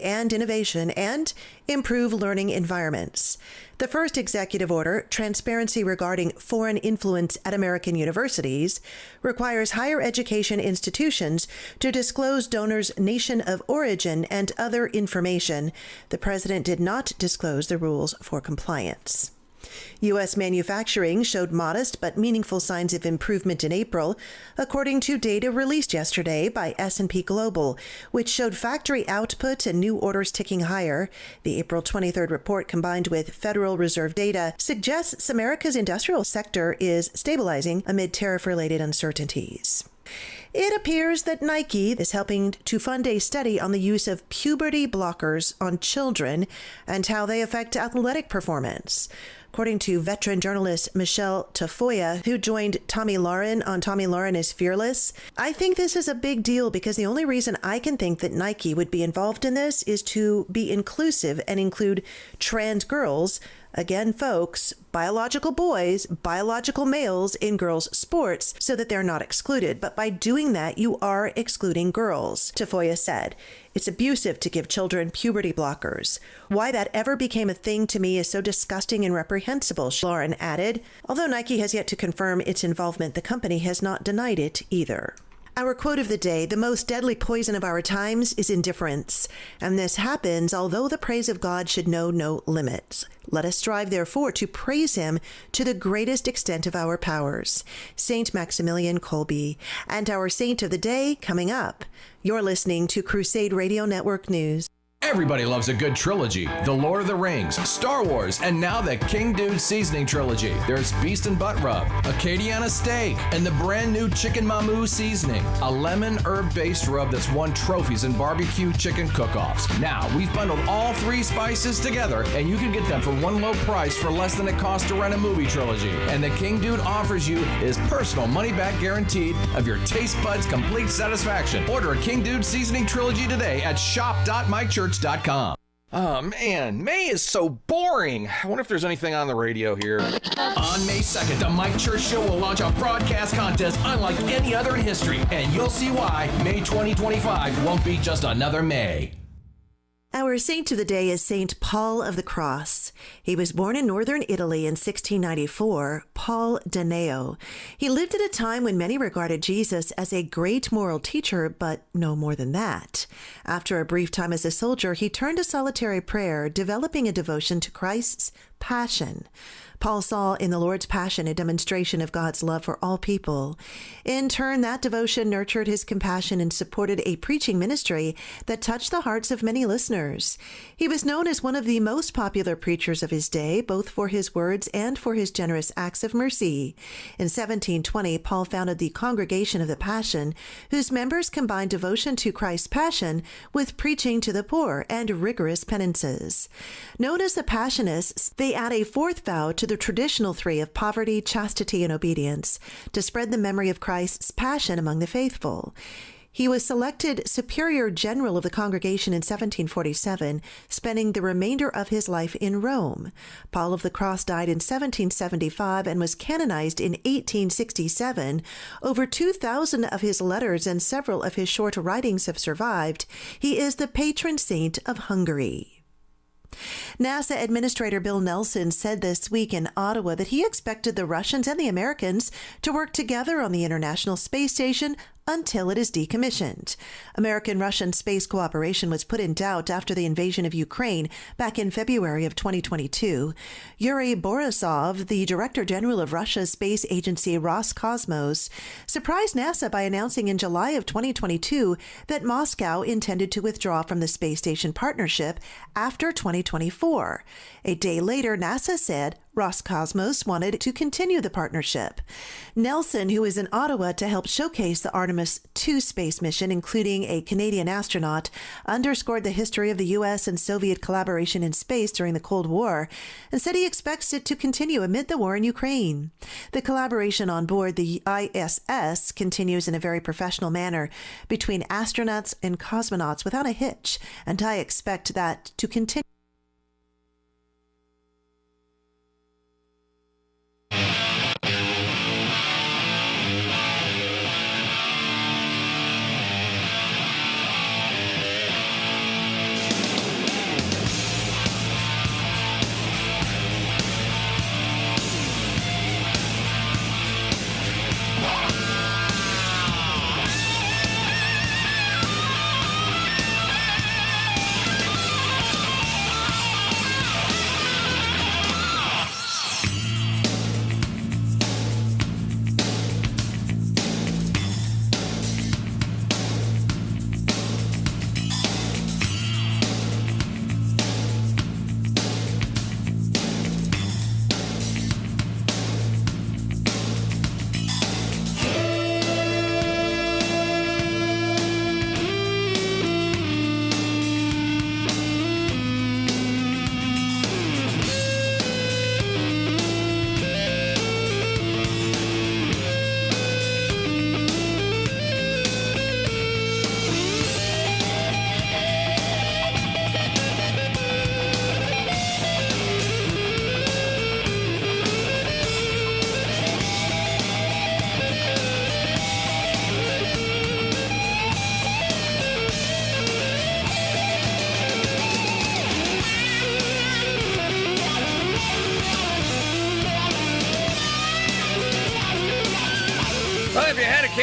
and innovation and improve learning environments. The first executive order, Transparency Regarding Foreign Influence at American Universities, requires higher education institutions to disclose donors' nation of origin and other information. The president did not disclose the rules for compliance. U.S. manufacturing showed modest but meaningful signs of improvement in April, according to data released yesterday by S&P Global, which showed factory output and new orders ticking higher. The April 23rd report, combined with Federal Reserve data, suggests America's industrial sector is stabilizing amid tariff-related uncertainties. It appears that Nike is helping to fund a study on the use of puberty blockers on children and how they affect athletic performance. According to veteran journalist Michelle Tafoya, who joined Tommy Lauren on Tommy Lauren is Fearless, I think this is a big deal because the only reason I can think that Nike would be involved in this is to be inclusive and include trans girls. Again, folks, biological boys, biological males in girls' sports so that they're not excluded. But by doing that, you are excluding girls, Tafoya said. It's abusive to give children puberty blockers. Why that ever became a thing to me is so disgusting and reprehensible, Lauren added. Although Nike has yet to confirm its involvement, the company has not denied it either. Our quote of the day, the most deadly poison of our times is indifference. And this happens although the praise of God should know no limits. Let us strive, therefore, to praise him to the greatest extent of our powers. Saint Maximilian Kolbe. And our saint of the day coming up. You're listening to Crusade Radio Network News. Everybody loves a good trilogy. The Lord of the Rings, Star Wars, and now the King Dude Seasoning Trilogy. There's Beast and Butt Rub, Acadiana Steak, and the brand new Chicken Mamu Seasoning, a lemon herb-based rub that's won trophies in barbecue chicken cook-offs. Now, we've bundled all three spices together, and you can get them for one low price for less than it costs to rent a movie trilogy. And the King Dude offers you his personal money-back guaranteed of your taste buds' complete satisfaction. Order a King Dude Seasoning Trilogy today at shop.mychurch.com. Oh man, May is so boring. I wonder if there's anything on the radio here. On May 2nd, the Mike Church Show will launch a broadcast contest unlike any other in history, and you'll see why May 2025 won't be just another May. Our saint of the day is Saint Paul of the Cross. He was born in northern Italy in 1694, Paul Daneo. He lived at a time when many regarded Jesus as a great moral teacher, but no more than that. After a brief time as a soldier, he turned to solitary prayer, developing a devotion to Christ's passion. Paul saw in the Lord's passion a demonstration of God's love for all people. In turn, that devotion nurtured his compassion and supported a preaching ministry that touched the hearts of many listeners. He was known as one of the most popular preachers of his day, both for his words and for his generous acts of mercy. In 1720, Paul founded the Congregation of the Passion, whose members combined devotion to Christ's passion with preaching to the poor and rigorous penances. Known as the Passionists, they add a fourth vow to the traditional three of poverty, chastity, and obedience to spread the memory of Christ's passion among the faithful. He was selected Superior General of the congregation in 1747, spending the remainder of his life in Rome. Paul of the Cross died in 1775 and was canonized in 1867. Over 2,000 of his letters and several of his short writings have survived. He is the patron saint of Hungary. NASA Administrator Bill Nelson said this week in Ottawa that he expected the Russians and the Americans to work together on the International Space Station until it is decommissioned. American-Russian space cooperation was put in doubt after the invasion of Ukraine back in February of 2022. Yuri Borisov, the Director General of Russia's space agency Roscosmos, surprised NASA by announcing in July of 2022 that Moscow intended to withdraw from the space station partnership after 2024. A day later, NASA said Roscosmos wanted to continue the partnership. Nelson, who is in Ottawa to help showcase the Artemis II space mission, including a Canadian astronaut, underscored the history of the U.S. and Soviet collaboration in space during the Cold War and said he expects it to continue amid the war in Ukraine. The collaboration on board the ISS continues in a very professional manner between astronauts and cosmonauts without a hitch, and I expect that to continue.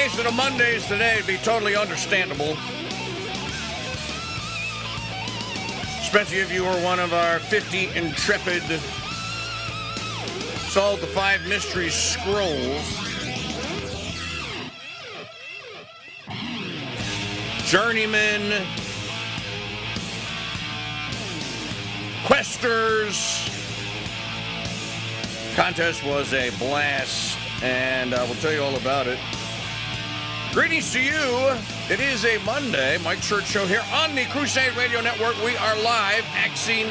combination of Mondays today would be totally understandable. Especially if you were one of our 50 intrepid solved the 5 mystery scrolls. Journeymen, questers. Contest was a blast, and I will tell you all about it. Greetings to you. It is a Monday. Mike Church Show here on the Crusade Radio Network. We are live, axing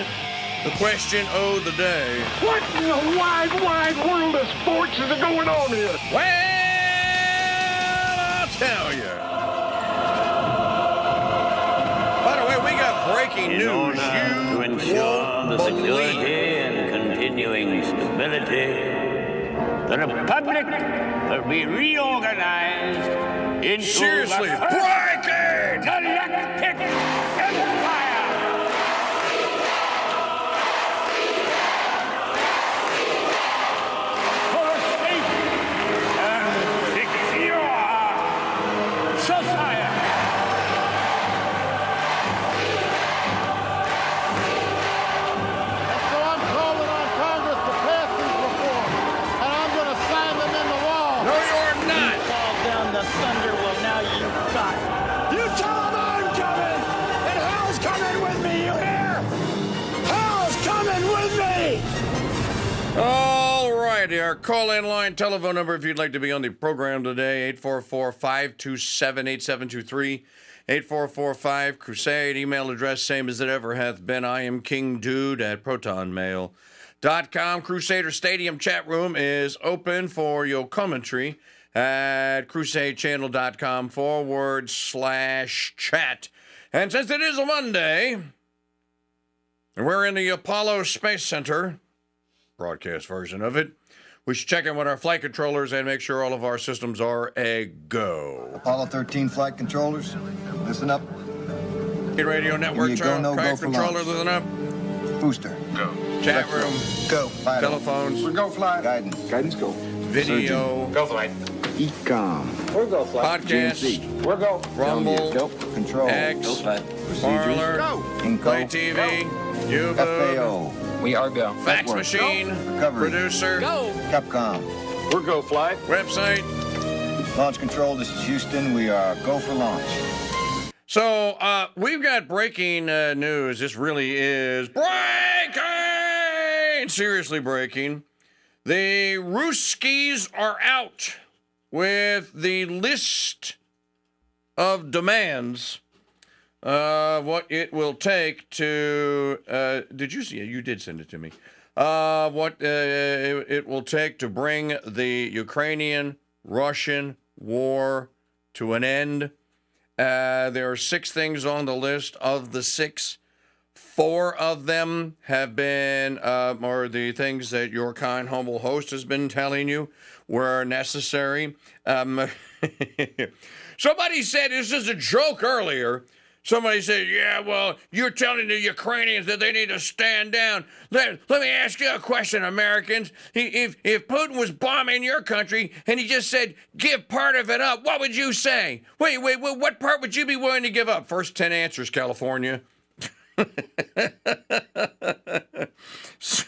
the question of the day. What in the wide, wide world of sports is going on here? Well, I'll tell you. By the way, we got breaking news. To ensure the security and continuing stability, the Republic will be reorganized into Seriously, the breaking! Galactic Empire! For a safe and secure society. So I'm calling on Congress to pass these reforms, and I'm going to sign them in the wall. No, you're not. Fall down the thunder, well, now you got it. You tell them I'm coming, and Hal's coming with me, you hear? Hal's coming with me! All righty, our call-in line telephone number if you'd like to be on the program today, 844-527-8723, 844-5-CRUSADE. Email address, same as it ever hath been. I am King Dude at protonmail.com. Crusader Stadium chat room is open for your commentary at crusadechannel.com/chat. And since it is a Monday, and we're in the Apollo Space Center, broadcast version of it, we should check in with our flight controllers and make sure all of our systems are a go. Apollo 13 flight controllers, listen up. Radio Network You go, no flight go for controller, launch. listen up. Booster, go. Chat room, Go. Vital. telephones, Go flight. Guidance. Guidance, go. video, Go flight. Ecom. We're go flight. podcast, We're go. Rumble, Go. Control. X, Procedures. Parlor, Inco. Play TV, YouTube, FAO. We are go. fax Network. machine, Recovery. producer, Capcom. We're go flight. website. Launch control, this is Houston. We are go for launch. So, we've got breaking news. This really is breaking! Seriously breaking. The Ruskies are out with the list of demands what it will take to... did you see it? You did send it to me. What it will take to bring the Ukrainian-Russian war to an end. There are 6 things on the list. Of the 6, 4 of them have been, or the things that your kind, humble host has been telling you were necessary. Somebody said, this is a joke earlier. Somebody said, yeah, well, you're telling the Ukrainians that they need to stand down. Let me ask you a question, Americans. If Putin was bombing your country and he just said, give part of it up, what would you say? Wait, what part would you be willing to give up? First 10 answers, California. So,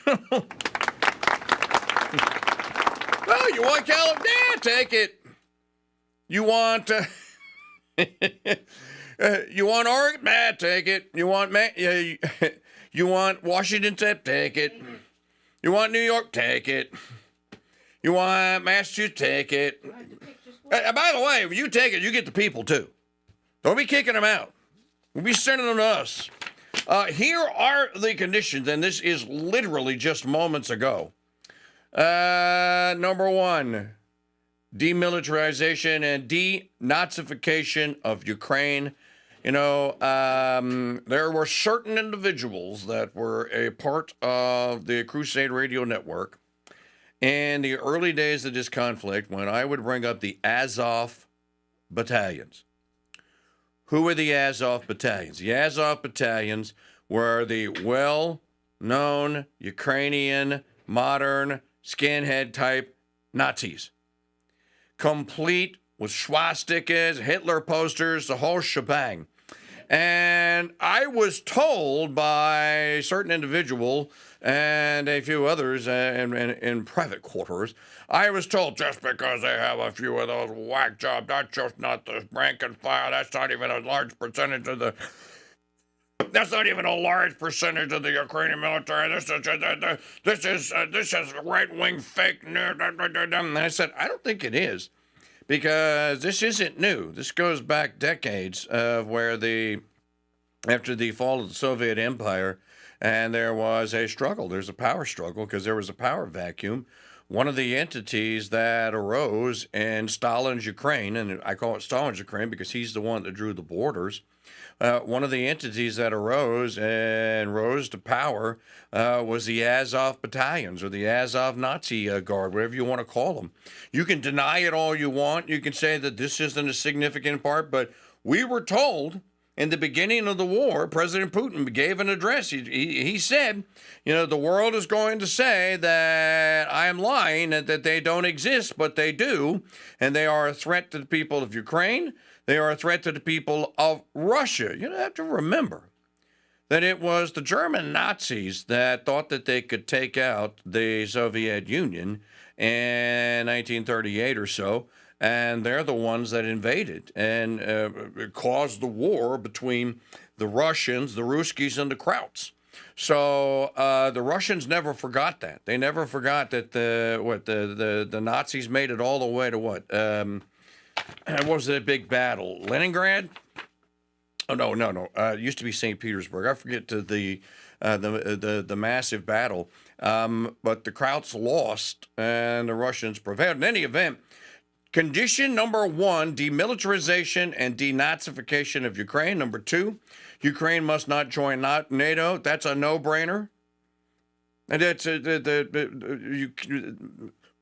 well, you want California? Yeah, take it. You want... you want Oregon? Take it. You want you want Washington? Take it. You want New York? Take it. You want Massachusetts? Take it. By the way, when you take it, you get the people too. Don't be kicking them out. We'll be sending them to us. Here are the conditions, and this is literally just moments ago. Number 1, demilitarization and denazification of Ukraine. You know, there were certain individuals that were a part of the Crusade Radio Network in the early days of this conflict when I would bring up the Azov battalions. Who were the Azov battalions? The Azov battalions were the well-known Ukrainian, modern, skinhead-type Nazis. Complete with swastikas, Hitler posters, the whole shebang. And I was told by a certain individual and a few others in private quarters, I was told just because they have a few of those whack jobs, that's just not the rank and file. That's not even a large percentage of the. That's not even a large percentage of the Ukrainian military. This is right-wing fake news. And I said, I don't think it is, because this isn't new. This goes back decades of where after the fall of the Soviet Empire, and there was a struggle. There's a power struggle because there was a power vacuum. One of the entities that arose in Stalin's Ukraine, and I call it Stalin's Ukraine because he's the one that drew the borders. One of the entities that rose to power was the Azov battalions or the Azov Nazi Guard, whatever you want to call them. You can deny it all you want. You can say that this isn't a significant part, but we were told in the beginning of the war, President Putin gave an address. He said, the world is going to say that I am lying and that they don't exist, but they do, and they are a threat to the people of Ukraine. They are a threat to the people of Russia. You have to remember that it was the German Nazis that thought that they could take out the Soviet Union in 1938 or so, and they're the ones that invaded and caused the war between the Russians, the Ruskies, and the Krauts. So the Russians never forgot that. They never forgot that the Nazis made it all the way to what? What was that big battle? Leningrad? Oh no! It used to be St. Petersburg. I forget to the massive battle. But the Krauts lost and the Russians prevailed. In any event, condition number one: demilitarization and denazification of Ukraine. Number two: Ukraine must not join NATO. That's a no-brainer. And that's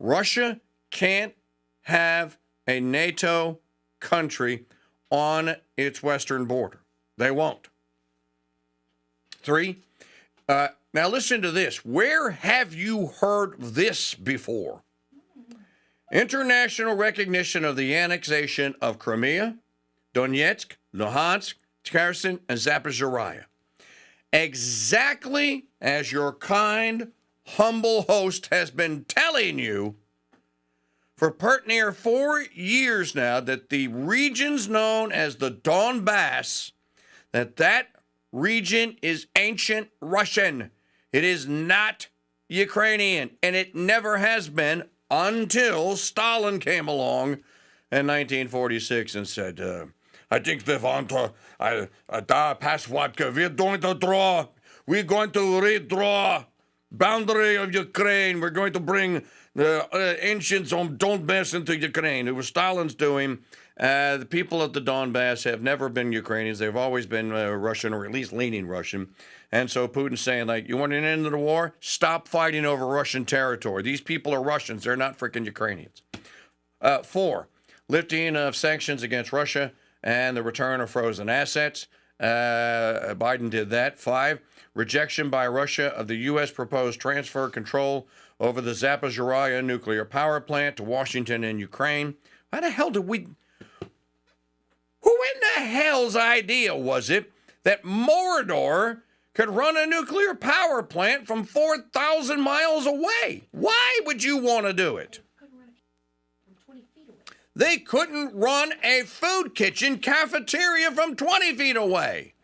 Russia can't have a NATO country on its western border. They won't. Three, now listen to this. Where have you heard this before? International recognition of the annexation of Crimea, Donetsk, Luhansk, Kherson, and Zaporizhzhia. Exactly as your kind, humble host has been telling you for near 4 years now, that the regions known as the Donbass, that region is ancient Russian. It is not Ukrainian, and it never has been until Stalin came along in 1946 and said, I think we want to, we're going to redraw boundary of Ukraine. We're going to bring the ancients on Donbass into Ukraine. It was Stalin's doing. The people of the Donbass have never been Ukrainians. They've always been Russian, or at least leaning Russian. And so Putin's saying, you want an end to the war? Stop fighting over Russian territory. These people are Russians. They're not freaking Ukrainians. 4, lifting of sanctions against Russia and the return of frozen assets. Biden did that. 5, rejection by Russia of the U.S. proposed transfer control over the Zaporizhzhia nuclear power plant to Washington and Ukraine. How the hell did we... Who in the hell's idea was it that Mordor could run a nuclear power plant from 4,000 miles away? Why would you want to do it? They couldn't run a food kitchen cafeteria from 20 feet away.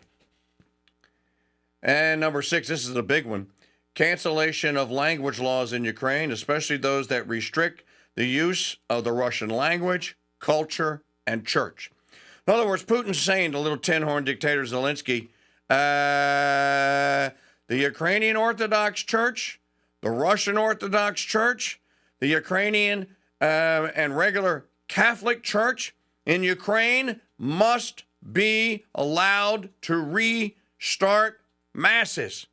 And number 6, this is a big one. Cancellation of language laws in Ukraine, especially those that restrict the use of the Russian language, culture, and church. In other words, Putin's saying to little tin-horn dictator Zelensky, the Ukrainian Orthodox Church, the Russian Orthodox Church, the Ukrainian and regular Catholic Church in Ukraine must be allowed to restart masses.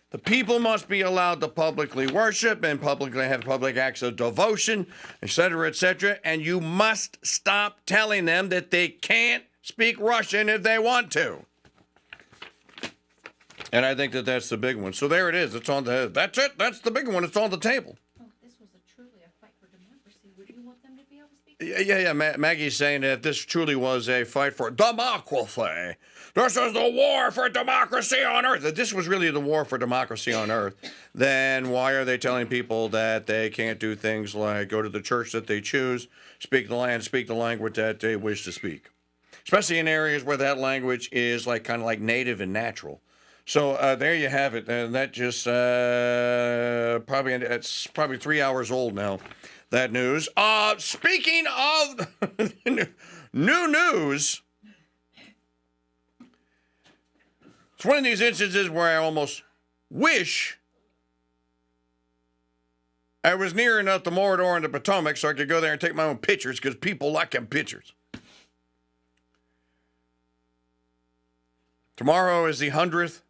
The people must be allowed to publicly worship and publicly have public acts of devotion, etc., and you must stop telling them that they can't speak Russian if they want to. And I think that that's the big one. So there it is. It's on the. That's it. That's the big one. It's on the table. Oh, this was truly a fight for democracy. Would you want them to be able to speak? Maggie's saying that this truly was a fight for democracy. This is the war for democracy on earth. If this was really the war for democracy on earth, then why are they telling people that they can't do things like go to the church that they choose, speak the language that they wish to speak? Especially in areas where that language is like kind of like native and natural. So there you have it. And that just it's probably 3 hours old now, that news. Speaking of new news, it's one of these instances where I almost wish I was near enough the Morador and the Potomac so I could go there and take my own pictures because people like them pictures. Tomorrow is the 100th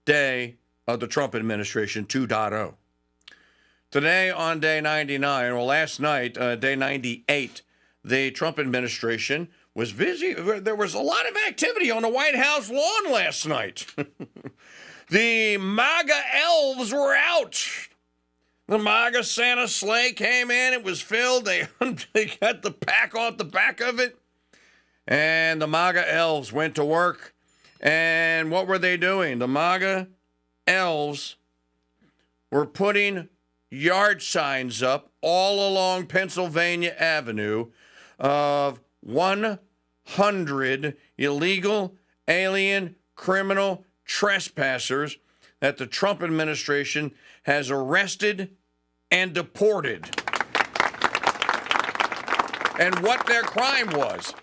day of the Trump administration 2.0. Today on day 99, well, last night, day 98, the Trump administration was busy. There was a lot of activity on the White House lawn last night. The MAGA elves were out. The MAGA Santa sleigh came in. It was filled. They got the pack off the back of it. And the MAGA elves went to work. And what were they doing? The MAGA elves were putting yard signs up all along Pennsylvania Avenue of 100 illegal, alien, criminal trespassers that the Trump administration has arrested and deported. And what their crime was.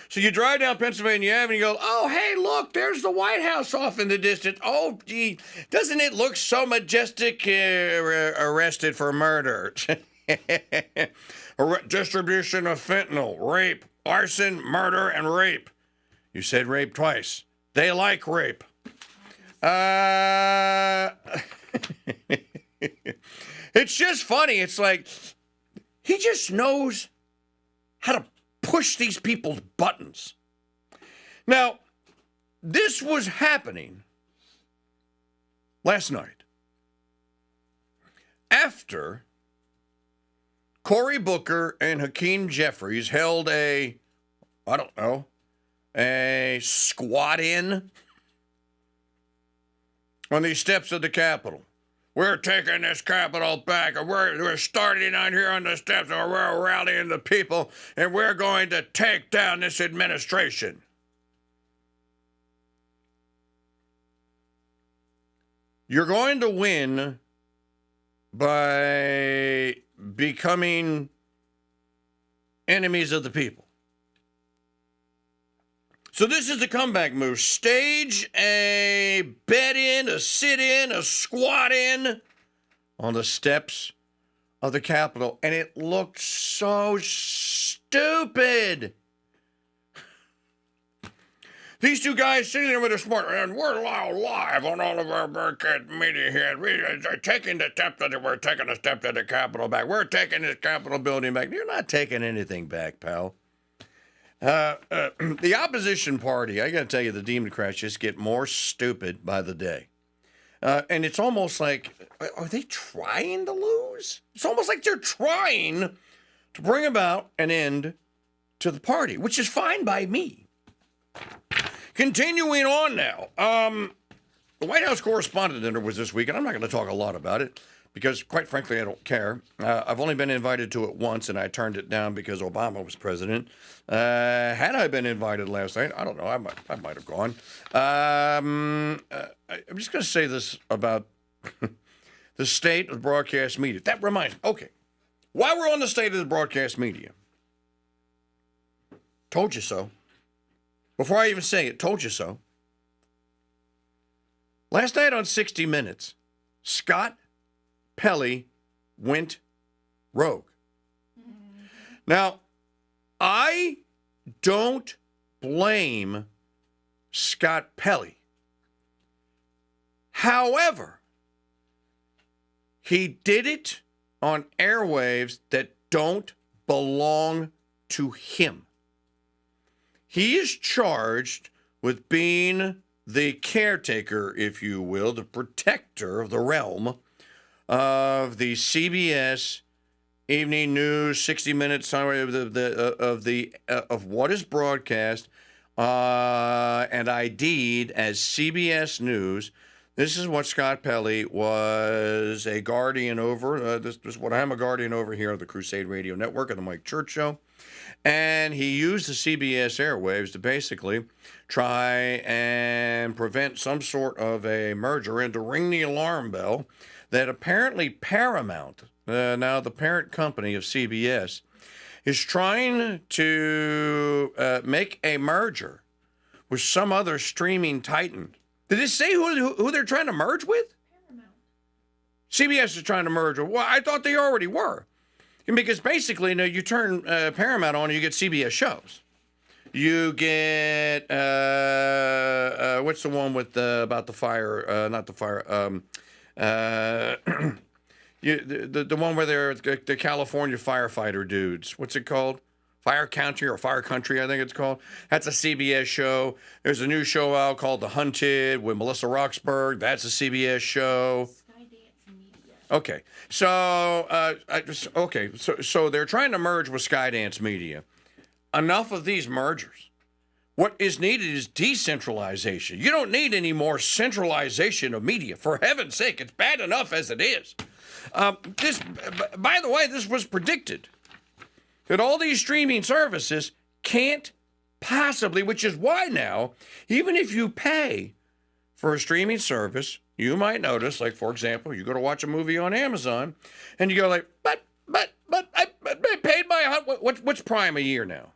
So you drive down Pennsylvania Avenue and you go, oh, hey, look, there's the White House off in the distance. Oh, gee, doesn't it look so majestic? Arrested for murder. Distribution of fentanyl, rape, arson, murder, and rape. You said rape twice. They like rape. It's just funny. It's like he just knows how to push these people's buttons. Now, this was happening last night after Cory Booker and Hakeem Jeffries held a squat-in on the steps of the Capitol. We're taking this Capitol back, and we're starting out here on the steps, and we're rallying the people, and we're going to take down this administration. You're going to win by becoming enemies of the people. So this is the comeback move. Stage a bed-in, a sit-in, a squat-in on the steps of the Capitol. And it looked so stupid. These two guys sitting there with their smart, and we're live on all of our broadcast media here. We're taking the steps of the Capitol back. We're taking this Capitol building back. You're not taking anything back, pal. The opposition party, I got to tell you, the Democrats just get more stupid by the day. And it's almost like, are they trying to lose? It's almost like they're trying to bring about an end to the party, which is fine by me. Continuing on now. The White House Correspondent Dinner was this week, and I'm not going to talk a lot about it because, quite frankly, I don't care. I've only been invited to it once, and I turned it down because Obama was president. Had I been invited last night, I don't know, I might have gone. I'm just going to say this about the state of broadcast media. That reminds me. Okay, while we're on the state of the broadcast media, told you so. Before I even say it, told you so. Last night on 60 Minutes, Scott Pelley went rogue. Now, I don't blame Scott Pelley. However, he did it on airwaves that don't belong to him. He is charged with being the caretaker, if you will, the protector of the realm of the CBS evening news, 60 minutes summary of what is broadcast and ID'd as CBS News. This is what Scott Pelley was a guardian over. This is what I'm a guardian over here at the Crusade Radio Network and the Mike Church Show. And he used the CBS airwaves to basically try and prevent some sort of a merger and to ring the alarm bell that apparently Paramount, now the parent company of CBS, is trying to make a merger with some other streaming titan. Did it say who they're trying to merge with? Paramount. CBS is trying to merge with. Well, I thought they already were. Because basically, you turn Paramount on and you get CBS shows. You get, what's the one with about the fire, not the fire, the one where they're the California firefighter dudes. What's it called? Fire Country or Fire Country, I think it's called. That's a CBS show. There's a new show out called The Hunted with Melissa Roxburgh. That's a CBS show. Okay, so so they're trying to merge with Skydance Media. Enough of these mergers. What is needed is decentralization. You don't need any more centralization of media. For heaven's sake, it's bad enough as it is. By the way, this was predicted. That all these streaming services can't possibly, which is why now, even if you pay for a streaming service, you might notice, like, for example, you go to watch a movie on Amazon, and you go like, but I paid my, what's Prime a year now?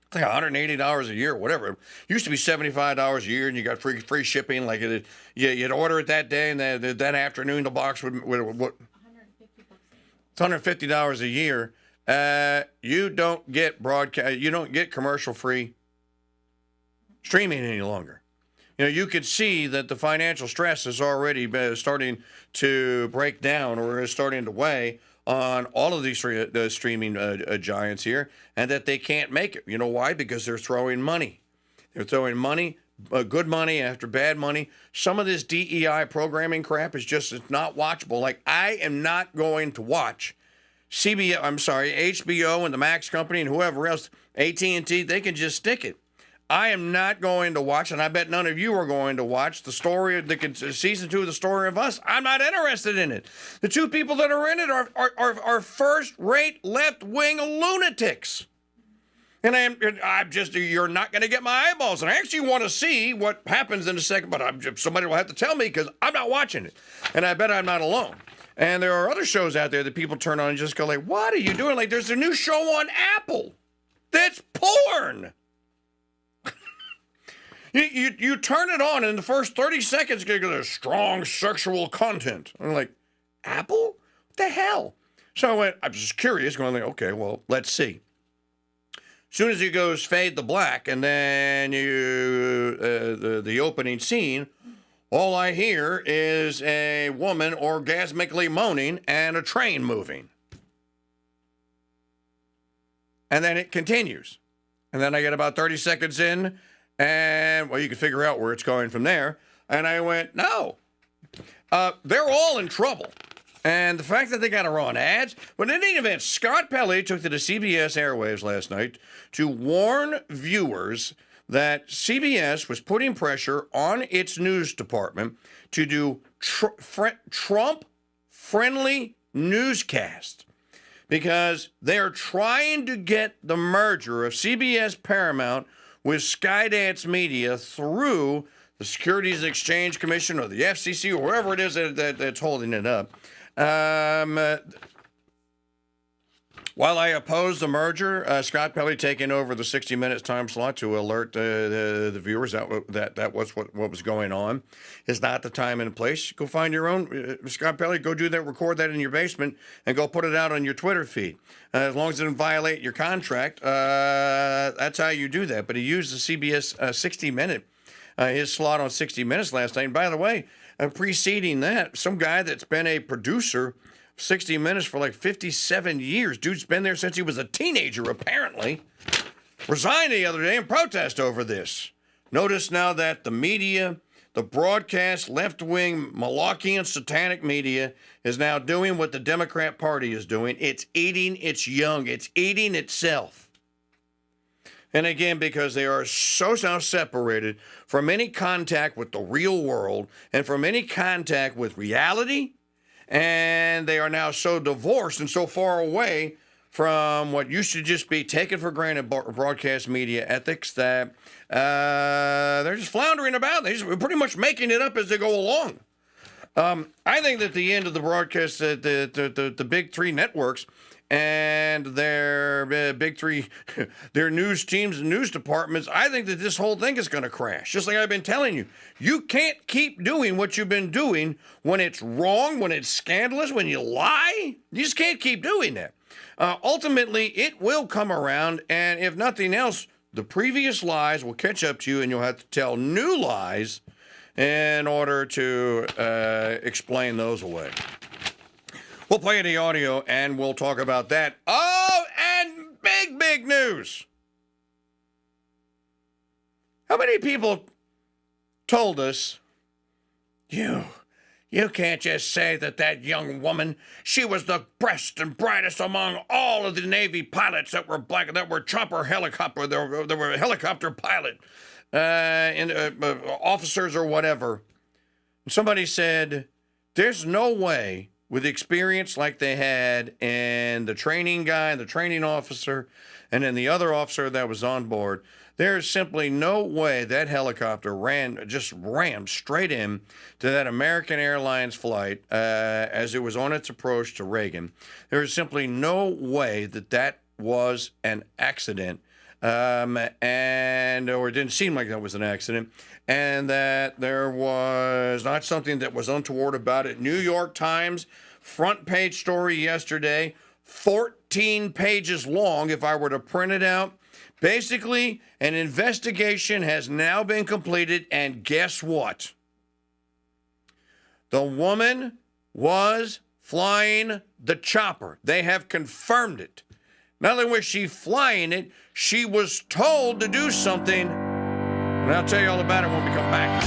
It's like $180 a year, whatever. It used to be $75 a year, and you got free shipping. Like, you'd order it that day, and that afternoon, the box would what? It's $150 a year. You don't get broadcast. You don't get commercial-free streaming any longer. You could see that the financial stress is already starting to break down, or is starting to weigh on all of these streaming giants here, and that they can't make it. You know why? Because they're throwing money. They're throwing money, good money after bad money. Some of this DEI programming crap is just not watchable. Like, I am not going to watch HBO and the Max Company and whoever else, AT&T, they can just stick it. I am not going to watch, and I bet none of you are going to watch the story of season 2 of The Story of Us. I'm not interested in it. The two people that are in it are first-rate left-wing lunatics. And I'm just, you're not going to get my eyeballs. And I actually want to see what happens in a second, but somebody will have to tell me because I'm not watching it. And I bet I'm not alone. And there are other shows out there that people turn on and just go like, what are you doing? Like, there's a new show on Apple that's porn. You turn it on, and in the first 30 seconds, there's strong sexual content. I'm like, Apple? What the hell? So I'm just curious, going like, okay, well, let's see. As soon as it goes fade to black, and then the opening scene, all I hear is a woman orgasmically moaning and a train moving. And then it continues. And then I get about 30 seconds in, and, well, you can figure out where it's going from there. And I went, no. They're all in trouble. And the fact that they got to run ads. But in any event, Scott Pelley took to the CBS airwaves last night to warn viewers that CBS was putting pressure on its news department to do Trump-friendly newscasts. Because they're trying to get the merger of CBS Paramount with Skydance Media through the Securities and Exchange Commission or the FCC or wherever it is that's holding it up. While I oppose the merger, Scott Pelley taking over the 60 Minutes time slot to alert the viewers that was what was going on is not the time and place. Go find your own. Scott Pelley, go do that, record that in your basement, and go put it out on your Twitter feed. As long as it doesn't violate your contract, that's how you do that. But he used the CBS 60 Minute, his slot on 60 Minutes last night. And by the way, preceding that, some guy that's been a producer 60 Minutes for like 57 years. Dude's been there since he was a teenager, apparently. Resigned the other day in protest over this. Notice now that the media, the broadcast left-wing Milwaukee and satanic media is now doing what the Democrat Party is doing. It's eating its young. It's eating itself. And again, because they are so now separated from any contact with the real world and from any contact with reality, and they are now so divorced and so far away from what used to just be taken for granted broadcast media ethics that they're just floundering about. They're pretty much making it up as they go along. I think that the end of the broadcast, the big three networks and their big three, their news teams and news departments, I think that this whole thing is going to crash. Just like I've been telling you, you can't keep doing what you've been doing when it's wrong, when it's scandalous, when you lie. You just can't keep doing that. Ultimately, it will come around, and if nothing else, the previous lies will catch up to you, and you'll have to tell new lies in order to explain those away. We'll play the audio, and we'll talk about that. Oh, and big news. How many people told us, you can't just say that young woman, she was the best and brightest among all of the Navy pilots that were black, that were chopper helicopter, there were helicopter pilot, officers or whatever. Somebody said, there's no way with experience like they had and the training guy, the training officer, and then the other officer that was on board, there's simply no way that helicopter rammed straight in to that American Airlines flight as it was on its approach to Reagan. There's simply no way that was an accident, or it didn't seem like that was an accident, and that there was not something that was untoward about it. New York Times front page story yesterday, 14 pages long if I were to print it out. Basically, an investigation has now been completed, and guess what? The woman was flying the chopper. They have confirmed it. Not only was she flying it, she was told to do something, and I'll tell you all about it when we come back.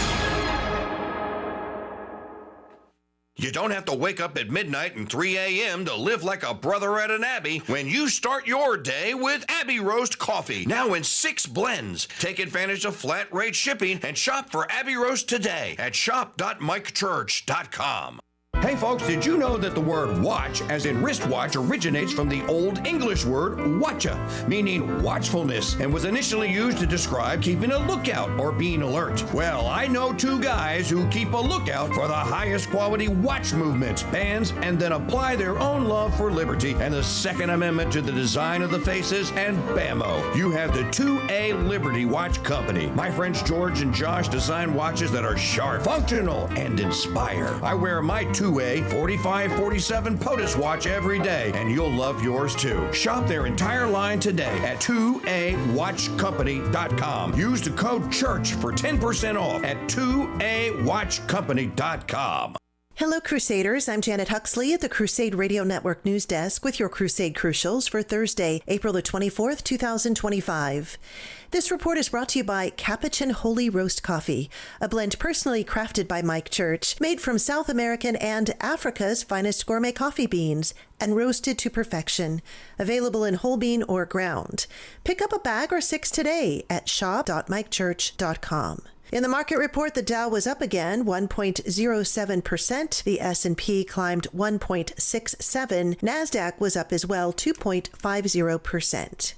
You don't have to wake up at midnight and 3 a.m. to live like a brother at an Abbey when you start your day with Abbey Roast Coffee, now in 6 blends. Take advantage of flat rate shipping and shop for Abbey Roast today at shop.mikechurch.com. Hey folks, did you know that the word watch, as in wristwatch, originates from the Old English word watcha, meaning watchfulness, and was initially used to describe keeping a lookout or being alert? Well, I know 2 guys who keep a lookout for the highest quality watch movements, bands, and then apply their own love for liberty and the Second Amendment to the design of the faces, and bammo, you have the 2A Liberty Watch Company. My friends George and Josh design watches that are sharp, functional, and inspire. I wear my 2A 4547 POTUS watch every day, and you'll love yours too. Shop their entire line today at 2awatchcompany.com. Use the code CHURCH for 10% off at 2awatchcompany.com. Hello, Crusaders. I'm Janet Huxley at the Crusade Radio Network News Desk with your Crusade Crucials for Thursday, April the 24th, 2025. This report is brought to you by Capuchin Holy Roast Coffee, a blend personally crafted by Mike Church, made from South American and Africa's finest gourmet coffee beans and roasted to perfection. Available in whole bean or ground. Pick up a bag or 6 today at shop.mikechurch.com. In the market report, the Dow was up again 1.07%. The S&P climbed 1.67%. NASDAQ was up as well 2.50%.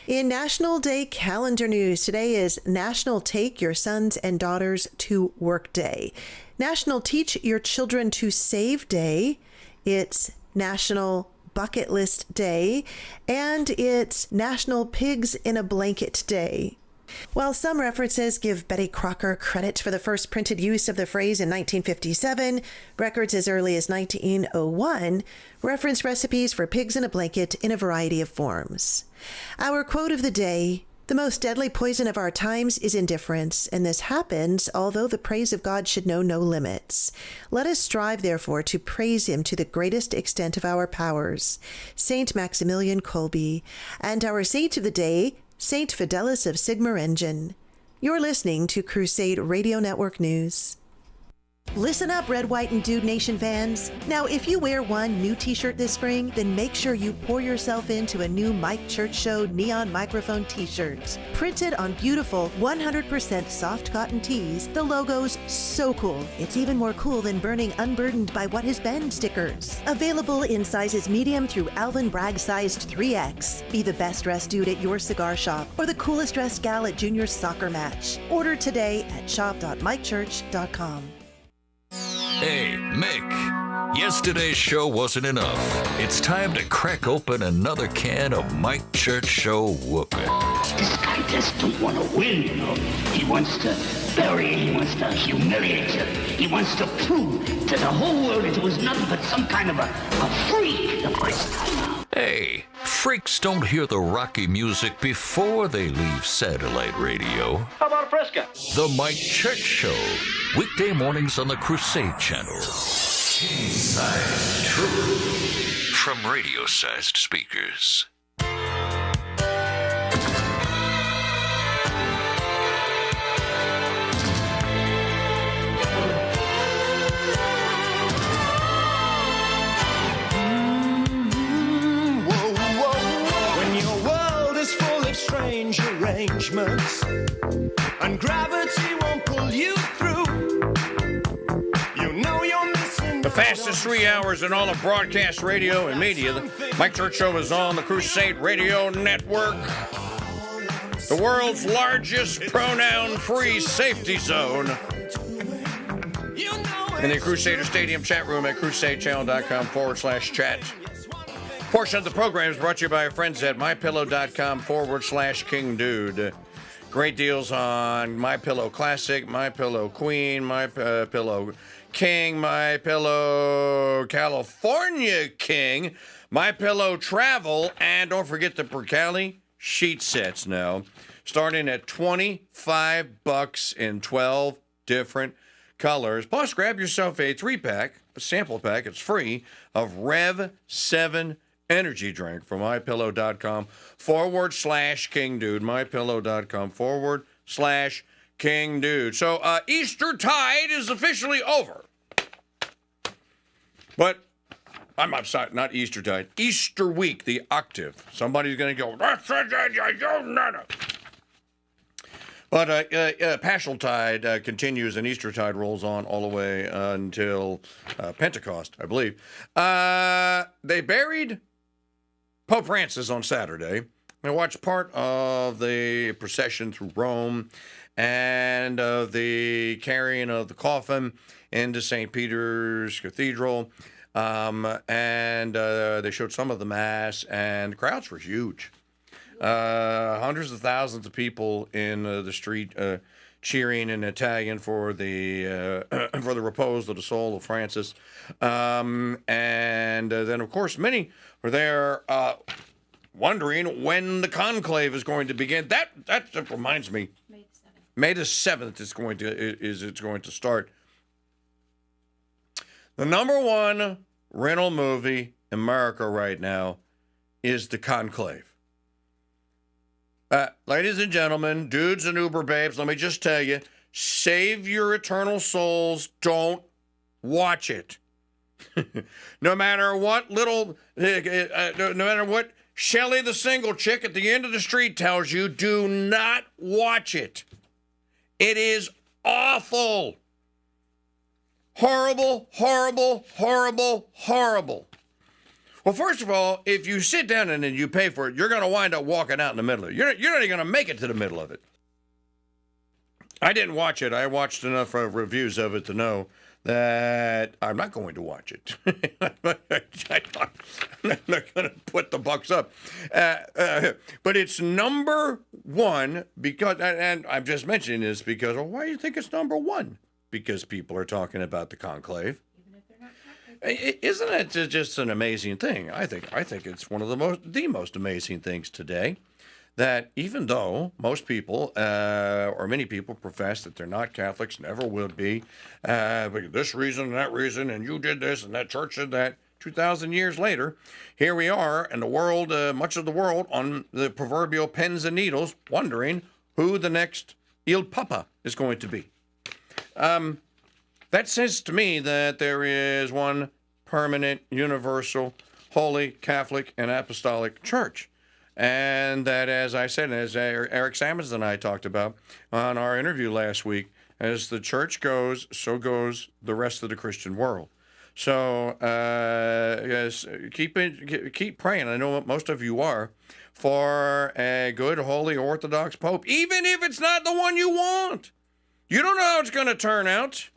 In National Day calendar news, today is National Take Your Sons and Daughters to Work Day, National Teach Your Children to Save Day, it's National Bucket List Day, and it's National Pigs in a Blanket Day. While some references give Betty Crocker credit for the first printed use of the phrase in 1957, records as early as 1901 reference recipes for pigs in a blanket in a variety of forms. Our quote of the day: "The most deadly poison of our times is indifference, and this happens although the praise of God should know no limits. Let us strive, therefore, to praise him to the greatest extent of our powers." Saint Maximilian Kolbe. And our saint of the day, Saint Fidelis of Sigmaringen. You're listening to Crusade Radio Network News. Listen up, Red, White, and Dude Nation fans. Now, if you wear one new t-shirt this spring, then make sure you pour yourself into a new Mike Church Show neon microphone t-shirt. Printed on beautiful 100% soft cotton tees, the logo's so cool. It's even more cool than burning Unburdened by What Has Been stickers. Available in sizes medium through Alvin Bragg sized 3X. Be the best dressed dude at your cigar shop or the coolest dressed gal at Junior's soccer match. Order today at shop.mikechurch.com. Hey, Mick, yesterday's show wasn't enough. It's time to crack open another can of Mike Church Show whooping. This guy just don't want to win, you know. He wants to bury you. He wants to humiliate you. He wants to prove to the whole world that it was nothing but some kind of a freak the first time out. Hey, freaks don't hear the rocky music before they leave satellite radio. How about a Fresca? The Mike Church Show, weekday mornings on the Crusade Channel. King-sized truth from radio-sized speakers. Strange arrangements, and gravity won't pull you through. You know you're missing The fastest 3 hours in all of broadcast radio and media. The Mike Church Show is on the Crusade Radio Network. The world's largest pronoun-free safety zone. In the Crusader Stadium chat room at crusadechannel.com/chat. Portion of the program is brought to you by our friends at mypillow.com/King Dude. Great deals on MyPillow Classic, MyPillow Queen, MyPillow King, MyPillow California King, MyPillow Travel, and don't forget the Percali sheet sets now, starting at $25 in 12 different colors. Plus, grab yourself a 3-pack, a sample pack, it's free, of Rev 7 energy drink from mypillow.com/King Dude. mypillow.com/King Dude. So Easter tide is officially over. But I'm sorry, not Easter tide. Easter week, the octave. Somebody's going to go, that's But Paschal Tide continues, and Easter Tide rolls on all the way until Pentecost, I believe. They buried Pope Francis on Saturday. I watched part of the procession through Rome and of the carrying of the coffin into St. Peter's Cathedral. And they showed some of the Mass, and the crowds were huge. Hundreds of thousands of people in the street cheering in Italian for the repose of the soul of Francis, and then of course many were there wondering when the conclave is going to begin. That reminds me, May the 7th is going to start. The number one rental movie in America right now is The Conclave. Ladies and gentlemen, dudes and Uber babes, let me just tell you, save your eternal souls. Don't watch it. No matter what no matter what Shelley the single chick at the end of the street tells you, do not watch it. It is awful. Horrible, horrible, horrible, horrible. Well, first of all, if you sit down and then you pay for it, you're going to wind up walking out in the middle of it. You're not even going to make it to the middle of it. I didn't watch it. I watched enough reviews of it to know that I'm not going to watch it. I'm not going to put the bucks up. But it's number one because, and I'm just mentioning this because, well, why do you think it's number one? Because people are talking about the conclave. Isn't it just an amazing thing? I think it's one of the most amazing things today, that even though most people or many people profess that they're not Catholics, never will be, but this reason and that reason, and you did this and that church did that, 2,000 years later, here we are, and the world, much of the world, on the proverbial pins and needles, wondering who the next Il Papa is going to be. That says to me that there is one permanent, universal, holy, Catholic, and apostolic church. And that, as I said, as Eric Sammons and I talked about on our interview last week, as the church goes, so goes the rest of the Christian world. So yes, keep praying. I know most of you are, for a good, holy, Orthodox Pope, even if it's not the one you want. You don't know how it's going to turn out.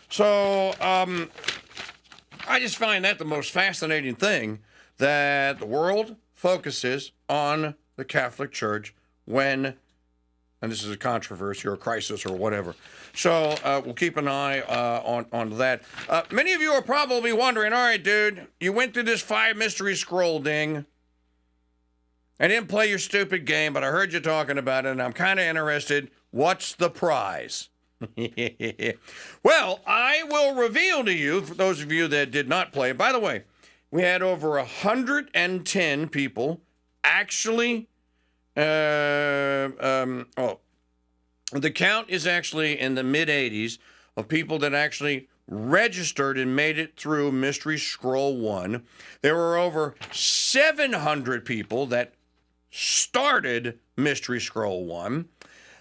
So I just find that the most fascinating thing, that the world focuses on the Catholic Church when, and this is a controversy or a crisis or whatever. So we'll keep an eye on that. Many of you are probably wondering, all right, dude, you went through this 5 mystery scroll ding. I didn't play your stupid game, but I heard you talking about it, and I'm kind of interested. What's the prize? Well, I will reveal to you, for those of you that did not play. By the way, we had over 110 people actually. The count is actually in the mid-80s of people that actually registered and made it through Mystery Scroll 1. There were over 700 people that started Mystery Scroll 1.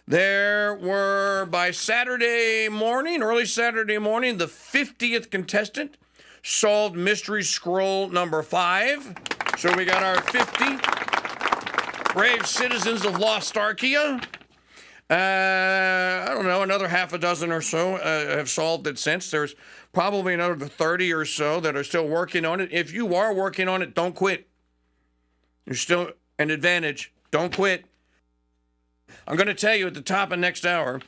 There were, by Saturday morning, early Saturday morning, the 50th contestant solved Mystery Scroll number 5. So we got our 50 brave citizens of Lost Arkia. I don't know, another half a dozen or so have solved it since. There's probably another 30 or so that are still working on it. If you are working on it, don't quit. You're still an advantage. Don't quit. I'm going to tell you at the top of next hour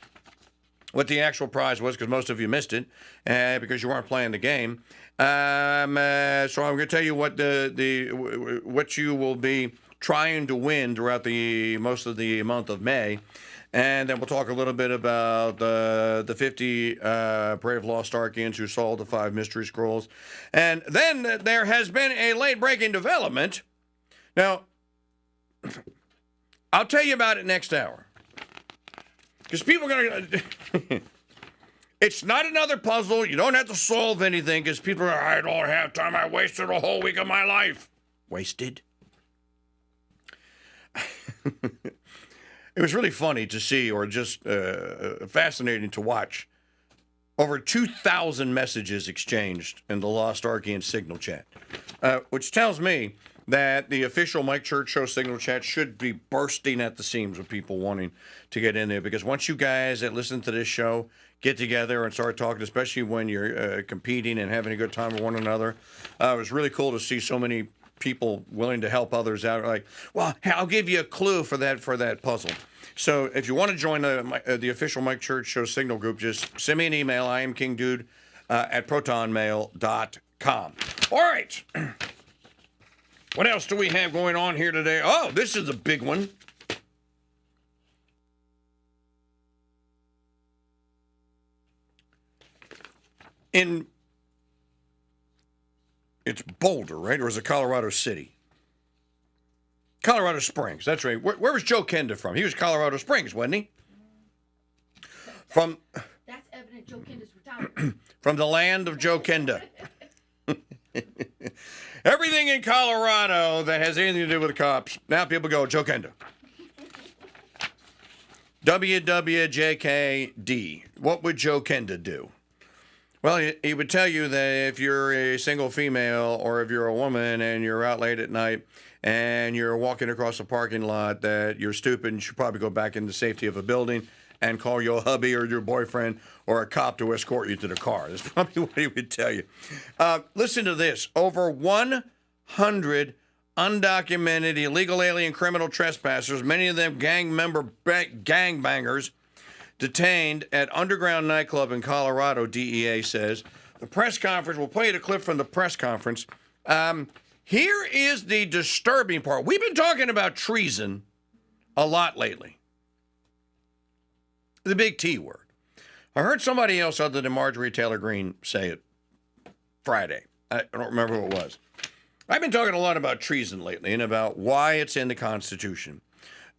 what the actual prize was, because most of you missed it because you weren't playing the game. So I'm going to tell you what what you will be trying to win throughout most of the month of May. And then we'll talk a little bit about the 50 brave lost Arkians who solved the 5 mystery scrolls. And then there has been a late-breaking development. Now, I'll tell you about it next hour. Because people are going to... It's not another puzzle. You don't have to solve anything, because people are, I don't have time. I wasted a whole week of my life. Wasted? It was really funny to see, or just fascinating to watch. Over 2,000 messages exchanged in the Lost Arkian signal chat, which tells me that the official Mike Church Show signal chat should be bursting at the seams with people wanting to get in there. Because once you guys that listen to this show get together and start talking, especially when you're competing and having a good time with one another, it was really cool to see so many people willing to help others out. Like, well, I'll give you a clue for that puzzle. So if you want to join the official Mike Church Show signal group, just send me an email. I am KingDude at protonmail.com. All right. What else do we have going on here today? Oh, this is a big one. It's Boulder, right? Or is it Colorado City? Colorado Springs, that's right. Where was Joe Kenda from? He was Colorado Springs, wasn't he? That's evident Joe Kenda's retired. From the land of Joe Kenda. Everything in Colorado that has anything to do with the cops, now people go, Joe Kenda. WWJKD. What would Joe Kenda do? Well, he would tell you that if you're a single female or if you're a woman and you're out late at night and you're walking across a parking lot, that you're stupid and you should probably go back in the safety of a building and call your hubby or your boyfriend or a cop to escort you to the car. That's probably what he would tell you. Listen to this. Over 100 undocumented illegal alien criminal trespassers, many of them gangbangers, detained at underground nightclub in Colorado, DEA says. The press conference, we'll play you a clip from the press conference. Here is the disturbing part. We've been talking about treason a lot lately. The big T word. I heard somebody else other than Marjorie Taylor Greene say it Friday. I don't remember who it was. I've been talking a lot about treason lately and about why it's in the Constitution.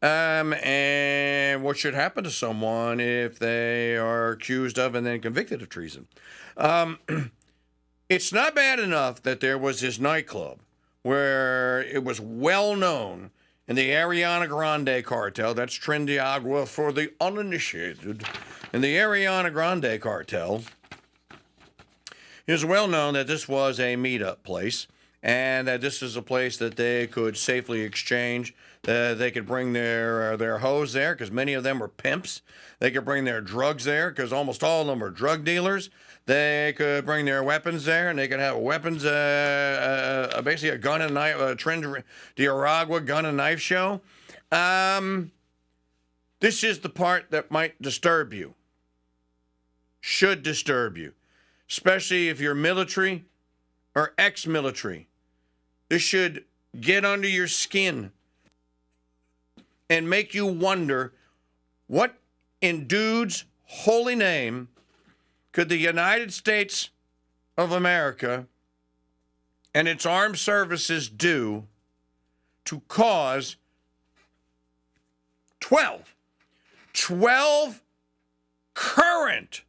and what should happen to someone if they are accused of and then convicted of treason. It's not bad enough that there was this nightclub where it was well known in the Ariana Grande cartel. That's Trendiagua for the uninitiated. In the Ariana Grande cartel, it is well known that this was a meetup place and that this is a place that they could safely exchange. They could bring their hoes there because many of them were pimps. They could bring their drugs there because almost all of them are drug dealers. They could bring their weapons there, and they could have weapons, basically a gun and knife, a Trendiagua gun and knife show. This is the part that might disturb you, should disturb you, especially if you're military or ex-military. This should get under your skin and make you wonder what in dude's holy name could the United States of America and its armed services do to cause 12 currently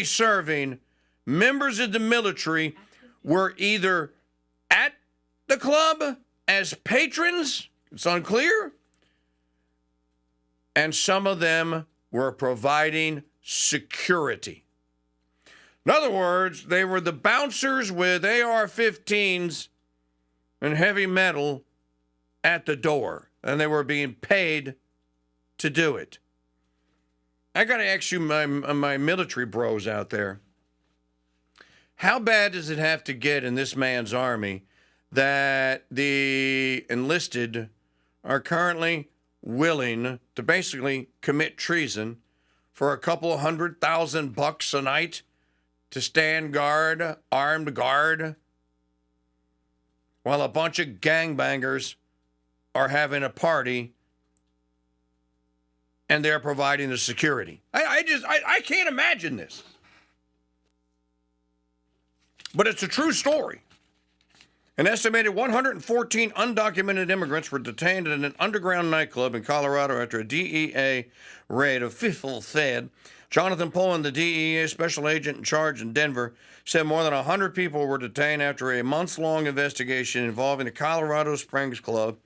serving members of the military were either at the club as patrons, it's unclear, and some of them were providing security. In other words, they were the bouncers with AR-15s and heavy metal at the door, and they were being paid to do it. I got to ask you, my military bros out there, how bad does it have to get in this man's army that the enlisted are currently willing to basically commit treason for a couple of $100,000 a night to stand guard, armed guard, while a bunch of gangbangers are having a party and they're providing the security? I can't imagine this. But it's a true story. An estimated 114 undocumented immigrants were detained in an underground nightclub in Colorado after a DEA raid, official said. Jonathan Pullen, the DEA special agent in charge in Denver, said more than 100 people were detained after a months-long investigation involving the Colorado Springs Club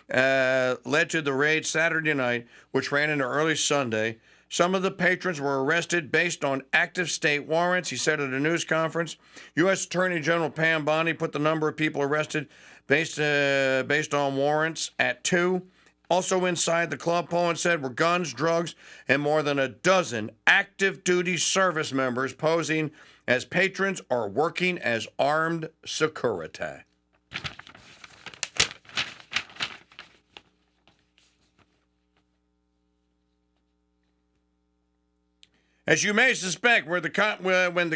led to the raid Saturday night, which ran into early Sunday. Some of the patrons were arrested based on active state warrants, he said at a news conference. U.S. Attorney General Pam Bondi put the number of people arrested based on warrants at 2. Also inside the club, Pullen said, were guns, drugs, and more than a dozen active duty service members posing as patrons or working as armed security. As you may suspect, when the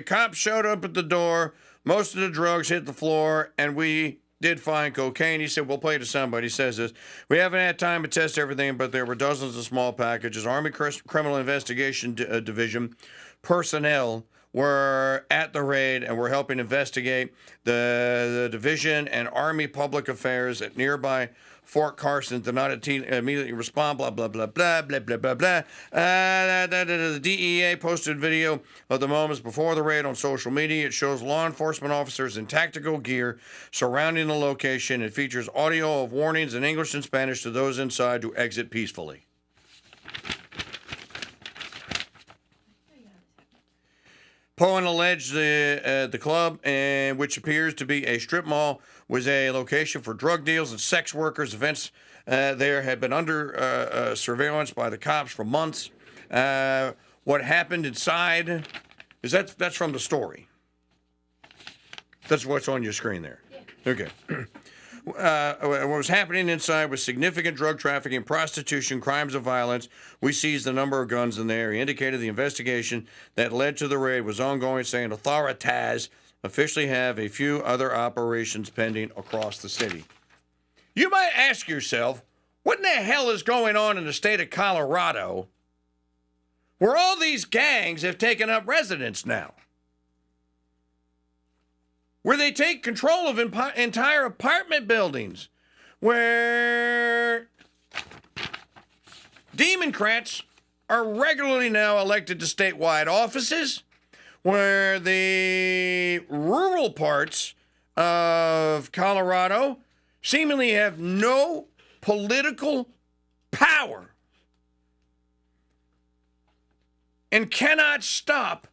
cops showed up at the door, most of the drugs hit the floor, and we did find cocaine. He said, we'll play to somebody. He says this. We haven't had time to test everything, but there were dozens of small packages. Army Criminal Investigation Division personnel were at the raid and were helping investigate the division, and Army Public Affairs at nearby Fort Carson did not immediately respond, blah, blah, blah, blah, blah, blah, blah, blah. The DEA posted video of the moments before the raid on social media. It shows law enforcement officers in tactical gear surrounding the location. It features audio of warnings in English and Spanish to those inside to exit peacefully. Pullen alleged the club, which appears to be a strip mall, was a location for drug deals and sex workers. Events there had been under surveillance by the cops for months. What happened inside is that's from the story. That's what's on your screen there. Yeah. Okay. What was happening inside was significant drug trafficking, prostitution, crimes of violence. We seized the number of guns in there. He indicated the investigation that led to the raid was ongoing, saying authorities officially have a few other operations pending across the city. You might ask yourself, what in the hell is going on in the state of Colorado where all these gangs have taken up residence now? Where they take control of entire apartment buildings, where Democrats are regularly now elected to statewide offices where the rural parts of Colorado seemingly have no political power and cannot stop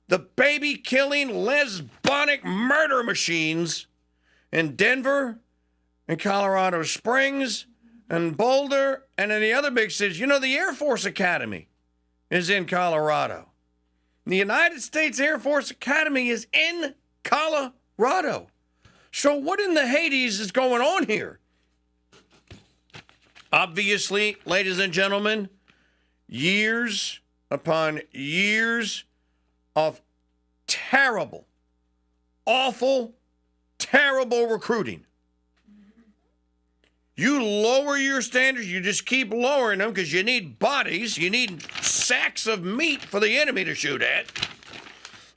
the baby-killing, lesbonic murder machines in Denver and Colorado Springs and Boulder and in the other big cities. You know, the Air Force Academy is in Colorado. The United States Air Force Academy is in Colorado. So what in the Hades is going on here? Obviously, ladies and gentlemen, years upon years of terrible, awful, terrible recruiting. You lower your standards, you just keep lowering them because you need bodies, you need sacks of meat for the enemy to shoot at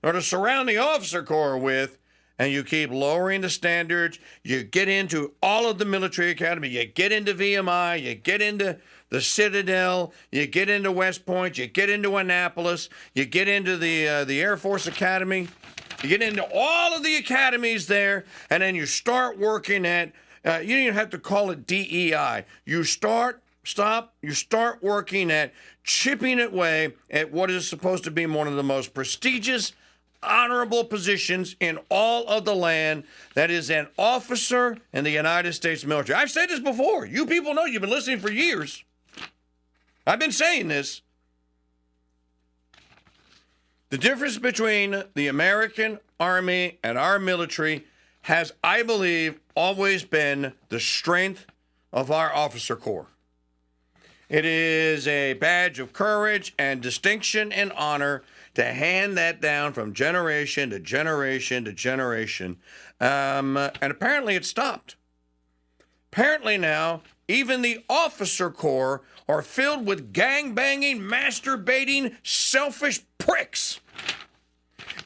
or to surround the officer corps with, and you keep lowering the standards. You get into all of the military academy, you get into VMI, you get into the Citadel, you get into West Point, you get into Annapolis, you get into the Air Force Academy, you get into all of the academies there, and then you start working at you don't even have to call it DEI. You start working at chipping away at what is supposed to be one of the most prestigious, honorable positions in all of the land. That is an officer in the United States military. I've said this before. You people know, you've been listening for years. I've been saying this. The difference between the American Army and our military has, I believe, always been the strength of our officer corps. It is a badge of courage and distinction and honor to hand that down from generation to generation to generation. And apparently it stopped. Apparently now, even the officer corps are filled with gang-banging, masturbating, selfish pricks.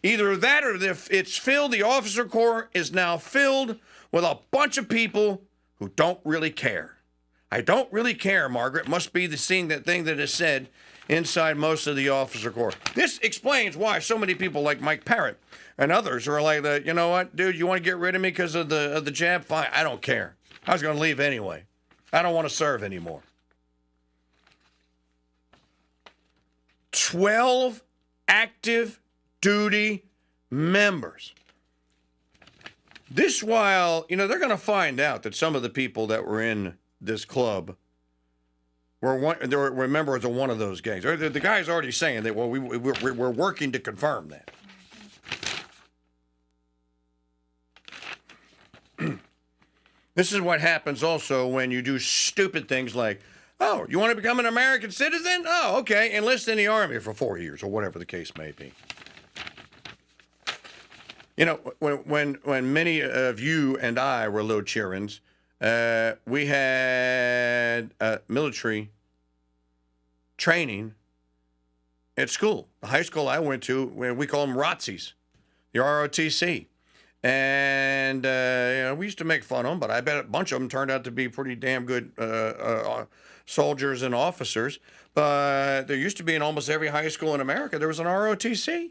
Either that or it's filled, the officer corps is now filled with a bunch of people who don't really care. I don't really care, Margaret, must be the thing that is said inside most of the officer corps. This explains why so many people like Mike Parrott and others are like, you know what, dude, you want to get rid of me because of the jab? Fine, I don't care. I was going to leave anyway. I don't want to serve anymore. 12 active duty members. This while, they're going to find out that some of the people that were in this club were members of one of those gangs. The guy's already saying that, well, we're working to confirm that. This is what happens also when you do stupid things like, oh, you want to become an American citizen? Oh, okay, enlist in the Army for 4 years or whatever the case may be. When many of you and I were little cheerins, we had military training at school. The high school I went to, we call them ROTCs, the ROTC. And, we used to make fun of them, but I bet a bunch of them turned out to be pretty damn good soldiers and officers. But there used to be in almost every high school in America, there was an ROTC.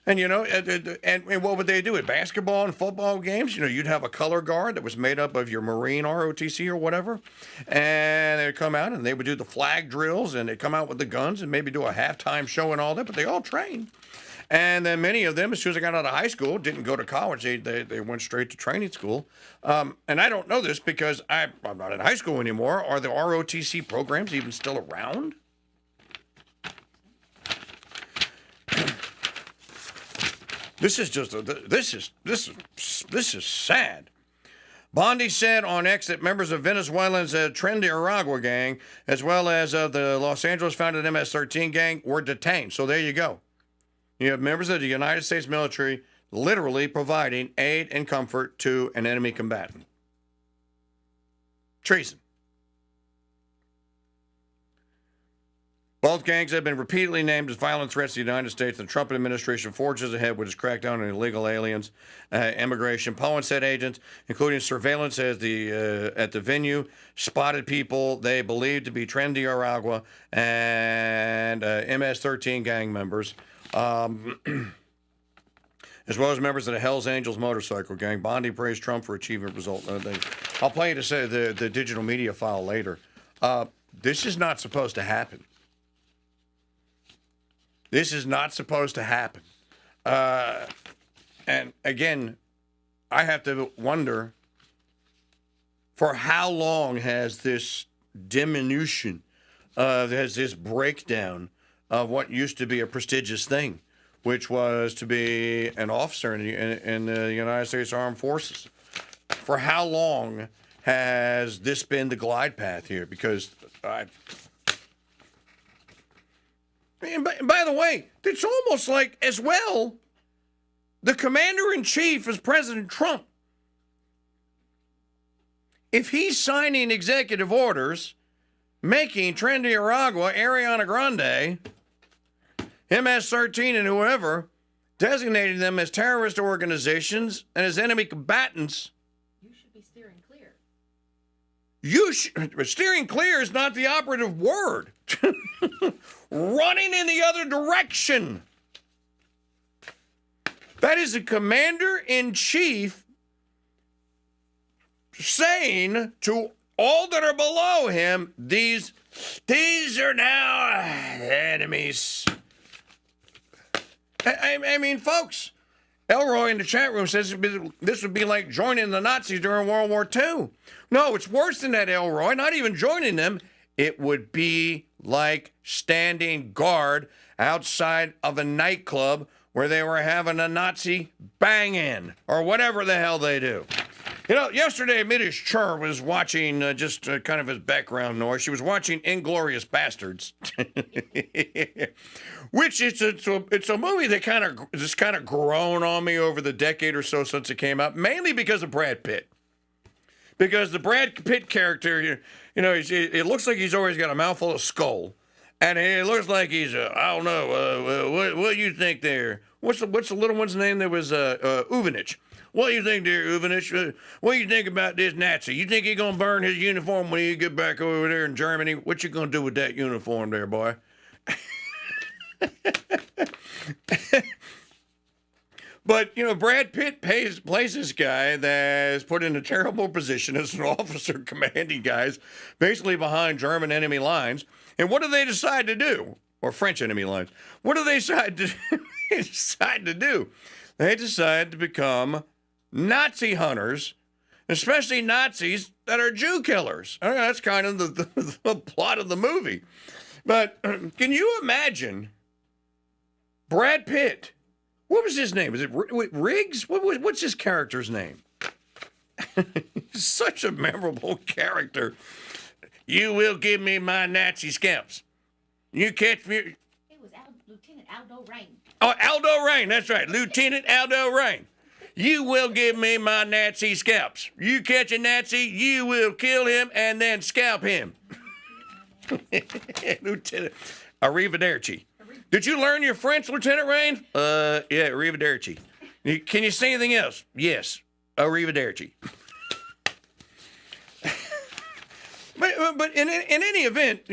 And, and what would they do at basketball and football games? You'd have a color guard that was made up of your Marine ROTC or whatever. And they'd come out and they would do the flag drills and they'd come out with the guns and maybe do a halftime show and all that. But they all trained. And then many of them, as soon as they got out of high school, didn't go to college. They went straight to training school. And I don't know this because I'm not in high school anymore. Are the ROTC programs even still around? This is sad. Bondi said on X that members of Venezuela's Trinidad gang, as well as the Los Angeles-founded MS-13 gang, were detained. So there you go. You have members of the United States military literally providing aid and comfort to an enemy combatant. Treason. Both gangs have been repeatedly named as violent threats to the United States. The Trump administration forges ahead with its crackdown on illegal aliens, immigration. Poe said agents, including surveillance at the venue, spotted people they believed to be Tren de Aragua and MS-13 gang members, as well as members of the Hells Angels motorcycle gang. Bondi praised Trump for achieving result. I'll play you the digital media file later. This is not supposed to happen. This is not supposed to happen. And again, I have to wonder, for how long has this diminution, has this breakdown of what used to be a prestigious thing, which was to be an officer in the United States Armed Forces? For how long has this been the glide path here? Because and by the way, it's almost like, as well, the commander-in-chief is President Trump. If he's signing executive orders making Tren de Aragua, Ariana Grande, MS-13, and whoever, designating them as terrorist organizations and as enemy combatants, You should be steering clear. Steering clear is not the operative word. Running in the other direction. That is the commander-in-chief saying to all that are below him, these are now enemies. I mean, folks, Elroy in the chat room says this would be like joining the Nazis during World War II. No, it's worse than that, Elroy. Not even joining them. It would be like standing guard outside of a nightclub where they were having a Nazi bang-in or whatever the hell they do. You know, yesterday, Middish Chur was watching just kind of his background noise. She was watching Inglourious Bastards, which it's a movie that kind of grown on me over the decade or so since it came out, mainly because of Brad Pitt. Because the Brad Pitt character, you know, it looks like he's always got a mouthful of skull, and it looks like he's I don't know what do you think there? What's the little one's name? There was Uvenich. What do you think there, Uvenich? What do you think about this Nazi? You think he's gonna burn his uniform when you get back over there in Germany? What you gonna do with that uniform there, boy? But, you know, Brad Pitt plays this guy that's put in a terrible position as an officer commanding guys basically behind German enemy lines. And what do they decide to do? Or French enemy lines. What do they decide to do? They decide to become Nazi hunters, especially Nazis that are Jew killers. That's kind of the plot of the movie. But can you imagine Brad Pitt? What was his name? Is it Riggs? What's his character's name? Such a memorable character. You will give me my Nazi scalps. You catch me. It was Lieutenant Aldo Rain. Oh, Aldo Rain. That's right. Lieutenant Aldo Rain. You will give me my Nazi scalps. You catch a Nazi, you will kill him and then scalp him. Lieutenant. Arrivederci. Did you learn your French, Lieutenant Rain? Yeah, arrivederci. Can you say anything else? Yes, arrivederci. But in any event,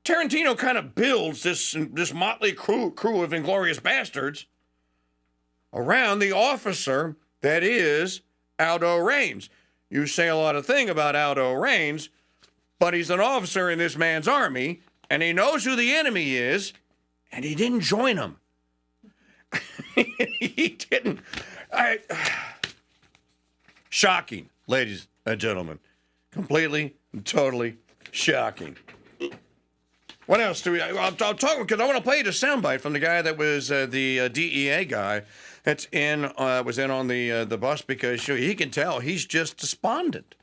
Tarantino kind of builds this motley crew of Inglourious Bastards around the officer that is Aldo Raines. You say a lot of things about Aldo Raines, but he's an officer in this man's army, and he knows who the enemy is, and he didn't join them. He didn't. Shocking, ladies and gentlemen. Completely and totally shocking. What else do we? I'll talk because I want to play you the soundbite from the guy that was the DEA guy that's was in on the bus, because he can tell he's just despondent.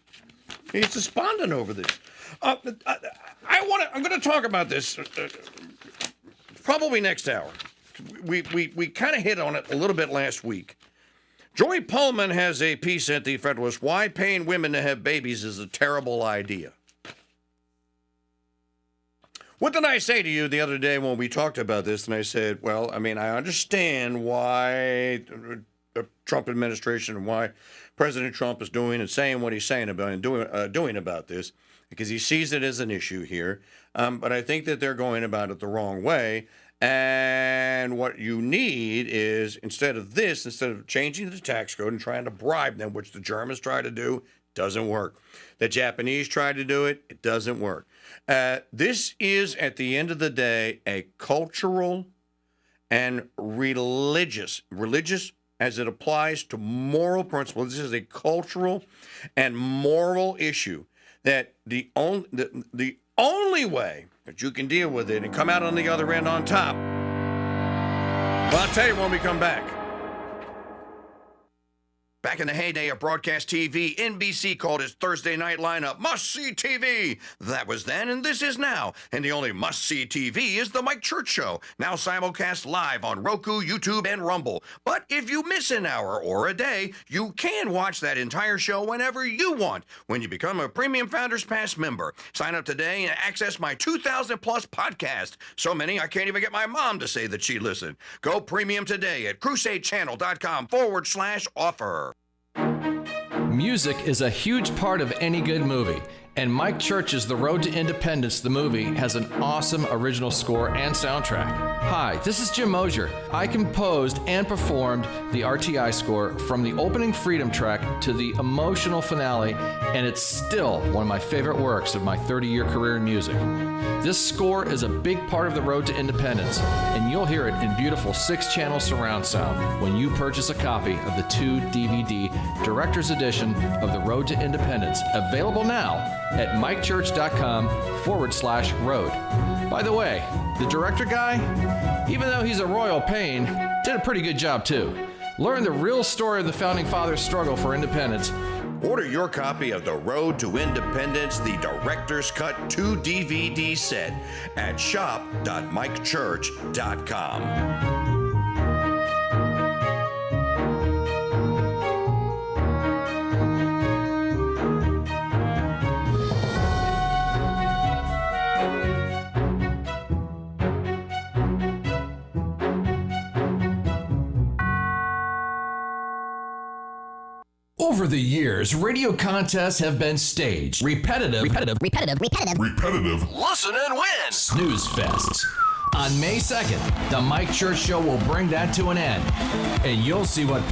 He's despondent over this. I'm going to talk about this probably next hour. We kind of hit on it a little bit last week. Joy Pullman has a piece at the Federalist. Why paying women to have babies is a terrible idea. What did I say to you the other day when we talked about this? And I said, well, I mean, I understand why the Trump administration and why President Trump is doing and saying what he's saying about and doing about this, because he sees it as an issue here. But I think that they're going about it the wrong way. And what you need is, instead of changing the tax code and trying to bribe them, which the Germans try to do, doesn't work. The Japanese tried to do it, it doesn't work. This is, at the end of the day, a cultural and religious as it applies to moral principles. This is a cultural and moral issue that the only way that you can deal with it and come out on the other end on top. Well, I'll tell you when we come back. Back in the heyday of broadcast TV, NBC called its Thursday night lineup must-see TV. That was then, and this is now. And the only must-see TV is The Mike Church Show, now simulcast live on Roku, YouTube, and Rumble. But if you miss an hour or a day, you can watch that entire show whenever you want when you become a Premium Founders Pass member. Sign up today and access my 2,000-plus podcast. So many, I can't even get my mom to say that she listened. Go premium today at crusadechannel.com/offer. Music is a huge part of any good movie, and Mike Church's The Road to Independence, the movie, has an awesome original score and soundtrack. Hi, this is Jim Mosier. I composed and performed the RTI score from the opening Freedom track to the emotional finale, and it's still one of my favorite works of my 30-year career in music. This score is a big part of The Road to Independence, and you'll hear it in beautiful 6-channel surround sound when you purchase a copy of the 2-DVD Director's Edition of The Road to Independence, available now at mikechurch.com/road. By the way, the director guy, even though he's a royal pain, did a pretty good job too. Learn the real story of the Founding Fathers' struggle for independence. Order your copy of The Road to Independence, the Director's Cut 2-DVD set at shop.mikechurch.com. Over the years, radio contests have been staged. Repetitive. Listen and win. Snooze fests. On May 2nd, the Mike Church Show will bring that to an end. And you'll see what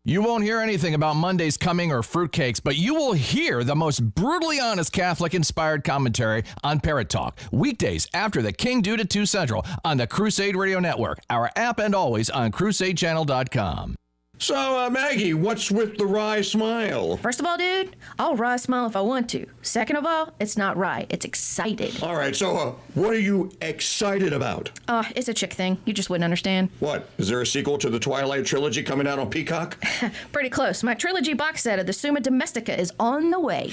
you won't hear anything about Monday's coming or fruitcakes, but you will hear the most brutally honest Catholic-inspired commentary on Parrot Talk. Weekdays after the King Dude at 2 Central on the Crusade Radio Network, our app, and always on crusadechannel.com. So, Maggie, what's with the wry smile? First of all, dude, I'll wry smile if I want to. Second of all, it's not wry, it's excited. All right, so what are you excited about? It's a chick thing. You just wouldn't understand. What? Is there a sequel to the Twilight trilogy coming out on Peacock? Pretty close. My trilogy box set of the Summa Domestica is on the way.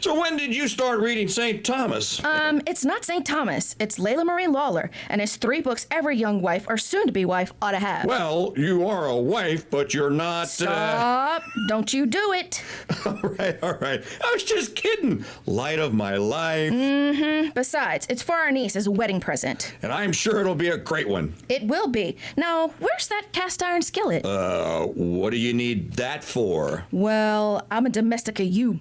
So when did you start reading St. Thomas? It's not St. Thomas. It's Layla Marie Lawler, and it's 3 books every young wife or soon-to-be wife ought to have. Well, you are a wife, but you're not... Stop! Don't you do it! All right. I was just kidding. Light of my life. Mm-hmm. Besides, it's for our niece as a wedding present. And I'm sure it'll be a great one. It will be. Now, where's that cast iron skillet? What do you need that for? Well, I'm a domestica you.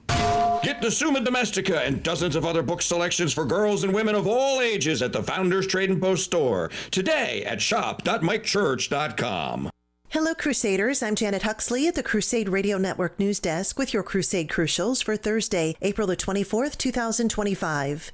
Get the Summa Domestica and dozens of other book selections for girls and women of all ages at the Founders Trade & Post store today at shop.mikechurch.com. Hello, Crusaders. I'm Janet Huxley at the Crusade Radio Network News Desk with your Crusade Crucials for Thursday, April the 24th, 2025.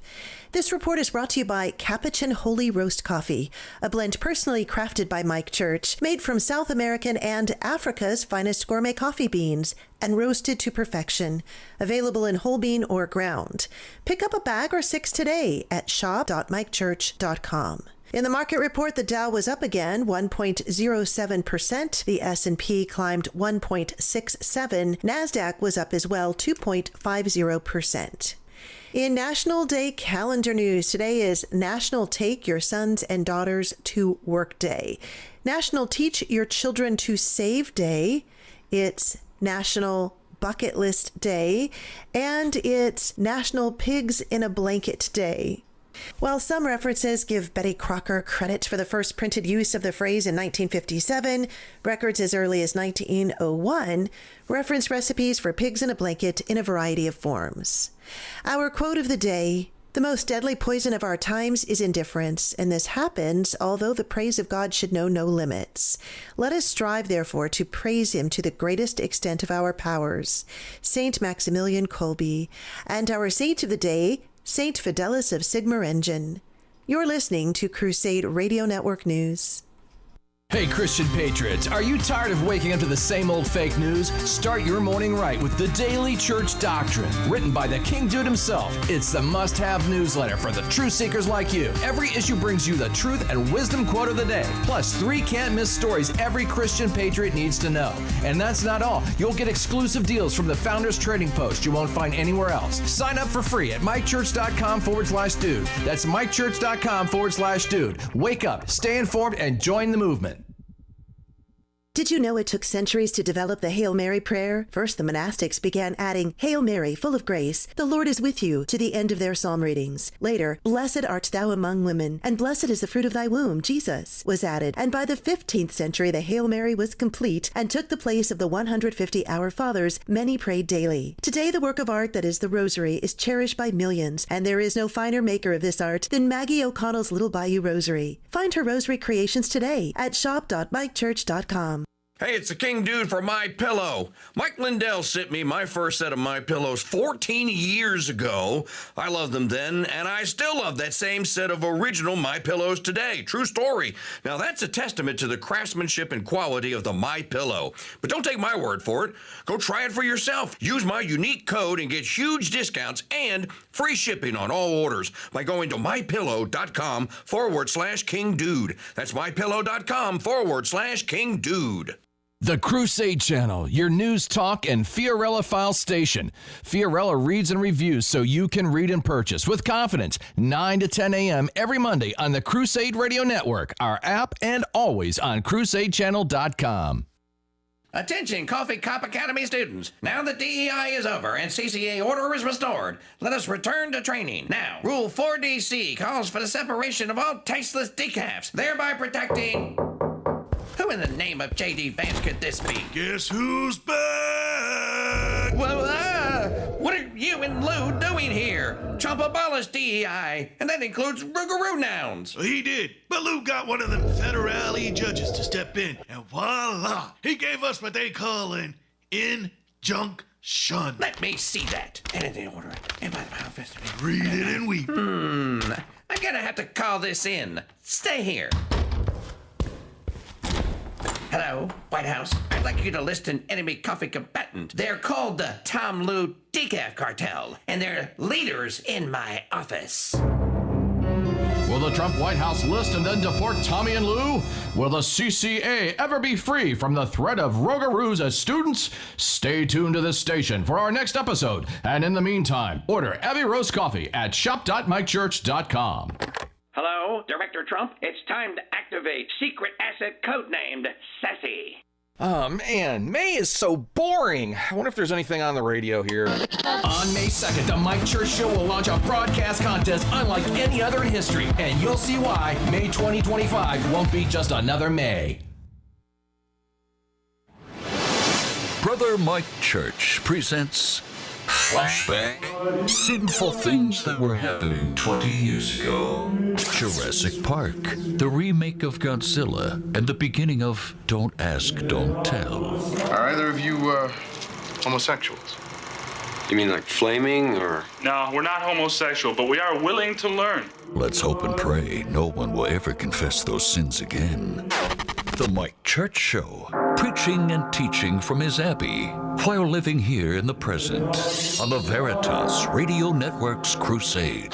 This report is brought to you by Capuchin Holy Roast Coffee, a blend personally crafted by Mike Church, made from South American and Africa's finest gourmet coffee beans, and roasted to perfection. Available in whole bean or ground. Pick up a bag or 6 today at shop.mikechurch.com. In the market report, the Dow was up again 1.07%. The S&P climbed 1.67%. NASDAQ was up as well 2.50%. In National Day calendar news, today is National Take Your Sons and Daughters to Work Day, National Teach Your Children to Save Day, it's National Bucket List Day, and it's National Pigs in a Blanket Day. While some references give Betty Crocker credit for the first printed use of the phrase in 1957, records as early as 1901 reference recipes for pigs in a blanket in a variety of forms. Our quote of the day: "The most deadly poison of our times is indifference, and this happens although the praise of God should know no limits. Let us strive, therefore, to praise him to the greatest extent of our powers." Saint Maximilian Kolbe. And our saint of the day, Saint Fidelis of Sigmaringen. You're listening to Crusade Radio Network News. Hey, Christian patriots, are you tired of waking up to the same old fake news? Start your morning right with the Daily Church Doctrine, written by the King Dude himself. It's the must-have newsletter for the truth seekers like you. Every issue brings you the truth and wisdom quote of the day, plus 3 can't-miss stories every Christian patriot needs to know. And that's not all. You'll get exclusive deals from the Founders Trading Post you won't find anywhere else. Sign up for free at mychurch.com/dude. That's mychurch.com/dude. Wake up, stay informed, and join the movement. Did you know it took centuries to develop the Hail Mary prayer? First, the monastics began adding, "Hail Mary, full of grace, the Lord is with you," to the end of their psalm readings. Later, "Blessed art thou among women, and blessed is the fruit of thy womb, Jesus," was added. And by the 15th century, the Hail Mary was complete and took the place of the 150 Our Fathers many prayed daily. Today, the work of art that is the Rosary is cherished by millions, and there is no finer maker of this art than Maggie O'Connell's Little Bayou Rosary. Find her rosary creations today at shop.mikechurch.com. Hey, it's the King Dude for My Pillow. Mike Lindell sent me my first set of My Pillows 14 years ago. I loved them then, and I still love that same set of original My Pillows today. True story. Now, that's a testament to the craftsmanship and quality of the My Pillow. But don't take my word for it. Go try it for yourself. Use my unique code and get huge discounts and free shipping on all orders by going to mypillow.com/King Dude. That's mypillow.com/King Dude. The Crusade Channel, your news, talk, and Fiorella file station. Fiorella reads and reviews so you can read and purchase with confidence, 9 to 10 a.m. every Monday on the Crusade Radio Network, our app, and always on crusadechannel.com. Attention, Coffee Cop Academy students. Now that DEI is over and CCA order is restored, let us return to training. Now, Rule 4DC calls for the separation of all tasteless decafs, thereby protecting... Who in the name of J.D. Vance could this be? Guess who's back? Well, what are you and Lou doing here? Trump abolished DEI, and that includes Rougarou nouns. He did, but Lou got one of them federale judges to step in, and voila, he gave us what they call an injunction. Let me see that. Editing order. Read it and weep. I'm gonna have to call this in. Stay here. Hello, White House. I'd like you to list an enemy coffee combatant. They're called the Tom Lou Decaf Cartel, and they're leaders in my office. Will the Trump White House list and then deport Tommy and Lou? Will the CCA ever be free from the threat of Rougarous as students? Stay tuned to this station for our next episode. And in the meantime, order Abbey Roast Coffee at shop.mikechurch.com. Hello, Director Trump. It's time to activate secret asset codenamed Sassy. Oh, man, May is so boring. I wonder if there's anything on the radio here. On May 2nd, the Mike Church Show will launch a broadcast contest unlike any other in history, and you'll see why May 2025 won't be just another May. Brother Mike Church presents Flashback. Sinful things that were happening 20 years ago. Jurassic Park, the remake of Godzilla, and the beginning of Don't Ask, Don't Tell. Are either of you, homosexuals? You mean like flaming, or? No, we're not homosexual, but we are willing to learn. Let's hope and pray no one will ever confess those sins again. The Mike Church Show, preaching and teaching from his abbey while living here in the present on the Veritas Radio Network's Crusade.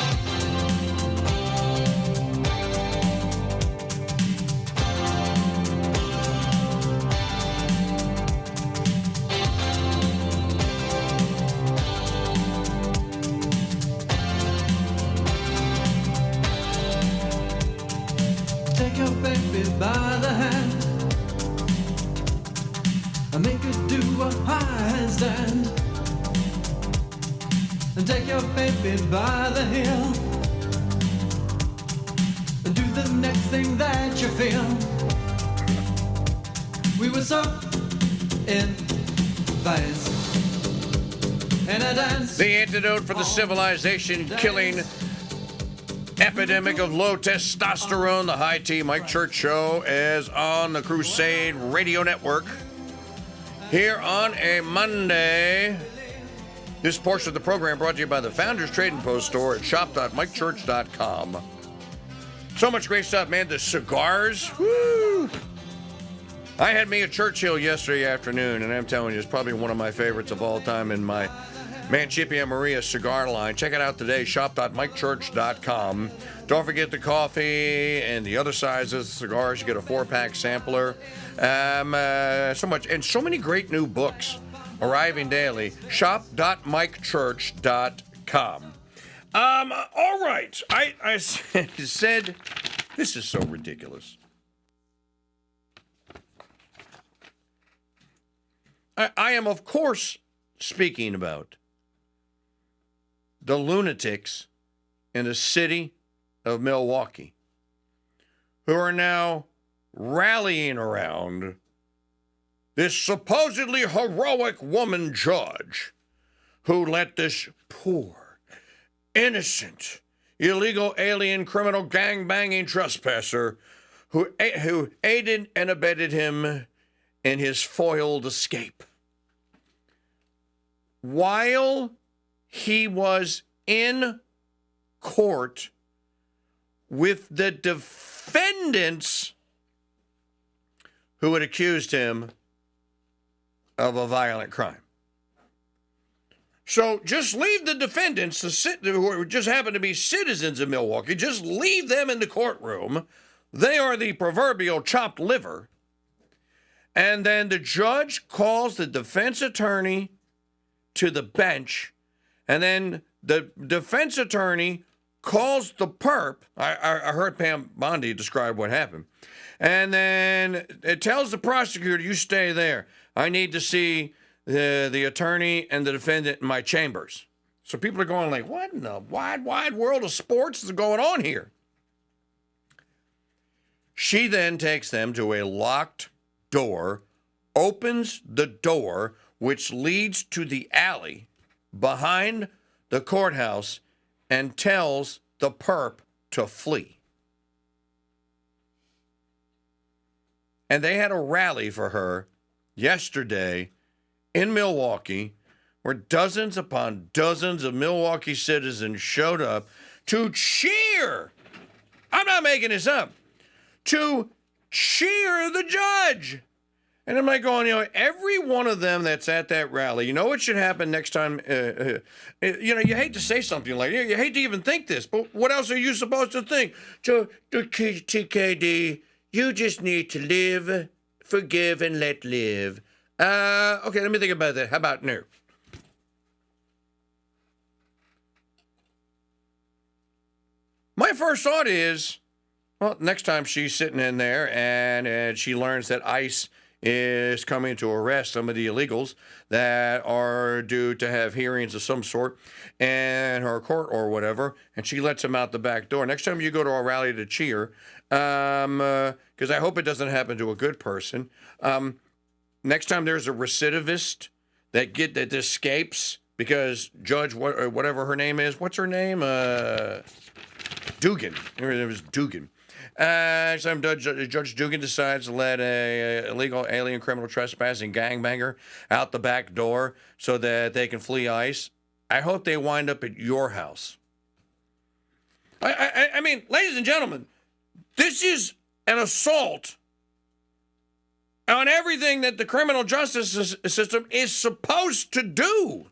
Take your baby by the hand and make her do a handstand. And take your baby by the heel Do the next thing that you feel. We were so in phase. And I danced. The antidote for the civilization-killing epidemic of low testosterone, the High T Mike Church Show, is on the Crusade Radio Network. Here on a Monday. This portion of the program brought to you by the Founders Trading Post store at shop.mikechurch.com. So much great stuff, man. The cigars. Woo! I had me a Churchill yesterday afternoon, and I'm telling you, it's probably one of my favorites of all time in my Mancipia Maria cigar line. Check it out today, shop.mikechurch.com. Don't forget the coffee and the other sizes of cigars. You get a 4-pack sampler. So much, and so many great new books arriving daily. Shop.mikechurch.com. All right. I said, this is so ridiculous. I am, of course, speaking about the lunatics in the city of Milwaukee who are now rallying around this supposedly heroic woman judge who let this poor, innocent, illegal alien criminal gangbanging trespasser who aided and abetted him in his foiled escape. While he was in court with the defendants who had accused him of a violent crime. So just leave the defendants, who just happen to be citizens of Milwaukee, just leave them in the courtroom. They are the proverbial chopped liver. And then the judge calls the defense attorney to the bench, and then the defense attorney calls the perp. I heard Pam Bondi describe what happened. And then it tells the prosecutor, you stay there. I need to see the attorney and the defendant in my chambers. So people are going like, what in the wide world of sports is going on here? She then takes them to a locked door, opens the door, which leads to the alley behind the courthouse, and tells the perp to flee. And they had a rally for her yesterday in Milwaukee, where dozens upon dozens of Milwaukee citizens showed up to cheer. I'm not making this up. To cheer the judge. And I'm like going, every one of them that's at that rally, you know what should happen next time? You hate to say something like that. You hate to even think this, but what else are you supposed to think? TKD, you just need to live, forgive, and let live. Okay, let me think about that. How about no? My first thought is, well, next time she's sitting in there and she learns that ICE is coming to arrest some of the illegals that are due to have hearings of some sort in her court or whatever, and she lets them out the back door. Next time you go to a rally to cheer, because I hope it doesn't happen to a good person, next time there's a recidivist that escapes because Judge, whatever her name is, what's her name? Dugan. It was Dugan. Some Judge Dugan decides to let a illegal alien criminal trespassing gangbanger out the back door so that they can flee ICE. I hope they wind up at your house. I mean, ladies and gentlemen, this is an assault on everything that the criminal justice system is supposed to do.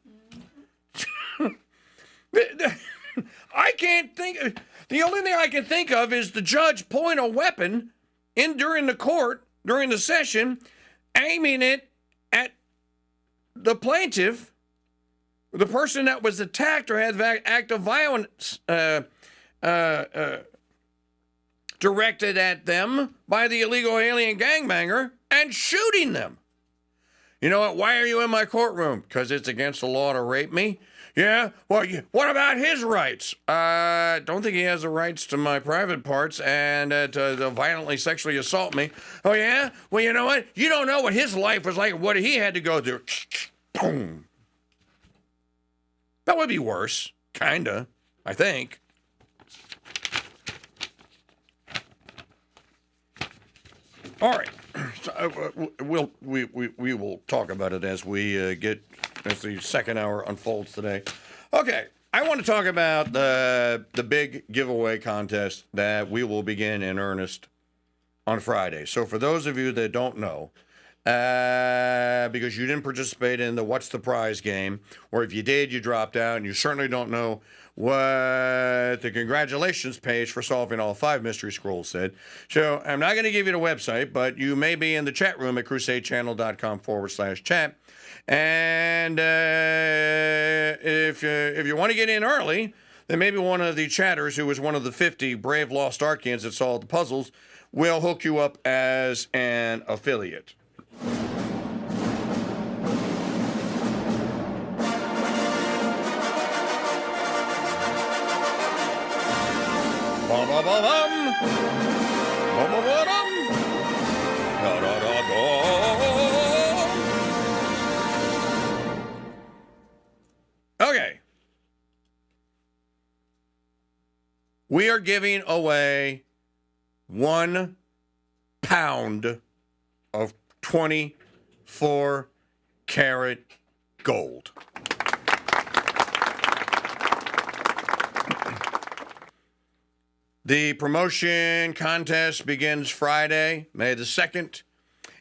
I can't think. The only thing I can think of is the judge pulling a weapon during the session, aiming it at the plaintiff, the person that was attacked or had an act of violence directed at them by the illegal alien gangbanger, and shooting them. You know what? Why are you in my courtroom? Because it's against the law to rape me? Yeah? Well, what about his rights? Don't think he has the rights to my private parts and to violently sexually assault me. Oh, yeah? Well, you know what? You don't know what his life was like, what he had to go through. Boom. That would be worse. Kinda, I think. All right. So, we will talk about it as the second hour unfolds today. Okay, I want to talk about the big giveaway contest that we will begin in earnest on Friday. So for those of you that don't know, because you didn't participate in the What's the Prize game, or if you did, you dropped out, and you certainly don't know what the congratulations page for solving all 5 mystery scrolls said. So I'm not going to give you the website, but you may be in the chat room at crusadechannel.com/chat. And if you want to get in early, then maybe one of the chatters who was one of the 50 brave lost Arkians that solved the puzzles will hook you up as an affiliate. Okay. We are giving away 1 pound of 24-karat gold. The promotion contest begins Friday, May the 2nd.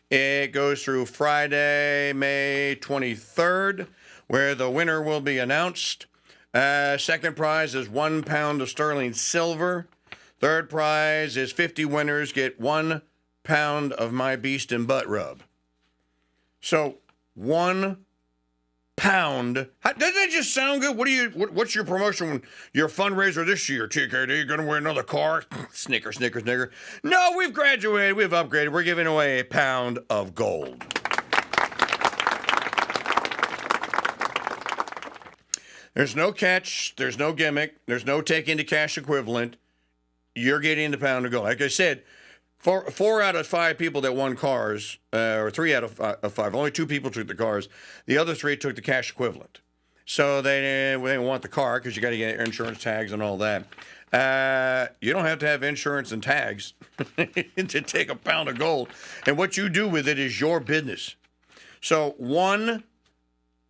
It goes through Friday, May 23rd, where the winner will be announced. Second prize is 1 pound of sterling silver. Third prize is 50 winners get 1 pound of my beast and butt rub. So 1 pound. Doesn't that just sound good? What's your promotion? Your fundraiser this year, TKD? You gonna win another car? Snicker, snicker, snicker. No, we've graduated. We've upgraded. We're giving away 1 pound of gold. There's no catch. There's no gimmick. There's no take into cash equivalent. You're getting the pound of gold. Like I said, 4 out of 5 people that won cars, or 3 out of 5, only 2 people took the cars. The other 3 took the cash equivalent. So they didn't want the car because you got to get insurance, tags, and all that. You don't have to have insurance and tags to take 1 pound of gold. And what you do with it is your business. So 1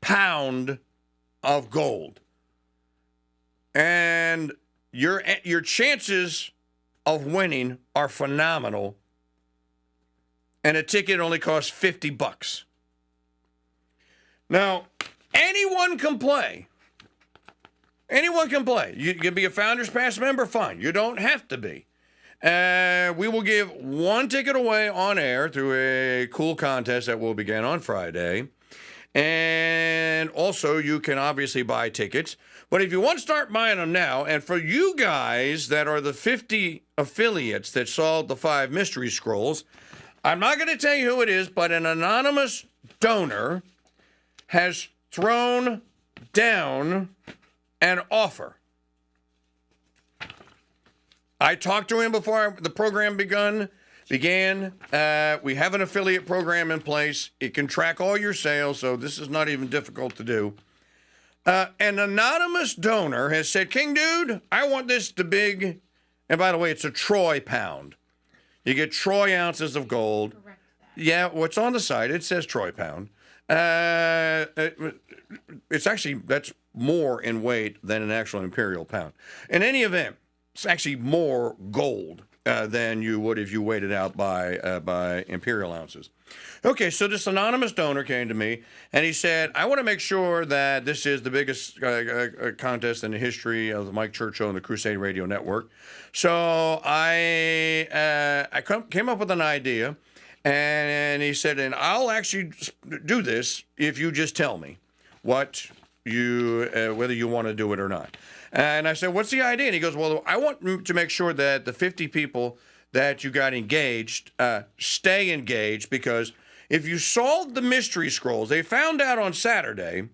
pound of gold. And your chances of winning are phenomenal. And a ticket only costs $50. Now, anyone can play. Anyone can play. You can be a Founders Pass member, fine. You don't have to be. We will give 1 ticket away on air through a cool contest that will begin on Friday. And also, you can obviously buy tickets. But if you want to start buying them now, and for you guys that are the 50 affiliates that solved the 5 mystery scrolls, I'm not going to tell you who it is, but an anonymous donor has thrown down an offer. I talked to him before the program began. We have an affiliate program in place. It can track all your sales, so this is not even difficult to do. An anonymous donor has said, King Dude, I want this to big, and by the way, it's a troy pound. You get troy ounces of gold. Yeah, what's on the side, it says troy pound. It's actually, that's more in weight than an actual imperial pound. In any event, it's actually more gold than you would if you weighed it out by imperial ounces. Okay, so this anonymous donor came to me, and he said, I want to make sure that this is the biggest contest in the history of the Mike Church Show and the Crusade Radio Network. So I came up with an idea, and he said, and I'll actually do this if you just tell me what whether you want to do it or not. And I said, what's the idea? And he goes, well, I want to make sure that the 50 people that you got engaged stay engaged, because if you solved the mystery scrolls, they found out on Saturday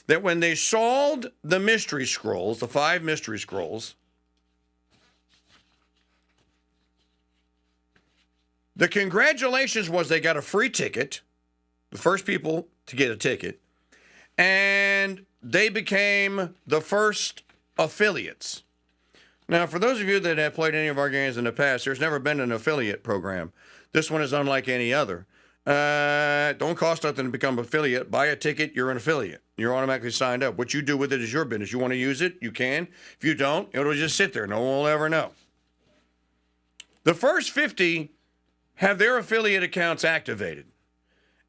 that when they solved the mystery scrolls, the 5 mystery scrolls, the congratulations was they got a free ticket, the first people to get a ticket, and they became the first affiliates. Now, for those of you that have played any of our games in the past, there's never been an affiliate program. This one is unlike any other. Don't cost nothing to become an affiliate. Buy a ticket, you're an affiliate. You're automatically signed up. What you do with it is your business. You want to use it, you can. If you don't, it'll just sit there. No one will ever know. The first 50 have their affiliate accounts activated,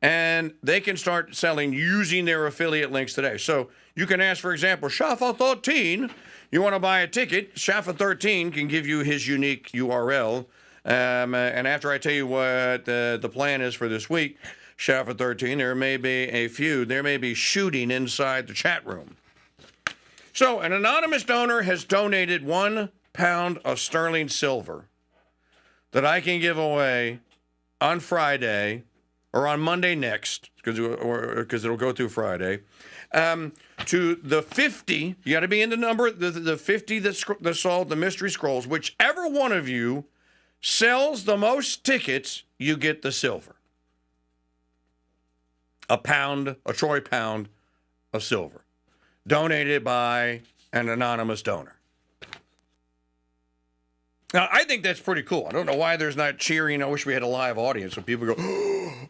and they can start selling using their affiliate links today. So you can ask, for example, Shafa 13, you want to buy a ticket, Shafa 13 can give you his unique URL. And after I tell you what the plan is for this week, Shafa 13, there may be a feud. There may be shooting inside the chat room. So an anonymous donor has donated 1 pound of sterling silver that I can give away on Friday or on Monday next, because it'll go through Friday, to the 50. You got to be in the number, the 50 that solved the mystery scrolls. Whichever one of you sells the most tickets, you get the silver. A troy pound of silver, donated by an anonymous donor. Now, I think that's pretty cool. I don't know why there's not cheering. I wish we had a live audience so people go,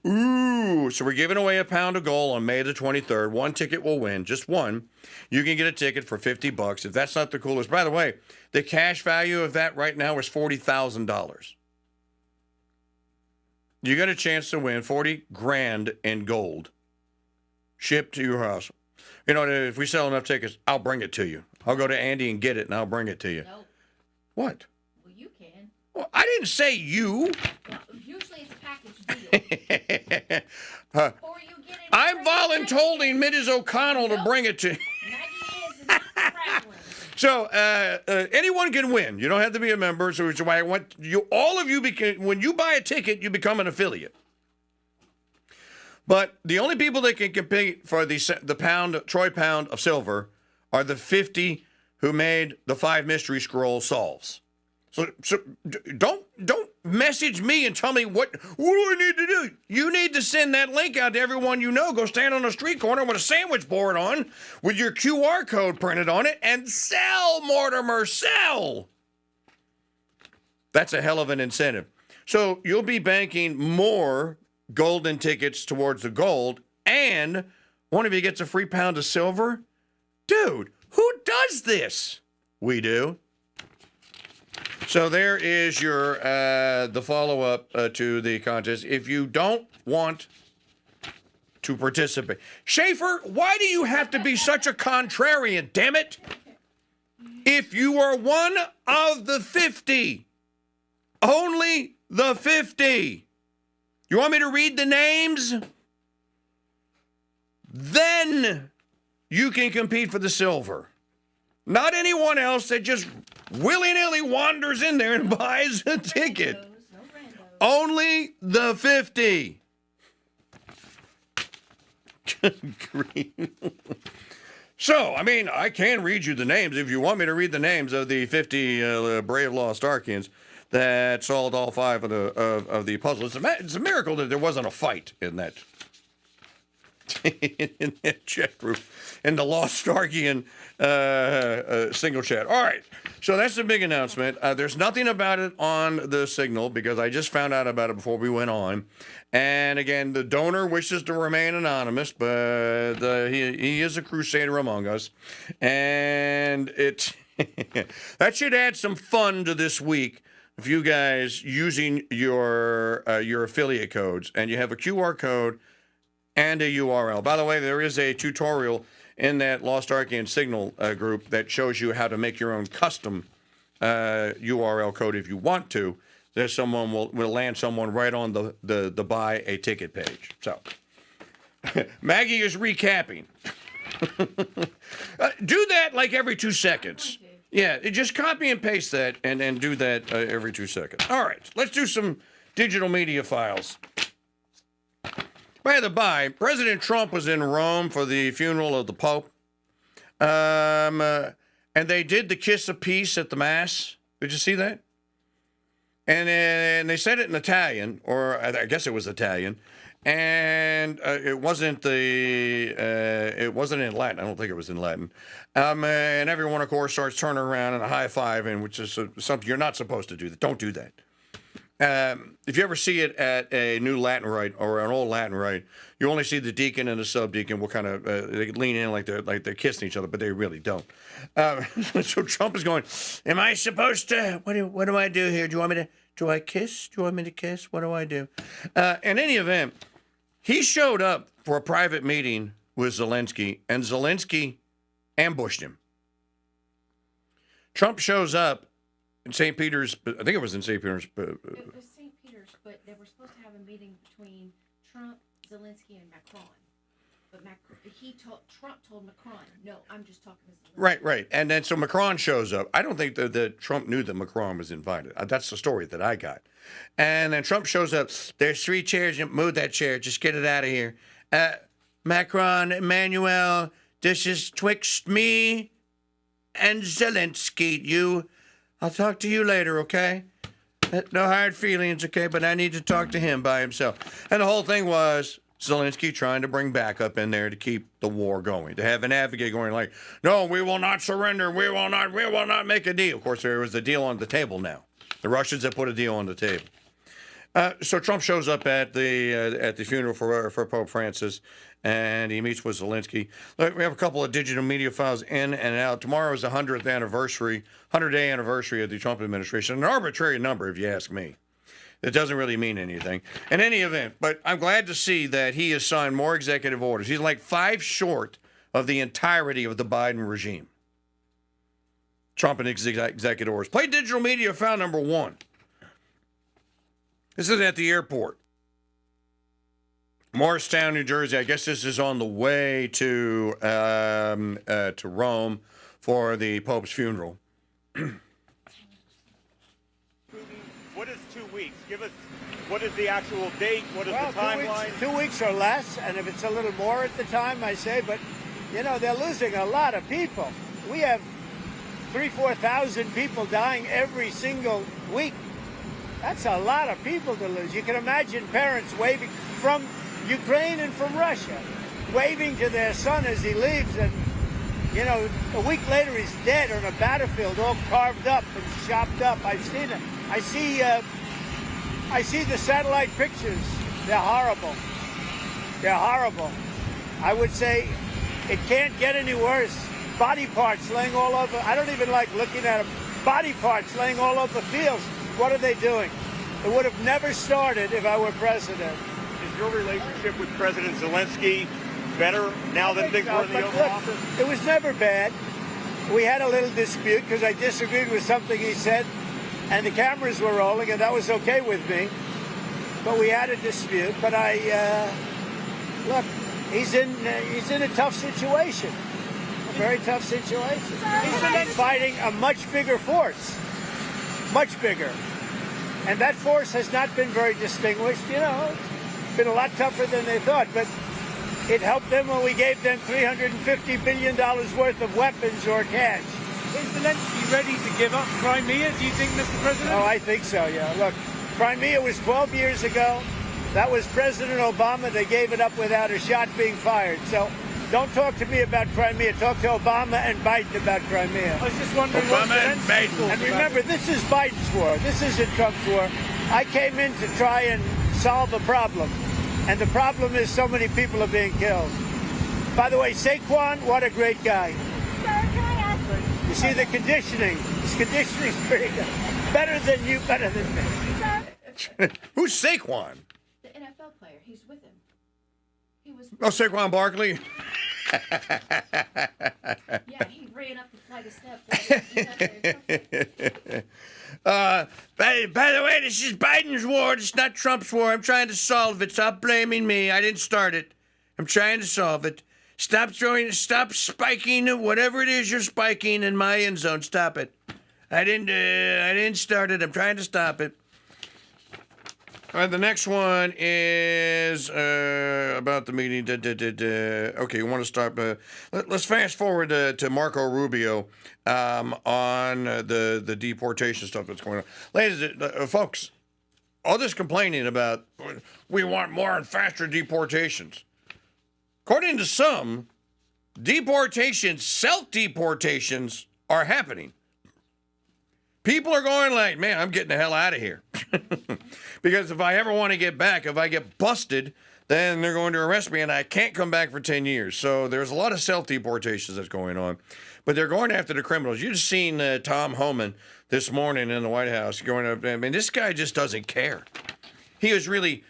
ooh. So we're giving away a pound of gold on May the 23rd. 1 ticket will win, just 1. You can get a ticket for $50. If that's not the coolest. By the way, the cash value of that right now is $40,000. You got a chance to win $40,000 in gold shipped to your house. You know, if we sell enough tickets, I'll bring it to you. I'll go to Andy and get it, and I'll bring it to you. Nope. What? Well, you can. Well, I didn't say you. Well, usually it's a package deal. Or you get it. I'm voluntolding Mrs. O'Connell to bring it to you. So anyone can win. You don't have to be a member. So it's why I want you. All of you, when you buy a ticket, you become an affiliate. But the only people that can compete for the troy pound of silver are the 50 who made the 5 mystery scroll solves. So don't message me and tell me what do I need to do. You need to send that link out to everyone you know. Go stand on a street corner with a sandwich board on with your QR code printed on it and sell, Mortimer, sell. That's a hell of an incentive. So you'll be banking more golden tickets towards the gold, and one of you gets a free pound of silver. Dude, who does this? We do. So there is your the follow-up to the contest. If you don't want to participate, Schaefer, why do you have to be such a contrarian? Damn it! If you are one of the 50, only the 50. You want me to read the names? Then you can compete for the silver. Not anyone else that just willy-nilly wanders in there and buys a ticket. Only the 50. Green. So, I mean, I can read you the names if you want me to read the names of the 50 brave lost Arkians that solved all 5 of the puzzles. It's a miracle that there wasn't a fight in that in that chat group, in the Lost Arkian single chat. All right, so that's the big announcement. There's nothing about it on the signal because I just found out about it before we went on. And again, the donor wishes to remain anonymous, but he is a crusader among us, and it that should add some fun to this week. If you guys using your affiliate codes and you have a QR code and a URL. By the way, there is a tutorial in that Lost Arkian Signal group that shows you how to make your own custom URL code if you want to. There's someone will land someone right on the buy a ticket page. So Maggie is recapping. Do that like every 2 seconds. Yeah, just copy and paste that and do that every 2 seconds. All right, let's do some digital media files. By the by, President Trump was in Rome for the funeral of the Pope. And they did the kiss of peace at the Mass. Did you see that? And they said it in Italian, or I guess it was Italian. And it wasn't in Latin. I don't think it was in Latin. And everyone, of course, starts turning around and high fiving, which is something you're not supposed to do. Don't do that. If you ever see it at a new Latin rite or an old Latin rite, you only see the deacon and the subdeacon will kind of they lean in like they're kissing each other, but they really don't. So Trump is going, "Am I supposed to? What do I do here? Do I kiss? Do you want me to kiss? What do I do?" In any event, he showed up for a private meeting with Zelensky, and Zelensky ambushed him. Trump shows up in St. Peter's, I think it was in St. Peter's. It was St. Peter's, but they were supposed to have a meeting between Trump, Zelensky, and Macron. But Trump told Macron, "No, I'm just talking to Zelensky." Right. And then so Macron shows up. I don't think that Trump knew that Macron was invited. That's the story that I got. And then Trump shows up. There's 3 chairs. Move that chair. Just get it out of here. Macron, Emmanuel, this is twixt me and Zelensky. I'll talk to you later, okay? No hard feelings, okay? But I need to talk to him by himself. And the whole thing was Zelensky trying to bring backup in there to keep the war going, to have an advocate going like, "No, we will not surrender. We will not make a deal." Of course, there was a deal on the table now. The Russians have put a deal on the table. So Trump shows up at the funeral for Pope Francis, and he meets with Zelensky. Look, we have a couple of digital media files in and out. Tomorrow is the 100th anniversary, 100-day anniversary of the Trump administration. An arbitrary number, if you ask me. It doesn't really mean anything. In any event, but I'm glad to see that he has signed more executive orders. He's like 5 short of the entirety of the Biden regime. Trump and his executive orders. Play digital media file number 1. This is at the airport. Morristown, New Jersey. I guess this is on the way to Rome for the Pope's funeral. What is 2 weeks? Give us, what is the actual date? What is the timeline? 2 weeks or less, and if it's a little more at the time, I say, but, they're losing a lot of people. We have 3,000-4,000 people dying every single week. That's a lot of people to lose. You can imagine parents waving from Ukraine and from Russia, waving to their son as he leaves, and, a week later he's dead on a battlefield, all carved up and chopped up. I've seen it. I see the satellite pictures. They're horrible. They're horrible. I would say it can't get any worse. Body parts laying all over. I don't even like looking at them. Body parts laying all over the fields. What are they doing? It would have never started if I were president. Is your relationship with President Zelensky better now than things were in the Oval Office? It was never bad. We had a little dispute because I disagreed with something he said, and the cameras were rolling, and that was okay with me. But we had a dispute. But look, he's in a tough situation, a very tough situation. He's fighting a much bigger force, much bigger, and that force has not been very distinguished. It's been a lot tougher than they thought, but it helped them when we gave them $350 billion worth of weapons or cash. Is Zelensky ready to give up Crimea, do you think, Mr. President? Oh, I think so, yeah. Look, Crimea was 12 years ago. That was President Obama. They gave it up without a shot being fired. So don't talk to me about Crimea. Talk to Obama and Biden about Crimea. I was just wondering Obama and Biden. And remember, this is Biden's war. This isn't Trump's war. I came in to try and solve a problem. And the problem is so many people are being killed. By the way, Saquon, what a great guy. Sir, can I ask? You see the conditioning. His conditioning's pretty good. Better than you, better than me. Sir? Who's Saquon? The NFL player. He's with him. He was. Oh, Saquon Barkley. Yeah, he ran up the flight of steps. By the way, this is Biden's war. It's not Trump's war. I'm trying to solve it. Stop blaming me. I didn't start it. I'm trying to solve it. Stop spiking whatever it is you're spiking in my end zone. Stop it. I didn't start it. I'm trying to stop it. All right, the next one is about the meeting. Okay, you want to start? Let's fast forward to Marco Rubio on the deportation stuff that's going on. Ladies, folks, all this complaining about we want more and faster deportations. According to some, deportations, self-deportations are happening. People are going like, man, I'm getting the hell out of here. Because if I ever want to get back, if I get busted, then they're going to arrest me and I can't come back for 10 years. So there's a lot of self-deportations that's going on. But they're going after the criminals. You've seen Tom Homan this morning in the White House going up. I mean, this guy just doesn't care. He is really,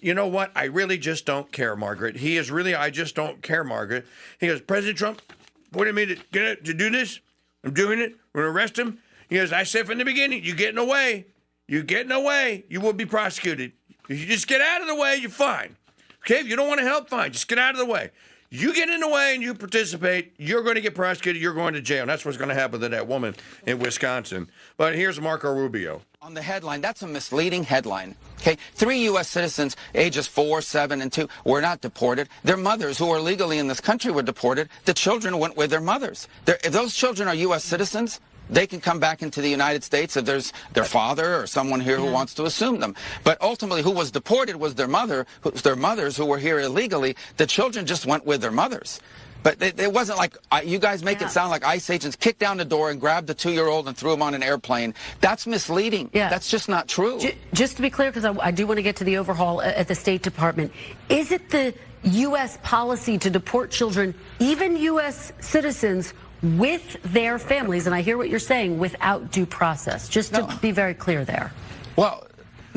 you know what? I really just don't care, Margaret. He is really, I just don't care, Margaret. He goes, President Trump, what do you mean to do this? I'm doing it. We're going to arrest him. He goes, I said from the beginning, you're getting away. You're getting away. You will be prosecuted. If you just get out of the way, you're fine. Okay? If you don't want to help, fine. Just get out of the way. You get in the way and you participate, you're going to get prosecuted. You're going to jail. And that's what's going to happen to that woman in Wisconsin. But here's Marco Rubio. On the headline, that's a misleading headline. Okay, 3 U.S. citizens, ages 4, 7, and 2, were not deported. Their mothers, who are legally in this country, were deported. The children went with their mothers. If those children are U.S. citizens, they can come back into the United States if there's their father or someone here who wants to assume them. But ultimately, who was deported was their mothers who were here illegally. The children just went with their mothers. But it wasn't like, you guys make it sound like ICE agents kicked down the door and grabbed the 2-year-old and threw him on an airplane. That's misleading. Yeah. That's just not true. Just to be clear, because I do want to get to the overhaul at the State Department, is it the U.S. policy to deport children, even U.S. citizens, with their families, and I hear what you're saying, without due process? Just to be very clear there. Well,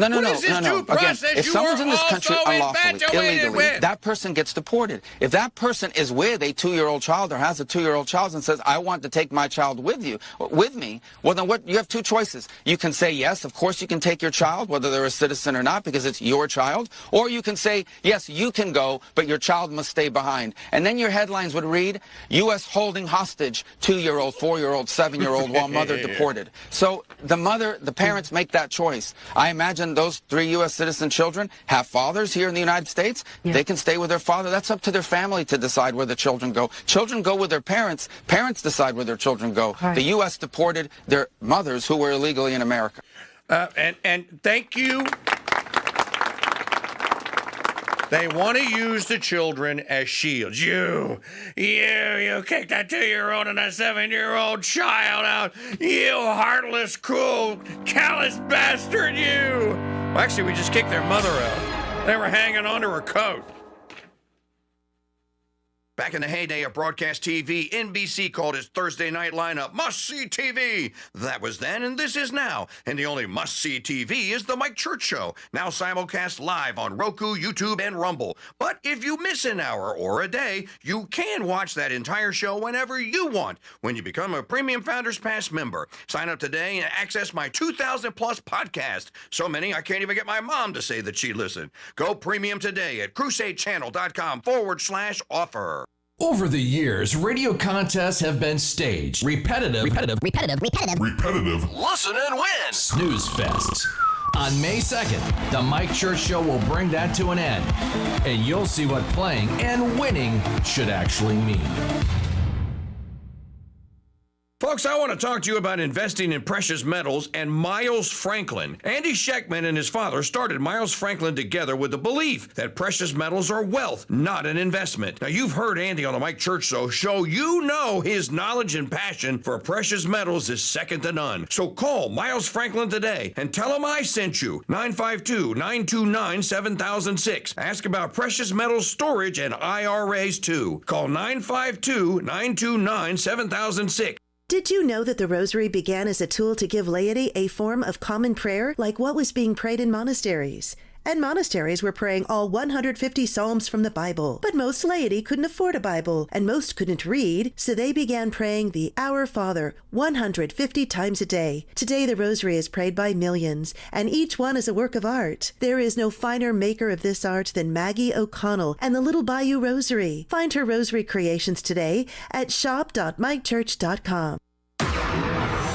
no. Due Again, process? if You someone's are in this country also unlawfully, illegally, with. that person gets deported. If that person is with a 2-year-old child or has a 2-year-old child and says, I want to take my child with me, well, then you have 2 choices. You can say, yes, of course you can take your child, whether they're a citizen or not, because it's your child. Or you can say, yes, you can go, but your child must stay behind. And then your headlines would read, U.S. holding hostage 2-year-old, 4-year-old, 7-year-old while mother deported. So the parents make that choice. I imagine those 3 U.S. citizen children have fathers here in the United States. Yeah. They can stay with their father. That's up to their family to decide where the children go. Children go with their parents. Parents decide where their children go. Right. The U.S. deported their mothers who were illegally in America. And thank you. They want to use the children as shields. You kicked that 2-year-old and that 7-year-old child out. You heartless, cruel, callous bastard, you. Well, actually, we just kicked their mother out. They were hanging onto her coat. Back in the heyday of broadcast TV, NBC called its Thursday night lineup must-see TV. That was then, and this is now. And the only must-see TV is The Mike Church Show, now simulcast live on Roku, YouTube, and Rumble. But if you miss an hour or a day, you can watch that entire show whenever you want when you become a Premium Founders Pass member. Sign up today and access my 2,000-plus podcast. So many, I can't even get my mom to say that she listened. Go premium today at crusadechannel.com/offer. Over the years, radio contests have been staged. Repetitive. Listen and win. Snooze fests. On May 2nd, the Mike Church Show will bring that to an end. And you'll see what playing and winning should actually mean. Folks, I want to talk to you about investing in precious metals and Miles Franklin. Andy Schechtman and his father started Miles Franklin together with the belief that precious metals are wealth, not an investment. Now, you've heard Andy on the Mike Church Show. You know his knowledge and passion for precious metals is second to none. So call Miles Franklin today and tell him I sent you. 952-929-7006. Ask about precious metals storage and IRAs too. Call 952-929-7006. Did you know that the rosary began as a tool to give laity a form of common prayer, like what was being prayed in monasteries? And monasteries were praying all 150 psalms from the Bible. But most laity couldn't afford a Bible, and most couldn't read, so they began praying the Our Father 150 times a day. Today, the rosary is prayed by millions, and each one is a work of art. There is no finer maker of this art than Maggie O'Connell and the Little Bayou Rosary. Find her rosary creations today at shop.mikechurch.com.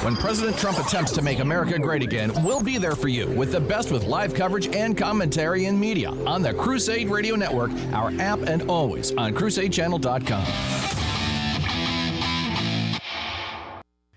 When President Trump attempts to make America great again, we'll be there for you with the best with live coverage and commentary in media on the Crusade Radio Network, our app, and always on CrusadeChannel.com.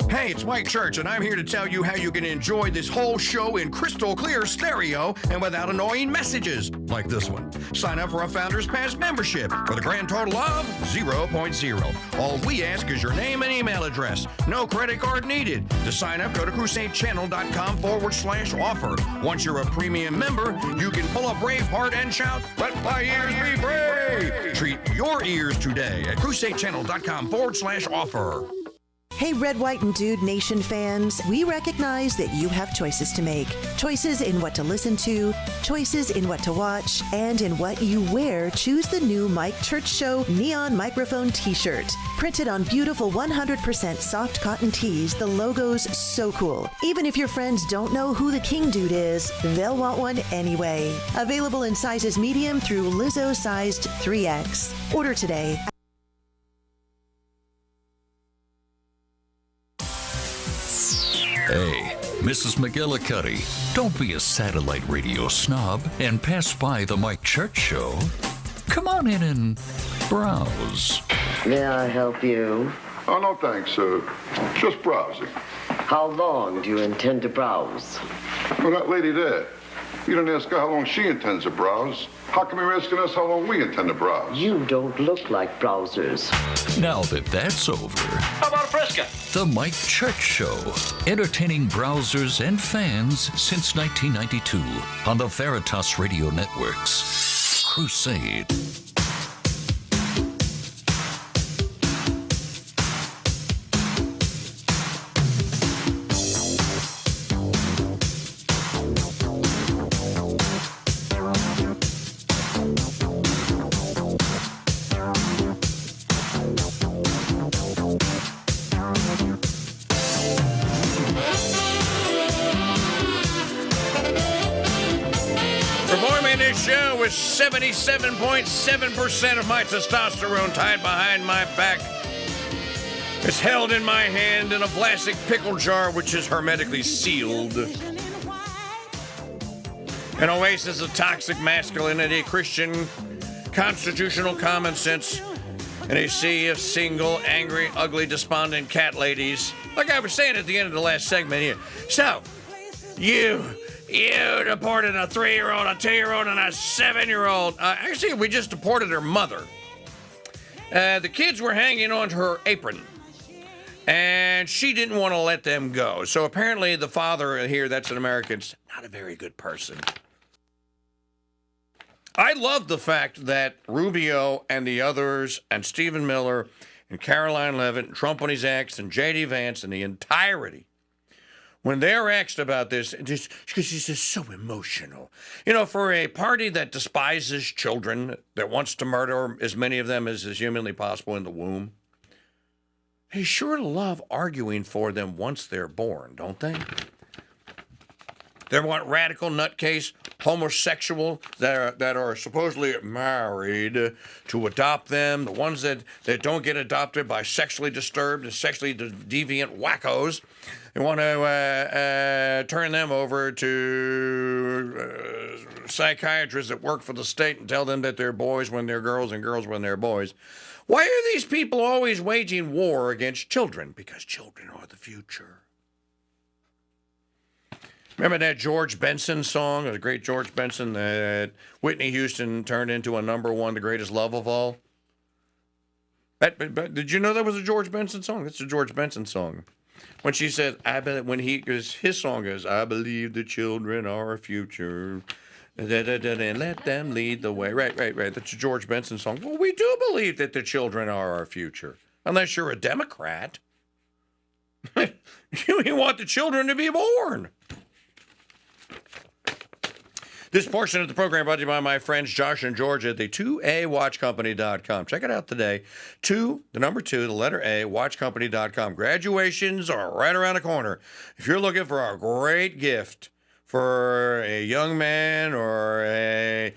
Hey, it's Mike Church, and I'm here to tell you how you can enjoy this whole show in crystal clear stereo and without annoying messages like this one. Sign up for a Founders Pass membership for the grand total of 0.0. All we ask is your name and email address. No credit card needed. To sign up, go to CrusadeChannel.com/offer. Once you're a premium member, you can pull a Braveheart and shout, "Let my ears be brave!" Treat your ears today at CrusadeChannel.com/offer. Hey, Red, White, and Dude Nation fans, we recognize that you have choices to make. Choices in what to listen to, choices in what to watch, and in what you wear. Choose the new Mike Church Show Neon Microphone t-shirt. Printed on beautiful 100% soft cotton tees, the logo's so cool. Even if your friends don't know who the King Dude is, they'll want one anyway. Available in sizes medium through Lizzo-sized 3X. Order today. Hey, Mrs. McGillicuddy, don't be a satellite radio snob and pass by the Mike Church Show. Come on in and browse. May I help you? Oh, no thanks, just browsing. How long do you intend to browse? Well, that lady there, you didn't ask her how long she intends to browse. How come you're asking us how long we intend to browse? You don't look like browsers. Now that that's over, How about a Fresca? the Mike Church Show, entertaining browsers and fans since 1992 on the Veritas Radio Networks. Crusade. Performing this show with 77.7% of my testosterone tied behind my back. It's held in my hand in a plastic pickle jar, which is hermetically sealed. An oasis of toxic masculinity, Christian constitutional common sense, and a sea of single, angry, ugly, despondent cat ladies. Like I was saying at the end of the last segment here. So, you deported a 3-year-old, a 2-year-old, and a 7-year-old. Actually, we just deported her mother. The kids were hanging onto her apron, and she didn't want to let them go. So apparently the father here, that's an American, not a very good person. I love the fact that Rubio and the others, and Stephen Miller, and Caroline Leavitt, and Trump on his ex, and J.D. Vance, and the entirety, when they're asked about this, just because he's just so emotional. You know, for a party that despises children, that wants to murder as many of them as is humanly possible in the womb, they sure love arguing for them once they're born, don't they? They want radical nutcase homosexual that are supposedly married to adopt them, the ones that don't get adopted by sexually disturbed and sexually deviant wackos. They want to turn them over to psychiatrists that work for the state and tell them that they're boys when they're girls and girls when they're boys. Why are these people always waging war against children? Because children are the future. Remember that George Benson song, the great George Benson, that Whitney Houston turned into a #1, the greatest love of all? But did you know that was a George Benson song? That's a George Benson song. When she said, his song is, I believe the children are our future. And let them lead the way. Right. That's a George Benson song. Well, we do believe that the children are our future. Unless you're a Democrat. You want the children to be born. This portion of the program brought to you by my friends Josh and George at the 2awatchcompany.com. Check it out today. 2, the number 2, the letter A, watchcompany.com. Graduations are right around the corner. If you're looking for a great gift for a young man or a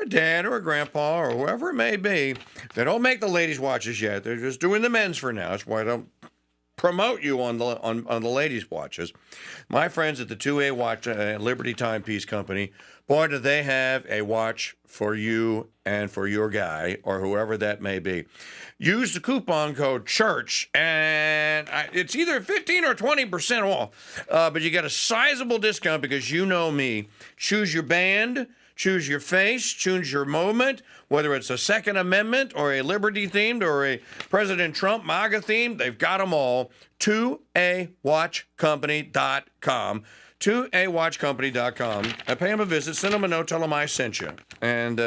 dad or a grandpa or whoever it may be, they don't make the ladies' watches yet. They're just doing the men's for now. That's why I don't promote you on the ladies' watches. My friends at the 2A Watch Liberty Timepiece Company, boy, do they have a watch for you and for your guy or whoever that may be. Use the coupon code CHURCH, and it's either 15 or 20% off, but you get a sizable discount because you know me. Choose your band, choose your face, choose your moment, whether it's a Second Amendment or a liberty-themed or a President Trump MAGA themed, they've got them all. 2awatchcompany.com. 2awatchcompany.com. Pay them a visit, send them a note, tell them I sent you, and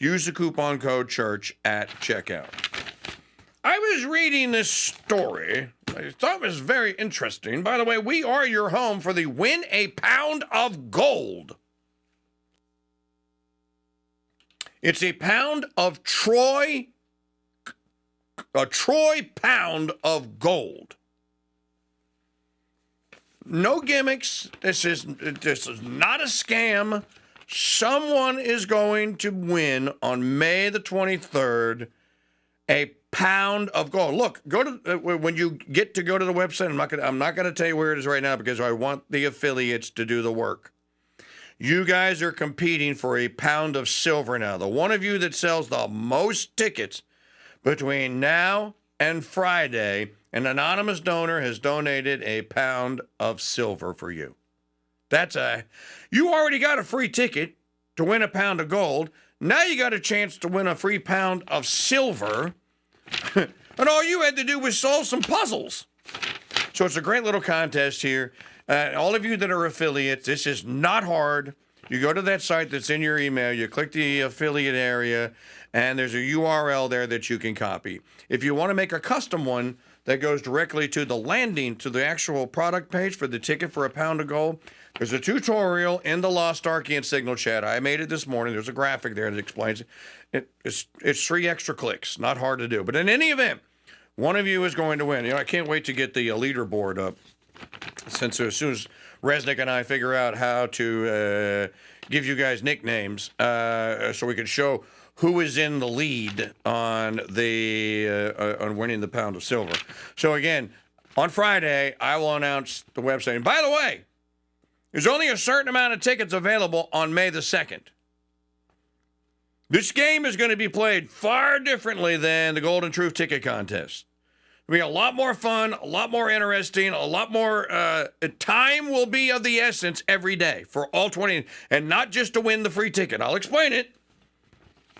use the coupon code CHURCH at checkout. I was reading this story. I thought it was very interesting. By the way, we are your home for the Win a Pound of Gold. It's a pound of a Troy pound of gold. No gimmicks. This is not a scam. Someone is going to win on May the 23rd a pound of gold. Look, go to when you get to go to the website. I'm not going to tell you where it is right now because I want the affiliates to do the work. You guys are competing for a pound of silver now. The one of you that sells the most tickets between now and Friday, an anonymous donor has donated a pound of silver for you. You already got a free ticket to win a pound of gold. Now you got a chance to win a free pound of silver. And all you had to do was solve some puzzles. So it's a great little contest here. All of you that are affiliates, this is not hard. You go to that site that's in your email, you click the affiliate area, and there's a URL there that you can copy. If you want to make a custom one that goes directly to the landing, to the actual product page for the ticket for a pound of gold, there's a tutorial in the Lost Archian Signal chat. I made it this morning. There's a graphic there that explains it. It's 3 extra clicks. Not hard to do. But in any event, one of you is going to win. I can't wait to get the leaderboard up. Since as soon as Resnick and I figure out how to give you guys nicknames so we can show who is in the lead on winning the pound of silver. So again, on Friday, I will announce the website. And by the way, there's only a certain amount of tickets available on May the 2nd. This game is going to be played far differently than the Golden Truth Ticket Contest. It'll be a lot more fun, a lot more interesting, a lot more time will be of the essence every day for all 20, and not just to win the free ticket. I'll explain it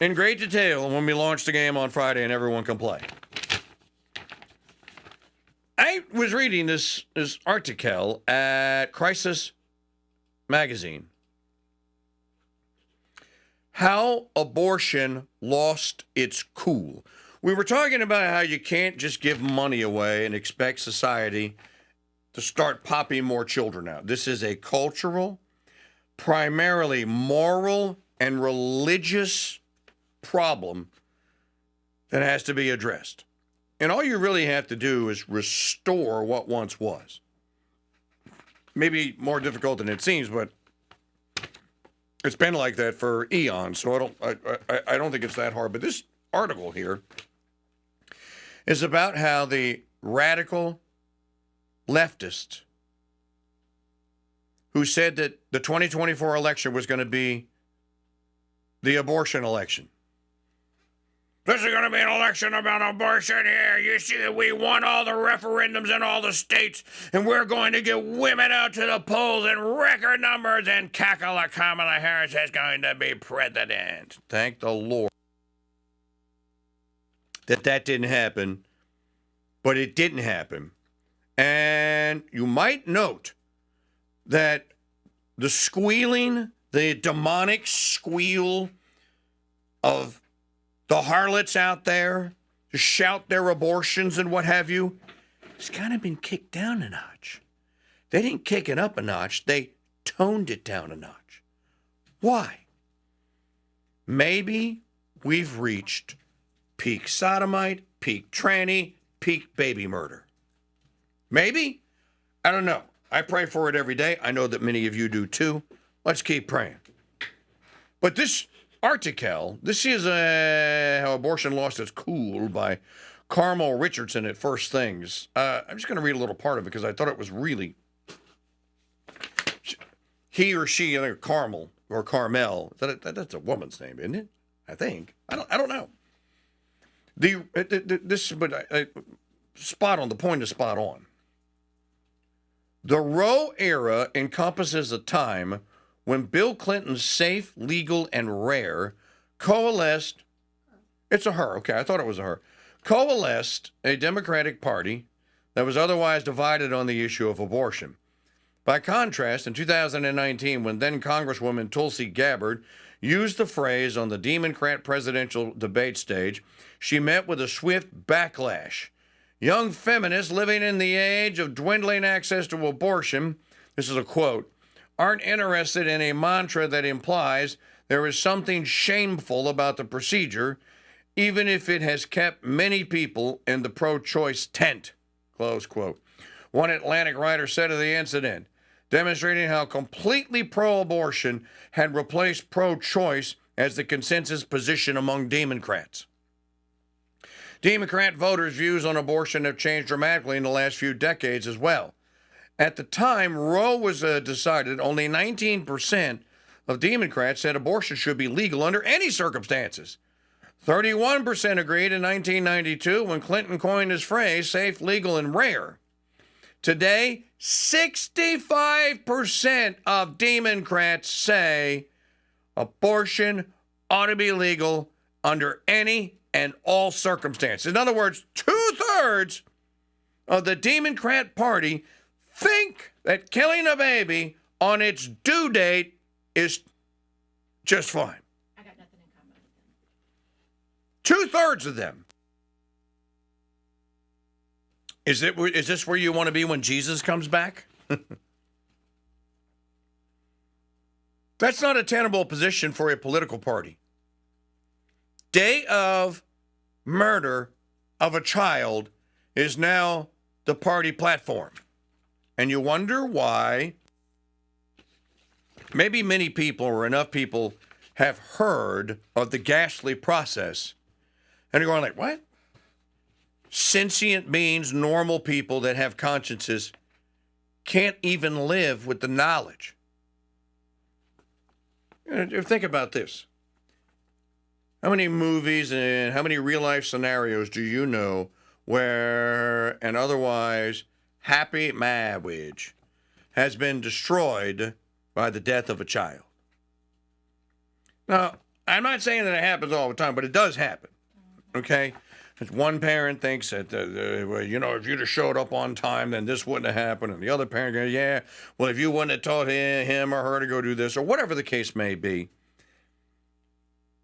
in great detail when we launch the game on Friday and everyone can play. I was reading this article at Crisis Magazine. How abortion lost its cool. We were talking about how you can't just give money away and expect society to start popping more children out. This is a cultural, primarily moral and religious problem that has to be addressed. And all you really have to do is restore what once was. Maybe more difficult than it seems, but it's been like that for eons, so I don't think it's that hard. But this article here is about how the radical leftists who said that the 2024 election was going to be the abortion election. This is going to be an election about abortion here. You see, we won all the referendums in all the states, and we're going to get women out to the polls in record numbers, and Kamala Harris is going to be president. Thank the Lord that didn't happen, but it didn't happen. And you might note that the squealing, the demonic squeal of the harlots out there to shout their abortions and what have you, it's kind of been kicked down a notch. They didn't kick it up a notch. They toned it down a notch. Why? Maybe we've reached peak sodomite, peak tranny, peak baby murder. Maybe? I don't know. I pray for it every day. I know that many of you do too. Let's keep praying. But this article, this is how abortion lost its cool by Carmel Richardson at First Things. I'm just going to read a little part of it because I thought it was really... He or she, Carmel or Carmel, that's a woman's name, isn't it? I think. I don't know. Spot on. The point is spot on. The Roe era encompasses a time when Bill Clinton's safe, legal, and rare coalesced. It's a her. Okay, I thought it was a her. Coalesced a Democratic Party that was otherwise divided on the issue of abortion. By contrast, in 2019, when then Congresswoman Tulsi Gabbard used the phrase on the Democrat presidential debate stage, she met with a swift backlash. Young feminists living in the age of dwindling access to abortion, this is a quote, aren't interested in a mantra that implies there is something shameful about the procedure, even if it has kept many people in the pro-choice tent, close quote. One Atlantic writer said of the incident, demonstrating how completely pro-abortion had replaced pro-choice as the consensus position among Democrats. Democrat voters' views on abortion have changed dramatically in the last few decades as well. At the time Roe was decided, only 19% of Democrats said abortion should be legal under any circumstances. 31% agreed in 1992 when Clinton coined his phrase, safe, legal, and rare. Today, 65% of Democrats say abortion ought to be legal under any and all circumstances. In other words, 2/3 of the Democrat Party think that killing a baby on its due date is just fine. I got nothing in common with them. 2/3 of them. Is this where you want to be when Jesus comes back? That's not a tenable position for a political party. Day of murder of a child is now the party platform. And you wonder why maybe many people or enough people have heard of the ghastly process. And you're going like, what? Sentient beings, normal people that have consciences, can't even live with the knowledge. Think about this. How many movies and how many real-life scenarios do you know where an otherwise happy marriage has been destroyed by the death of a child? Now, I'm not saying that it happens all the time, but it does happen, okay? One parent thinks that, well, you know, if you'd have showed up on time, then this wouldn't have happened. And the other parent goes, yeah, well, if you wouldn't have taught him or her to go do this, or whatever the case may be.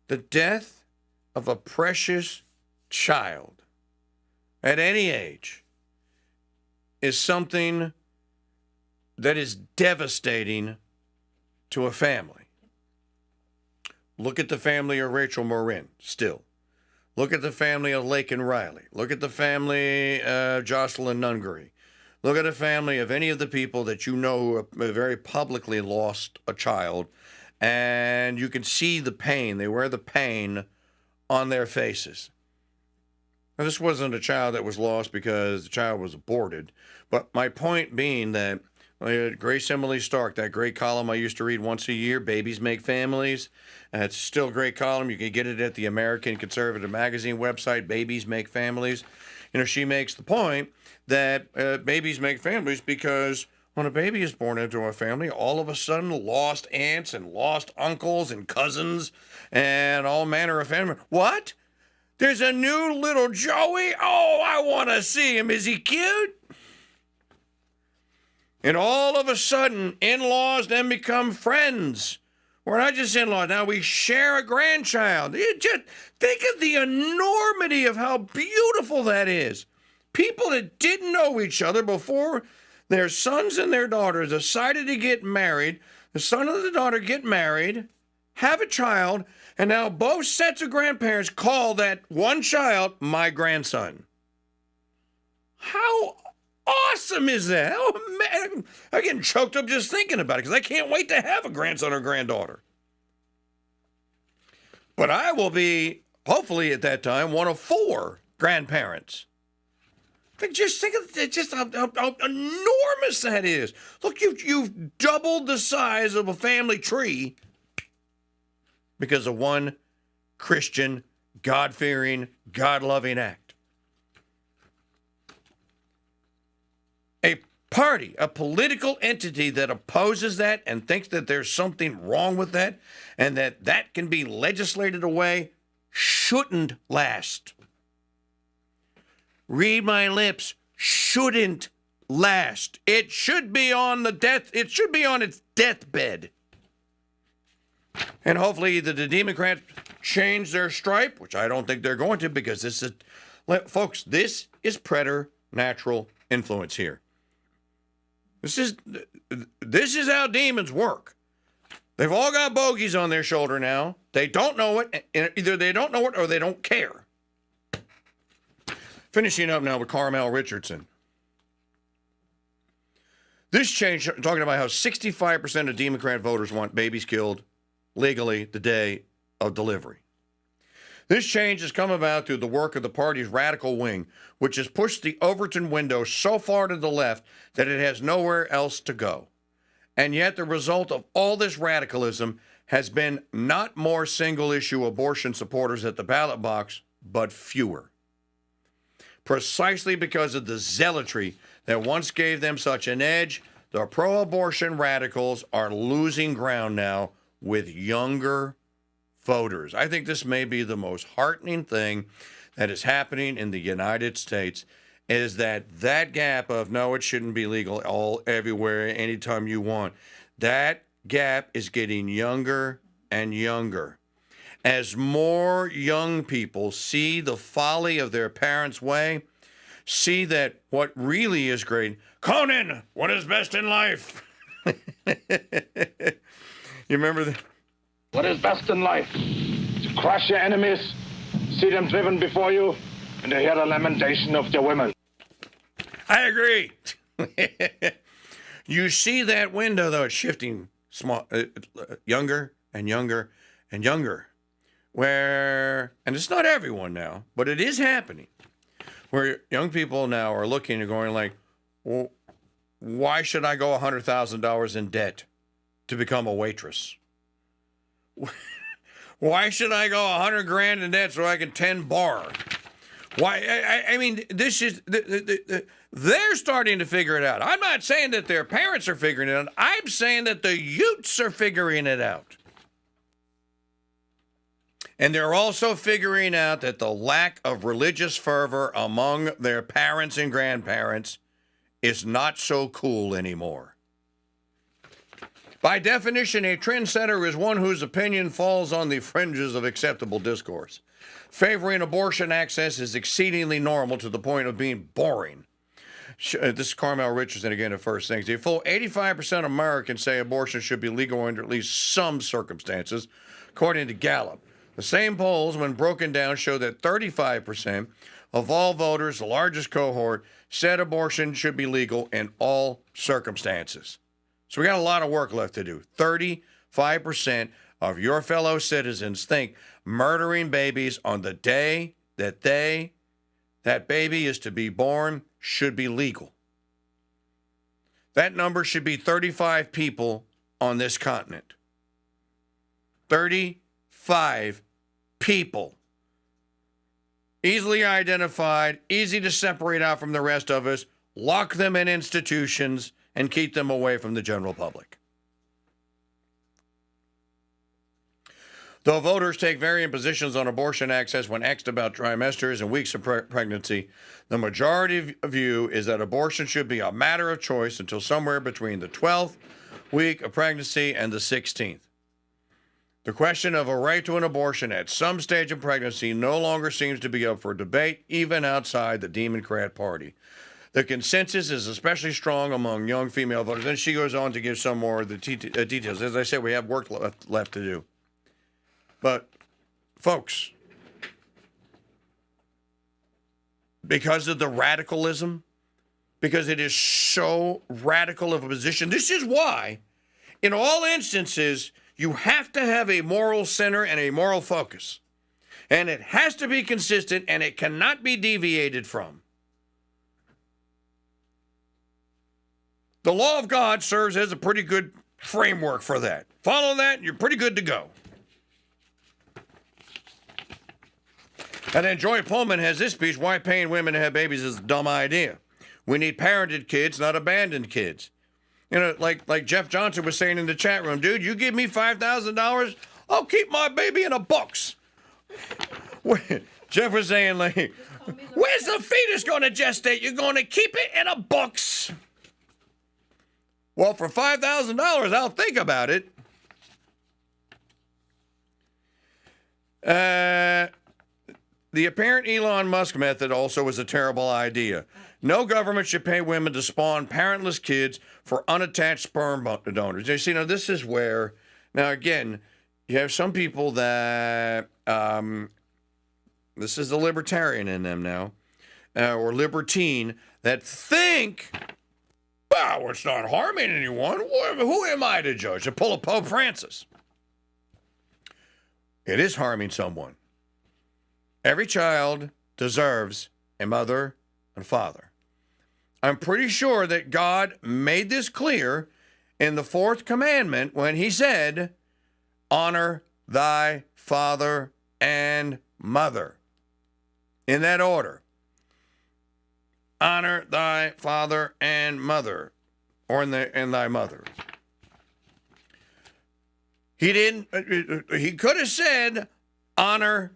The death of a precious child at any age is something that is devastating to a family. Look at the family of Rachel Morin, still. Look at the family of Lake and Riley. Look at the family of Jocelyn Nungery. Look at the family of any of the people that you know who have very publicly lost a child. And you can see the pain. They wear the pain on their faces. Now, this wasn't a child that was lost because the child was aborted. But my point being that Grace Emily Stark, that great column I used to read once a year, Babies Make Families. It's still a great column. You can get it at the American Conservative Magazine website, Babies Make Families. You know, she makes the point that babies make families because when a baby is born into a family, all of a sudden lost aunts and lost uncles and cousins and all manner of family. What? There's a new little Joey? Oh, I want to see him. Is he cute? And all of a sudden, in-laws then become friends. We're not just in-laws. Now we share a grandchild. You just think of the enormity of how beautiful that is. People that didn't know each other before their sons and their daughters decided to get married. The son and the daughter get married, have a child, and now both sets of grandparents call that one child my grandson. How awesome is that? Oh, man, I'm getting choked up just thinking about it because I can't wait to have a grandson or granddaughter. But I will be, hopefully at that time, one of 4 grandparents. Just think of just how enormous that is. Look, you've doubled the size of a family tree because of one Christian, God-fearing, God-loving act. A party, a political entity that opposes that and thinks that there's something wrong with that and that can be legislated away shouldn't last. Read my lips, shouldn't last. It should be on its deathbed. And hopefully either the Democrats change their stripe, which I don't think they're going to, because this is preternatural influence here. This is how demons work. They've all got bogeys on their shoulder now. They don't know it. Either they don't know it or they don't care. Finishing up now with Carmel Richardson. This change, talking about how 65% of Democrat voters want babies killed legally the day of delivery. This change has come about through the work of the party's radical wing, which has pushed the Overton window so far to the left that it has nowhere else to go. And yet the result of all this radicalism has been not more single-issue abortion supporters at the ballot box, but fewer. Precisely because of the zealotry that once gave them such an edge, the pro-abortion radicals are losing ground now with younger voters. I think this may be the most heartening thing that is happening in the United States, is that gap of no, it shouldn't be legal all everywhere, anytime you want. That gap is getting younger and younger. As more young people see the folly of their parents' way, see that what really is great, Conan, what is best in life? You remember that? What is best in life? To crush your enemies, see them driven before you, and to hear the lamentation of their women. I agree. You see that window, though, it's shifting younger and younger and younger. And it's not everyone now, but it is happening, where young people now are looking and going like, well, why should I go $100,000 in debt to become a waitress? Why should I go $100,000 in debt so I can tend bar? Why? I mean, this is they're starting to figure it out. I'm not saying that their parents are figuring it out. I'm saying that the youths are figuring it out. And they're also figuring out that the lack of religious fervor among their parents and grandparents is not so cool anymore. By definition, a trendsetter is one whose opinion falls on the fringes of acceptable discourse. Favoring abortion access is exceedingly normal to the point of being boring. This is Carmel Richardson again at First Things. A full 85% of Americans say abortion should be legal under at least some circumstances, according to Gallup. The same polls, when broken down, show that 35% of all voters, the largest cohort, said abortion should be legal in all circumstances. So we got a lot of work left to do. 35% of your fellow citizens think murdering babies on the day that that baby is to be born should be legal. That number should be 35 people on this continent. 35 people. Easily identified, easy to separate out from the rest of us, lock them in institutions, and keep them away from the general public. Though voters take varying positions on abortion access when asked about trimesters and weeks of pregnancy, the majority view is that abortion should be a matter of choice until somewhere between the 12th week of pregnancy and the 16th. The question of a right to an abortion at some stage of pregnancy no longer seems to be up for debate, even outside the Democrat Party. The consensus is especially strong among young female voters. And she goes on to give some more of the details. As I said, we have work left to do. But, folks, because of the radicalism, because it is so radical of a position, this is why, in all instances, you have to have a moral center and a moral focus. And it has to be consistent, and it cannot be deviated from. The law of God serves as a pretty good framework for that. Follow that, and you're pretty good to go. And then Joy Pullman has this speech, why paying women to have babies is a dumb idea. We need parented kids, not abandoned kids. You know, like Jeff Johnson was saying in the chat room, dude, you give me $5,000, I'll keep my baby in a box. Jeff was saying, like, where's the fetus going to gestate? You're going to keep it in a box. Well, for $5,000, I'll think about it. The apparent Elon Musk method also is a terrible idea. No government should pay women to spawn parentless kids for unattached sperm donors. You see, now this is where, now again, you have some people that, this is the libertarian in them now, or libertine, that think, wow, it's not harming anyone. Who am I to judge? To pull a Pope Francis. It is harming someone. Every child deserves a mother and father. I'm pretty sure that God made this clear in the fourth commandment when he said, honor thy father and mother. In that order. Honor thy father and mother, or in thy mother. He didn't, he could have said, honor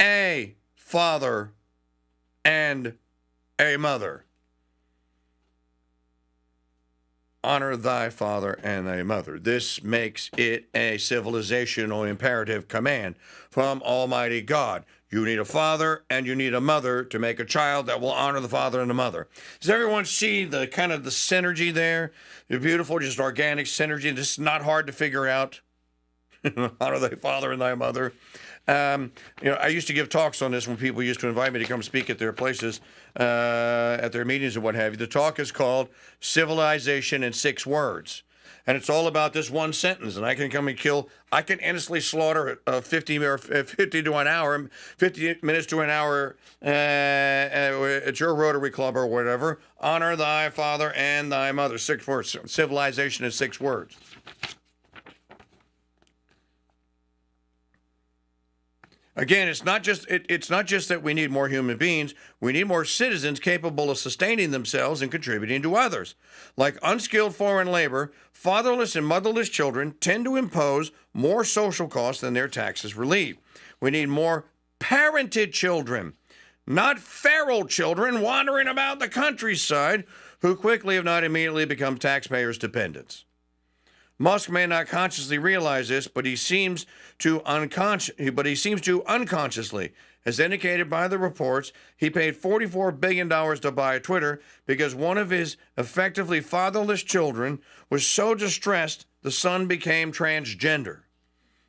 a father and a mother. Honor thy father and thy mother. This makes it a civilizational imperative command from Almighty God. You need a father and you need a mother to make a child that will honor the father and the mother. Does everyone see the kind of the synergy there? The beautiful, just organic synergy. This is not hard to figure out. Honor thy father and thy mother. I used to give talks on this when people used to invite me to come speak at their places, at their meetings and what have you. The talk is called Civilization in 6 Words. And it's all about this one sentence. And I can come and I can endlessly slaughter 50 to an hour, 50 minutes to an hour at your Rotary Club or whatever. Honor thy father and thy mother. 6 words. Civilization in 6 words. Again, it's not just that we need more human beings. We need more citizens capable of sustaining themselves and contributing to others. Like unskilled foreign labor, fatherless and motherless children tend to impose more social costs than their taxes relieve. We need more parented children, not feral children wandering about the countryside who quickly, if not immediately, become taxpayers' dependents. Musk may not consciously realize this, but he seems to unconsciously, as indicated by the reports, he paid $44 billion to buy Twitter because one of his effectively fatherless children was so distressed the son became transgender.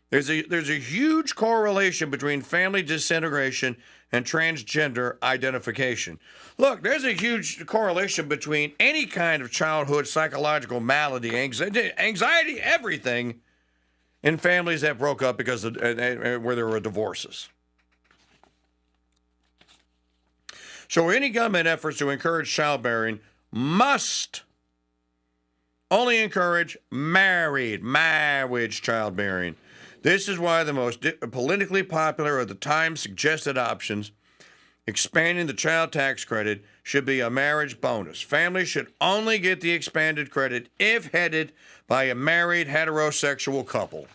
There's a huge correlation between family disintegration and transgender identification. Look, there's a huge correlation between any kind of childhood psychological malady, anxiety, everything, in families that broke up because of where there were divorces. So any government efforts to encourage childbearing must only encourage marriage childbearing. This is why the most politically popular of the time suggested options, expanding the child tax credit, should be a marriage bonus. Families should only get the expanded credit if headed by a married heterosexual couple.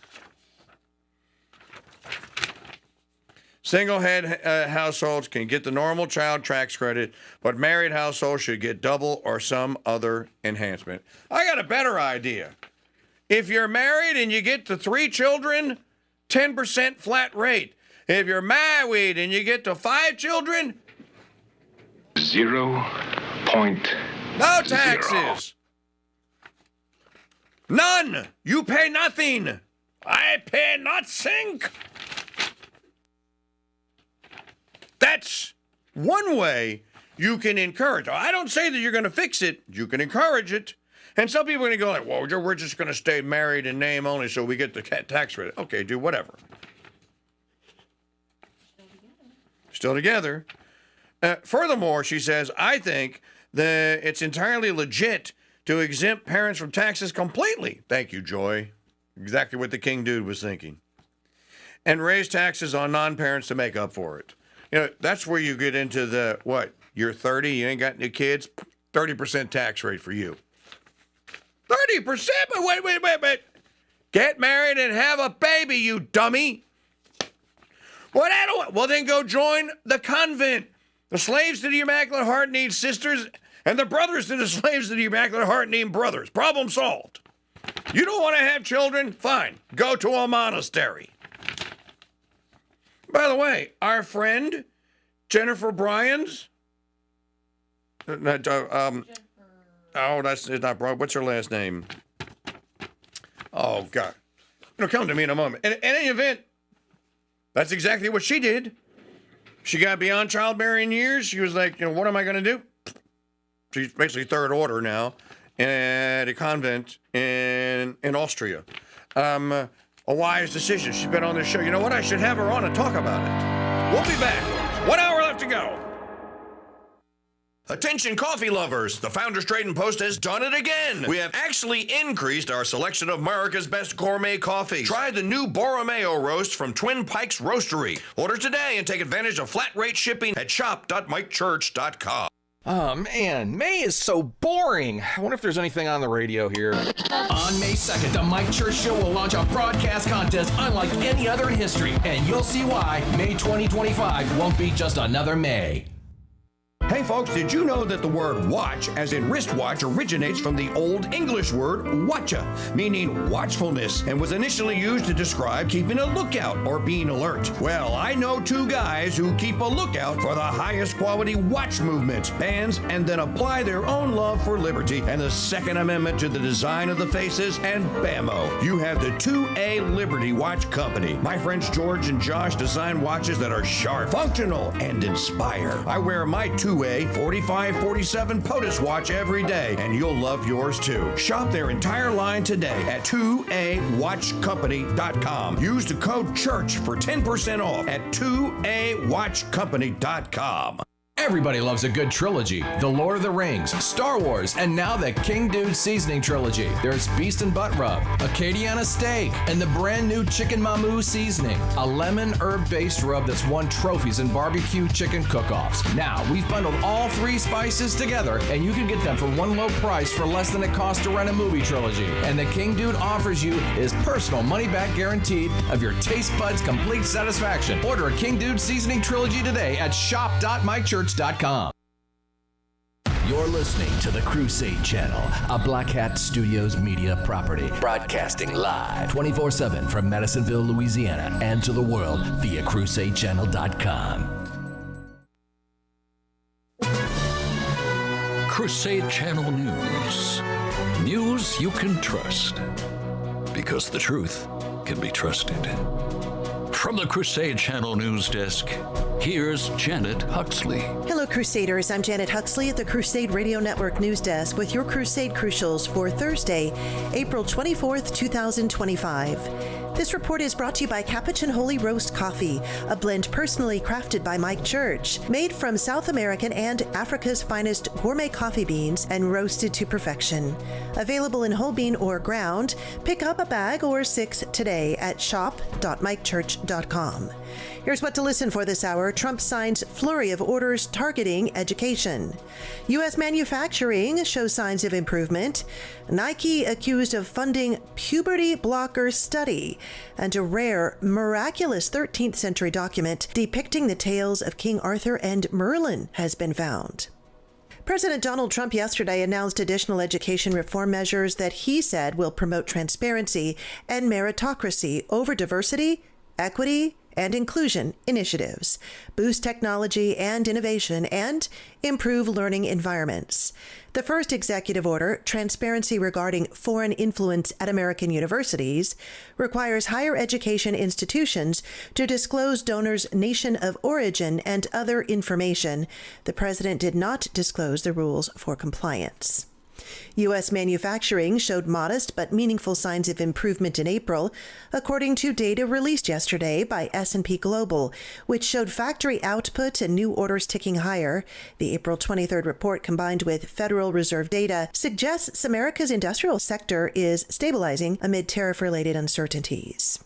Single head households can get the normal child tax credit, but married households should get double or some other enhancement. I got a better idea. If you're married and you get to 3 children, 10% flat rate. If you're married and you get to 5 children, 0.0. No taxes. None. You pay nothing. I pay nothing. That's one way you can encourage. I don't say that you're going to fix it. You can encourage it. And some people are going to go like, well, we're just going to stay married in name only so we get the tax credit. Okay, do whatever. still together. Furthermore, she says, I think that it's entirely legit to exempt parents from taxes completely. Thank you, Joy. Exactly what the King Dude was thinking. And raise taxes on non-parents to make up for it. You know, that's where you get into the, what, you're 30, you ain't got any kids, 30% tax rate for you. 30%? But wait. Get married and have a baby, you dummy. Well, then go join the convent. The slaves to the Immaculate Heart need sisters, and the brothers to the slaves to the Immaculate Heart need brothers. Problem solved. You don't want to have children? Fine. Go to a monastery. By the way, our friend Jennifer Bryans. That's not Brian. What's her last name? Oh God, it'll come to me in a moment. In any event, that's exactly what she did. She got beyond childbearing years. She was like, what am I going to do? She's basically third order now at a convent in Austria. A wise decision. She's been on this show. You know what? I should have her on and talk about it. We'll be back. 1 hour left to go. Attention coffee lovers, the Founders Trading Post has done it again. We have actually increased our selection of America's best gourmet coffee. Try the new Borromeo roast from Twin Pikes Roastery. Order today and take advantage of flat rate shipping at shop.mikechurch.com. Oh man, May is so boring. I wonder if there's anything on the radio here. On May 2nd, the Mike Church Show will launch a broadcast contest unlike any other in history, and you'll see why May 2025 won't be just another May. Hey folks, did you know that the word watch, as in wristwatch, originates from the Old English word watcha, meaning watchfulness, and was initially used to describe keeping a lookout or being alert? Well, I know two guys who keep a lookout for the highest quality watch movements, bands, and then apply their own love for liberty and the Second Amendment to the design of the faces, and bammo, you have the 2A Liberty Watch Company. My friends George and Josh design watches that are sharp, functional, and inspire. I wear my 2A 4547 POTUS watch every day, and you'll love yours too. Shop their entire line today at 2awatchcompany.com. Use the code CHURCH for 10% off at 2awatchcompany.com. Everybody loves a good trilogy. The Lord of the Rings, Star Wars, and now the King Dude Seasoning Trilogy. There's Beast and Butt Rub, Acadiana Steak, and the brand new Chicken Mamu Seasoning, a lemon herb-based rub that's won trophies in barbecue chicken cook-offs. Now, we've bundled all three spices together, and you can get them for one low price for less than it costs to rent a movie trilogy. And the King Dude offers you his personal money-back guaranteed of your taste buds' complete satisfaction. Order a King Dude Seasoning Trilogy today at shop.mikechurch.com. You're listening to the Crusade Channel, a Black Hat Studios media property, broadcasting live 24/7 from Madisonville, Louisiana, and to the world via crusadechannel.com. Crusade Channel News. News you can trust, because the truth can be trusted. From the Crusade Channel News Desk, here's Janet Huxley. Hello, Crusaders. I'm Janet Huxley at the Crusade Radio Network News Desk with your Crusade Crucials for Thursday, April 24th, 2025. This report is brought to you by Capuchin Holy Roast Coffee, a blend personally crafted by Mike Church, made from South American and Africa's finest gourmet coffee beans and roasted to perfection. Available in whole bean or ground, pick up a bag or 6 today at shop.mikechurch.com. Here's what to listen for this hour. Trump signs flurry of orders targeting education. U.S. manufacturing shows signs of improvement. Nike accused of funding puberty blocker study. And a rare, miraculous 13th century document depicting the tales of King Arthur and Merlin has been found. President Donald Trump yesterday announced additional education reform measures that he said will promote transparency and meritocracy over diversity, equity, and inclusion initiatives, boost technology and innovation, and improve learning environments. The first executive order, Transparency Regarding Foreign Influence at American Universities, requires higher education institutions to disclose donors' nation of origin and other information. The president did not disclose the rules for compliance. U.S. manufacturing showed modest but meaningful signs of improvement in April, according to data released yesterday by S&P Global, which showed factory output and new orders ticking higher. The April 23rd report, combined with Federal Reserve data, suggests America's industrial sector is stabilizing amid tariff-related uncertainties.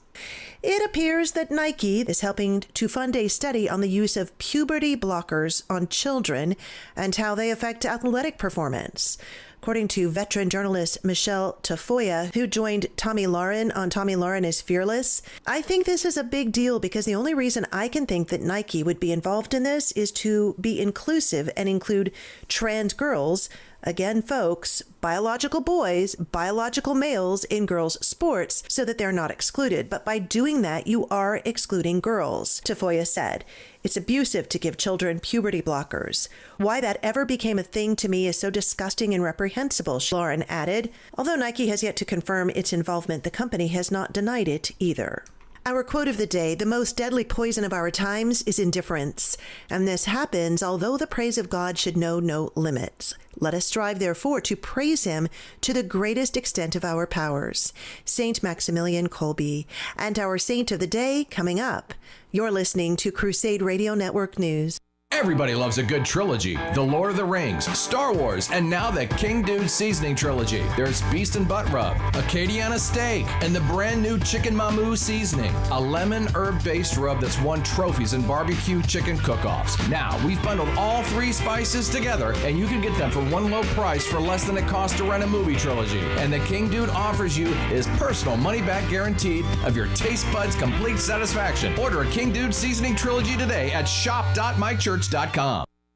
It appears that Nike is helping to fund a study on the use of puberty blockers on children and how they affect athletic performance. According to veteran journalist Michelle Tafoya, who joined Tommy Lauren on Tommy Lauren is Fearless, I think this is a big deal because the only reason I can think that Nike would be involved in this is to be inclusive and include trans girls. Again, folks, biological boys, biological males in girls' sports so that they're not excluded. But by doing that, you are excluding girls, Tafoya said. It's abusive to give children puberty blockers. Why that ever became a thing to me is so disgusting and reprehensible, Lauren added. Although Nike has yet to confirm its involvement, the company has not denied it either. Our quote of the day, the most deadly poison of our times is indifference. And this happens although the praise of God should know no limits. Let us strive, therefore, to praise him to the greatest extent of our powers. Saint Maximilian Kolbe. And our saint of the day coming up. You're listening to Crusade Radio Network News. Everybody loves a good trilogy. The Lord of the Rings, Star Wars, and now the King Dude Seasoning Trilogy. There's Beast and Butt Rub, Acadiana Steak, and the brand new Chicken Mamu Seasoning, a lemon herb-based rub that's won trophies in barbecue chicken cook-offs. Now, we've bundled all three spices together, and you can get them for one low price for less than it costs to rent a movie trilogy. And the King Dude offers you his personal money-back guaranteed of your taste buds' complete satisfaction. Order a King Dude Seasoning Trilogy today at shop.mychurch.com.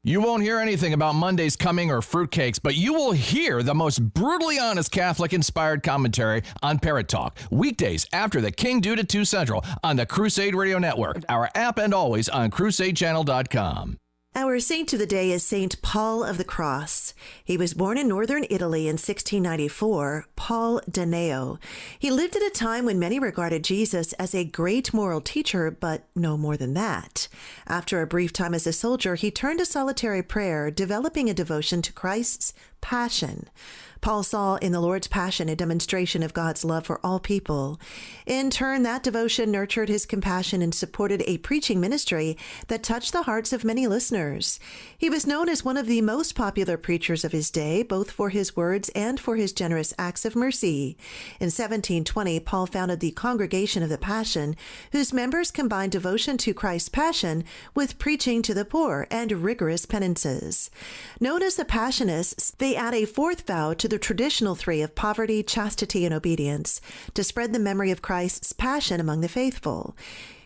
You won't hear anything about Monday's coming or fruitcakes, but you will hear the most brutally honest Catholic-inspired commentary on Parrot Talk, weekdays after the King Dude at 2 Central on the Crusade Radio Network, our app, and always on crusadechannel.com. Our saint of the day is Saint Paul of the Cross. He was born in northern Italy in 1694, Paul Daneo. He lived at a time when many regarded Jesus as a great moral teacher, but no more than that. After a brief time as a soldier, he turned to solitary prayer, developing a devotion to Christ's passion. Paul saw in the Lord's Passion a demonstration of God's love for all people. In turn, that devotion nurtured his compassion and supported a preaching ministry that touched the hearts of many listeners. He was known as one of the most popular preachers of his day, both for his words and for his generous acts of mercy. In 1720, Paul founded the Congregation of the Passion, whose members combined devotion to Christ's passion with preaching to the poor and rigorous penances. Known as the Passionists, they add a fourth vow to the traditional three of poverty, chastity, and obedience to spread the memory of Christ's passion among the faithful.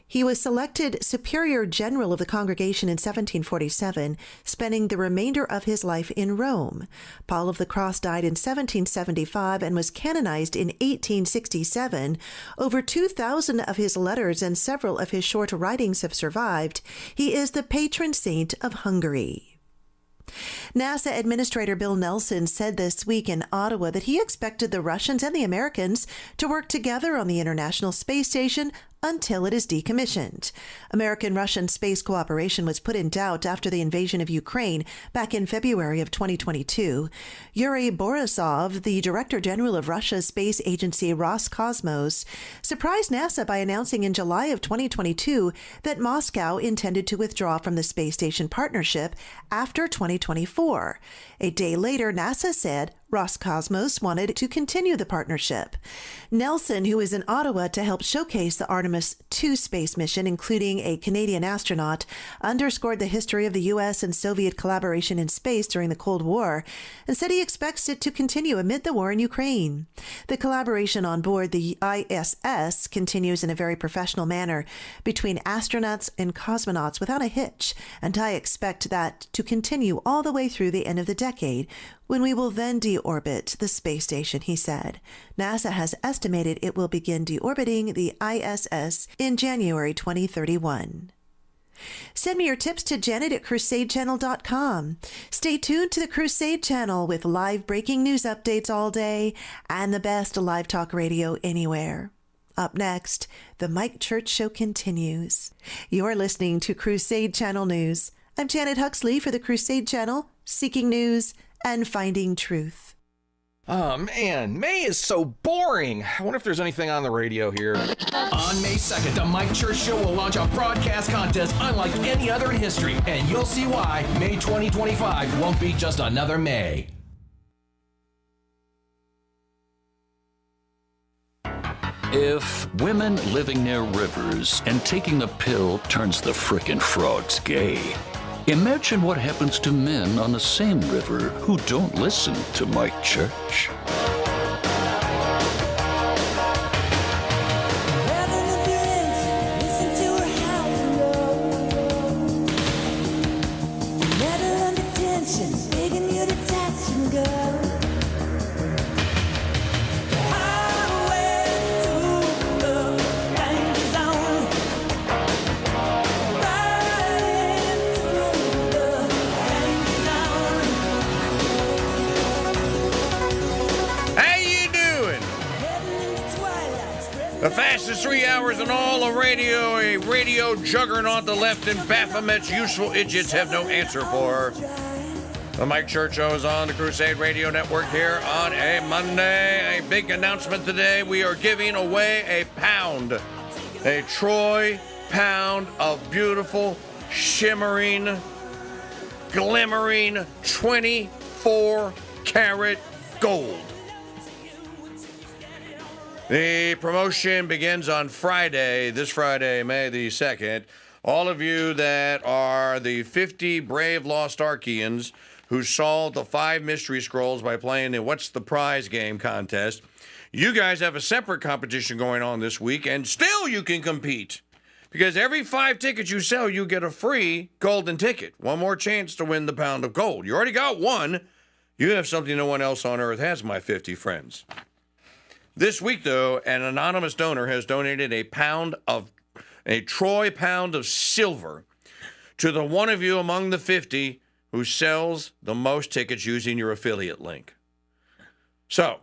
He was selected Superior General of the congregation in 1747, spending the remainder of his life in Rome. Paul of the Cross died in 1775 and was canonized in 1867. Over 2,000 of his letters and several of his short writings have survived. He is the patron saint of Hungary. NASA Administrator Bill Nelson said this week in Ottawa that he expected the Russians and the Americans to work together on the International Space Station until it is decommissioned. American-Russian space cooperation was put in doubt after the invasion of Ukraine back in February of 2022. Yuri Borisov, the Director General of Russia's space agency Roscosmos, surprised NASA by announcing in July of 2022 that Moscow intended to withdraw from the space station partnership after 2024. A day later, NASA said Roscosmos wanted to continue the partnership. Nelson, who is in Ottawa to help showcase the Artemis II space mission, including a Canadian astronaut, underscored the history of the U.S. and Soviet collaboration in space during the Cold War and said he expects it to continue amid the war in Ukraine. The collaboration on board the ISS continues in a very professional manner between astronauts and cosmonauts without a hitch, and I expect that to continue all the way through the end of the decade, when we will then deorbit the space station, he said. NASA has estimated it will begin deorbiting the ISS in January 2031. Send me your tips to Janet at crusadechannel.com. Stay tuned to the Crusade Channel with live breaking news updates all day and the best live talk radio anywhere. Up next, the Mike Church Show continues. You're listening to Crusade Channel News. I'm Janet Huxley for the Crusade Channel, seeking news and finding truth. Oh, man, May is so boring. I wonder if there's anything on the radio here. On May 2nd, the Mike Church Show will launch a broadcast contest unlike any other in history, and you'll see why May 2025 won't be just another May. If women living near rivers and taking a pill turns the frickin' frogs gay, imagine what happens to men on the same river who don't listen to Mike Church. The fastest 3 hours in all of radio, a radio juggernaut the left and Baphomet's useful idiots have no answer for. The Mike Church Show is on the Crusade Radio Network here on a Monday. A big announcement today. We are giving away a troy pound of beautiful, shimmering, glimmering 24-karat gold. The promotion begins on Friday, this Friday, May the 2nd. All of you that are the 50 brave lost Archeans who solved the 5 mystery scrolls by playing the What's the Prize game contest, you guys have a separate competition going on this week, and still you can compete. Because every 5 tickets you sell, you get a free golden ticket. One more chance to win the pound of gold. You already got one. You have something no one else on earth has, my 50 friends. This week, though, an anonymous donor has donated a troy pound of silver to the one of you among the 50 who sells the most tickets using your affiliate link. So,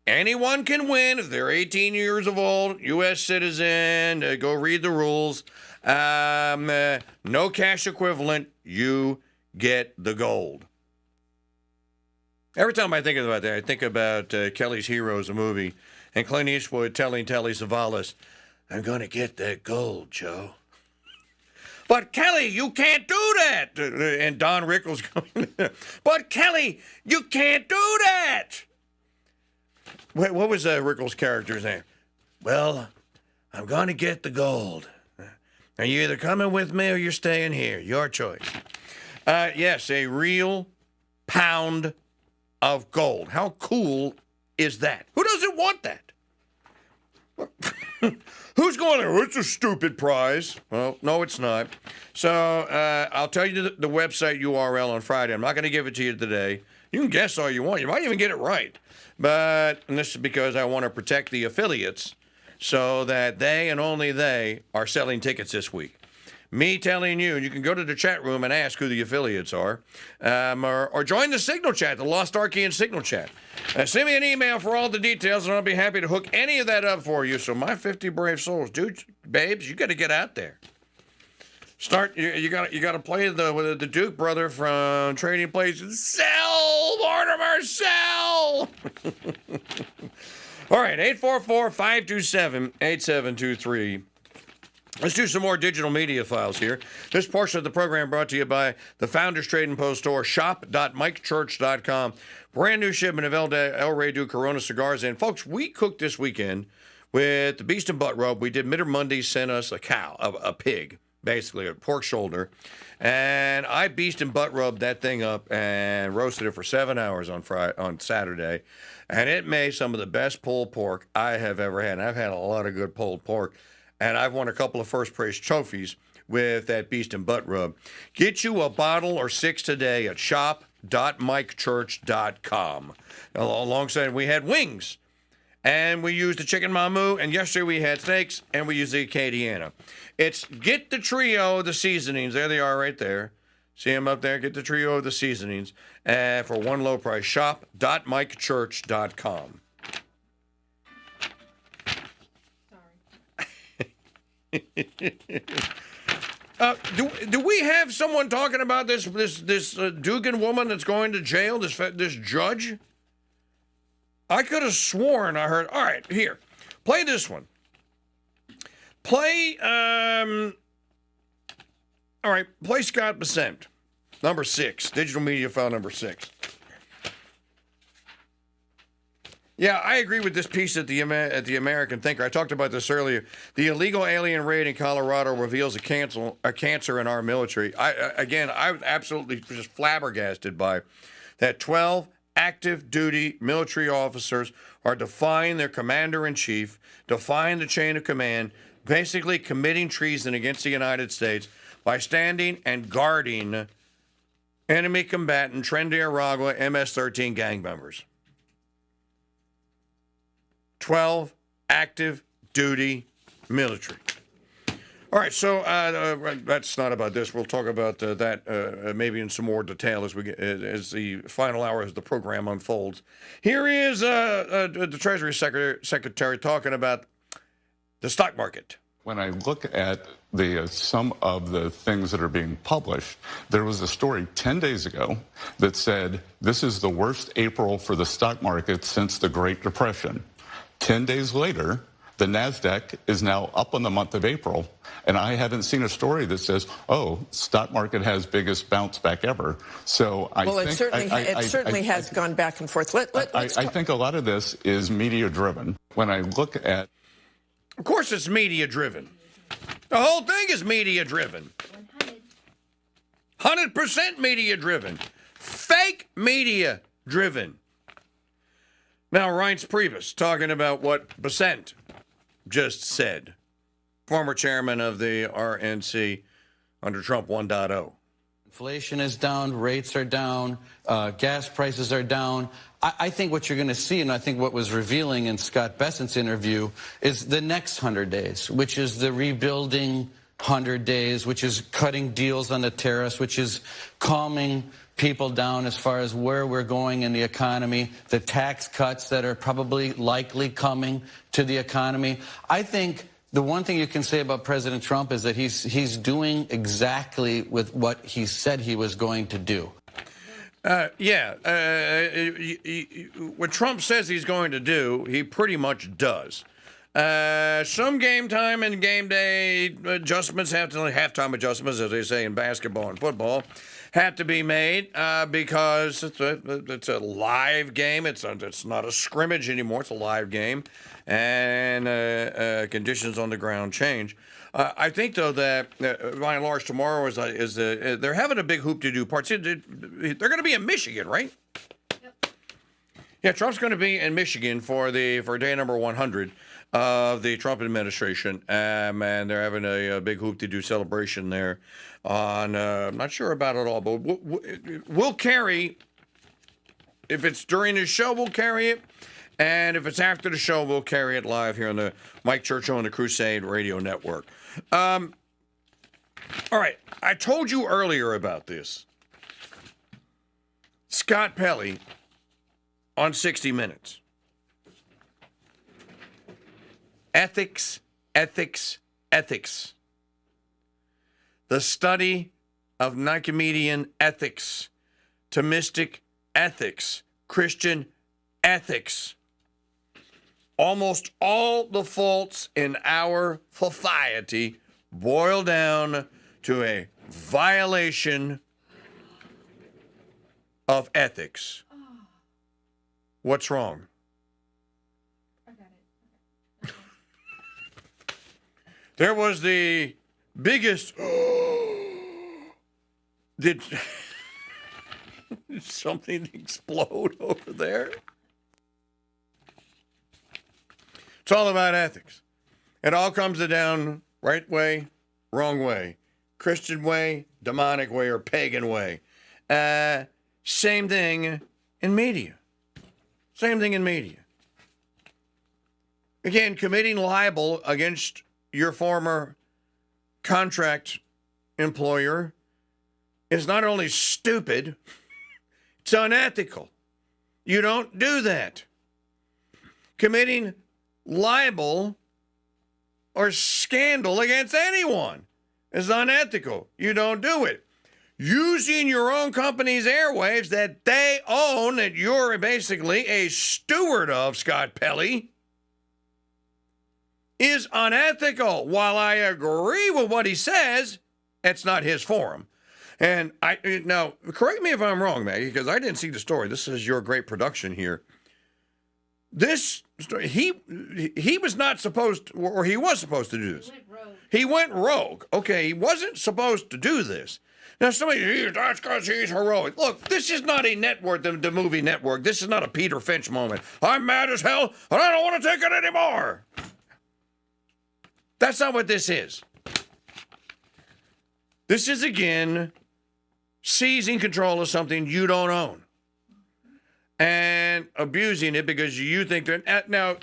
anyone can win if they're 18 years of old, U.S. citizen, go read the rules. No cash equivalent, you get the gold. Every time I think about that, I think about Kelly's Heroes, a movie, and Clint Eastwood telling Telly Savalas, I'm going to get that gold, Joe. But Kelly, you can't do that. And Don Rickles going, but Kelly, you can't do that. What was Rickles' character's name? Well, I'm going to get the gold. Are you either coming with me or you're staying here? Your choice. Yes, a real pound of gold. How cool is that? Who doesn't want that? Who's going there? It's a stupid prize. Well, no, it's not. So I'll tell you the website URL on Friday. I'm not going to give it to you today. You can guess all you want. You might even get it right. And this is because I want to protect the affiliates so that they and only they are selling tickets this week. Me telling you, you can go to the chat room and ask who the affiliates are, or join the Signal Chat, the Lost Archean Signal Chat. Send me an email for all the details, and I'll be happy to hook any of that up for you. So my 50 brave souls, dudes, babes, you got to get out there. You got to play the Duke brother from Trading Places. Sell, Mortimer, sell. All right, 844-527-8723. Let's do some more digital media files here. This portion of the program brought to you by the Founders Trading Post store, shop.mikechurch.com. Brand new shipment of El Rey do Corona cigars. And folks, we cooked this weekend with the Beast and Butt Rub. We did Midter Monday, sent us a cow, a pig, basically a pork shoulder. And I beast and butt rubbed that thing up and roasted it for 7 hours on Saturday. And it made some of the best pulled pork I have ever had. And I've had a lot of good pulled pork. And I've won a couple of first-place trophies with that Beast and Butt Rub. Get you a bottle or 6 today at shop.mikechurch.com. Alongside, we had wings, and we used the chicken mamu, and yesterday we had steaks, and we used the Acadiana. It's get the trio of the seasonings. There they are right there. See them up there? Get the trio of the seasonings for one low price. Shop.mikechurch.com. Do we have someone talking about this Dugan woman that's going to jail? This judge? I could have sworn I heard. All right, here, play this one. Play Scott Bessent, number 6, digital media file number 6. Yeah, I agree with this piece at the American Thinker. I talked about this earlier. The illegal alien raid in Colorado reveals a cancer in our military. I'm absolutely just flabbergasted by that. 12 active duty military officers are defying their commander-in-chief, defying the chain of command, basically committing treason against the United States by standing and guarding enemy combatant Trinidad MS-13 gang members. 12 active duty military. All right, so that's not about this. We'll talk about that maybe in some more detail as the final hour as the program unfolds. Here is the Treasury Secretary talking about the stock market. When I look at some of the things that are being published, there was a story 10 days ago that said this is the worst April for the stock market since the Great Depression. 10 days later, the NASDAQ is now up on the month of April, and I haven't seen a story that says, oh, stock market has biggest bounce back ever. So it certainly has gone back and forth. I think a lot of this is media-driven. When I look at... Of course it's media-driven. The whole thing is media-driven. 100% media-driven. Fake media-driven. Now, Reince Priebus talking about what Bessent just said, former chairman of the RNC under Trump 1.0. Inflation is down, rates are down, gas prices are down. I think what you're going to see, and I think what was revealing in Scott Bessent's interview, is the next 100 days, which is the rebuilding 100 days, which is cutting deals on the tariffs, which is calming people down as far as where we're going in the economy, the tax cuts that are probably likely coming to the economy. I think the one thing you can say about President Trump is that he's doing exactly with what he said he was going to do. What Trump says he's going to do, he pretty much does. Some game time and game day adjustments halftime adjustments, as they say in basketball and football, had to be made because it's a live game. It's not a scrimmage anymore. It's a live game, and conditions on the ground change. I think, though, that by and large tomorrow is they're having a big hoop-to-do part. They're going to be in Michigan, right? Yep. Yeah, Trump's going to be in Michigan for day number 100 of the Trump administration, and they're having a big hoop-to-do celebration there. I'm not sure about it all, but we'll carry. If it's during the show, we'll carry it. And if it's after the show, we'll carry it live here on the Mike Churchill and the Crusade Radio Network. All right. I told you earlier about this. Scott Pelley on 60 Minutes. Ethics, ethics, ethics. The study of Nicomedean ethics, Thomistic ethics, Christian ethics. Almost all the faults in our society boil down to a violation of ethics. What's wrong? I got it. There was the biggest... Did something explode over there? It's all about ethics. It all comes down right way, wrong way, Christian way, demonic way, or pagan way. Same thing in media. Same thing in media. Again, committing libel against your former contract employer is not only stupid, it's unethical. You don't do that. Committing libel or scandal against anyone is unethical. You don't do it. using your own company's airwaves that they own, that you're basically a steward of, Scott Pelley, is unethical. While I agree with what he says, it's not his forum. And now, correct me if I'm wrong, Maggie, because I didn't see the story. This is your great production here. This story, he was not supposed to, or he was supposed to do this. He went rogue. Okay, he wasn't supposed to do this. Now, somebody, that's because he's heroic. Look, this is not a network, the movie network. This is not a Peter Finch moment. I'm mad as hell, and I don't want to take it anymore. That's not what this is. This is, again, seizing control of something you don't own and abusing it because you think that. Now,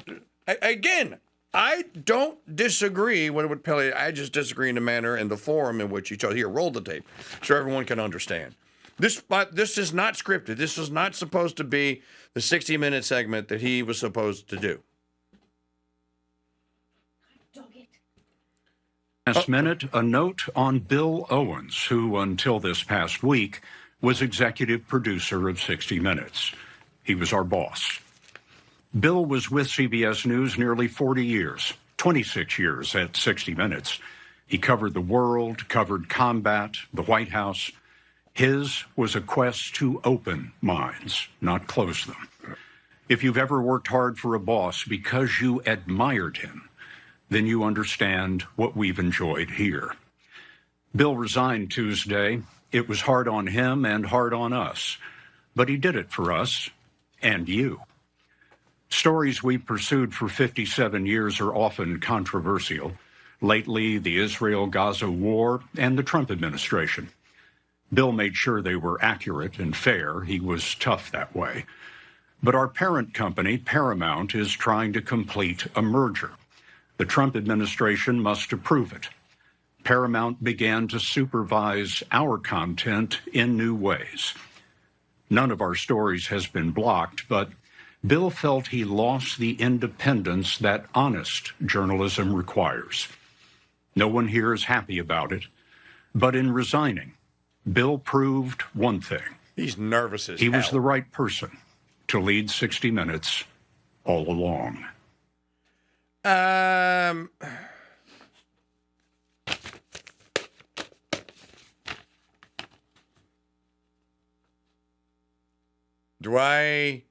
again, I don't disagree with Pelley. I just disagree in the manner and the forum in which he chose. Here, roll the tape so everyone can understand. This is not scripted. This was not supposed to be the 60-minute segment that he was supposed to do. Last minute, a note on Bill Owens, who until this past week was executive producer of 60 Minutes. He was our boss. Bill was with CBS News nearly 40 years, 26 years at 60 Minutes. He covered the world, covered combat, the White House. His was a quest to open minds, not close them. If you've ever worked hard for a boss because you admired him, then you understand what we've enjoyed here. Bill resigned Tuesday. It was hard on him and hard on us, but he did it for us and you. Stories we've pursued for 57 years are often controversial. Lately, the Israel-Gaza war and the Trump administration. Bill made sure they were accurate and fair. He was tough that way. But our parent company, Paramount, is trying to complete a merger. The Trump administration must approve it. Paramount began to supervise our content in new ways. None of our stories has been blocked, but Bill felt he lost the independence that honest journalism requires. No one here is happy about it, but in resigning, Bill proved one thing. He's nervous as hell. He was the right person to lead 60 Minutes all along. Do I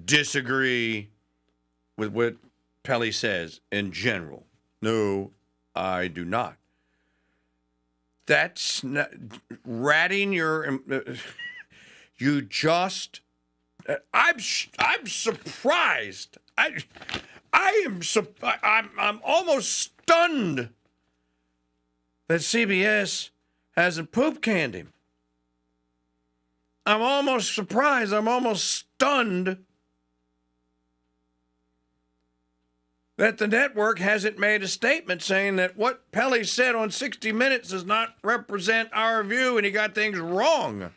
disagree with what Pelley says in general? No, I do not. That's not ratting your. You just. I'm surprised. I'm almost stunned that CBS hasn't poop canned him. I'm almost surprised. I'm almost stunned that the network hasn't made a statement saying that what Pelley said on 60 Minutes does not represent our view and he got things wrong.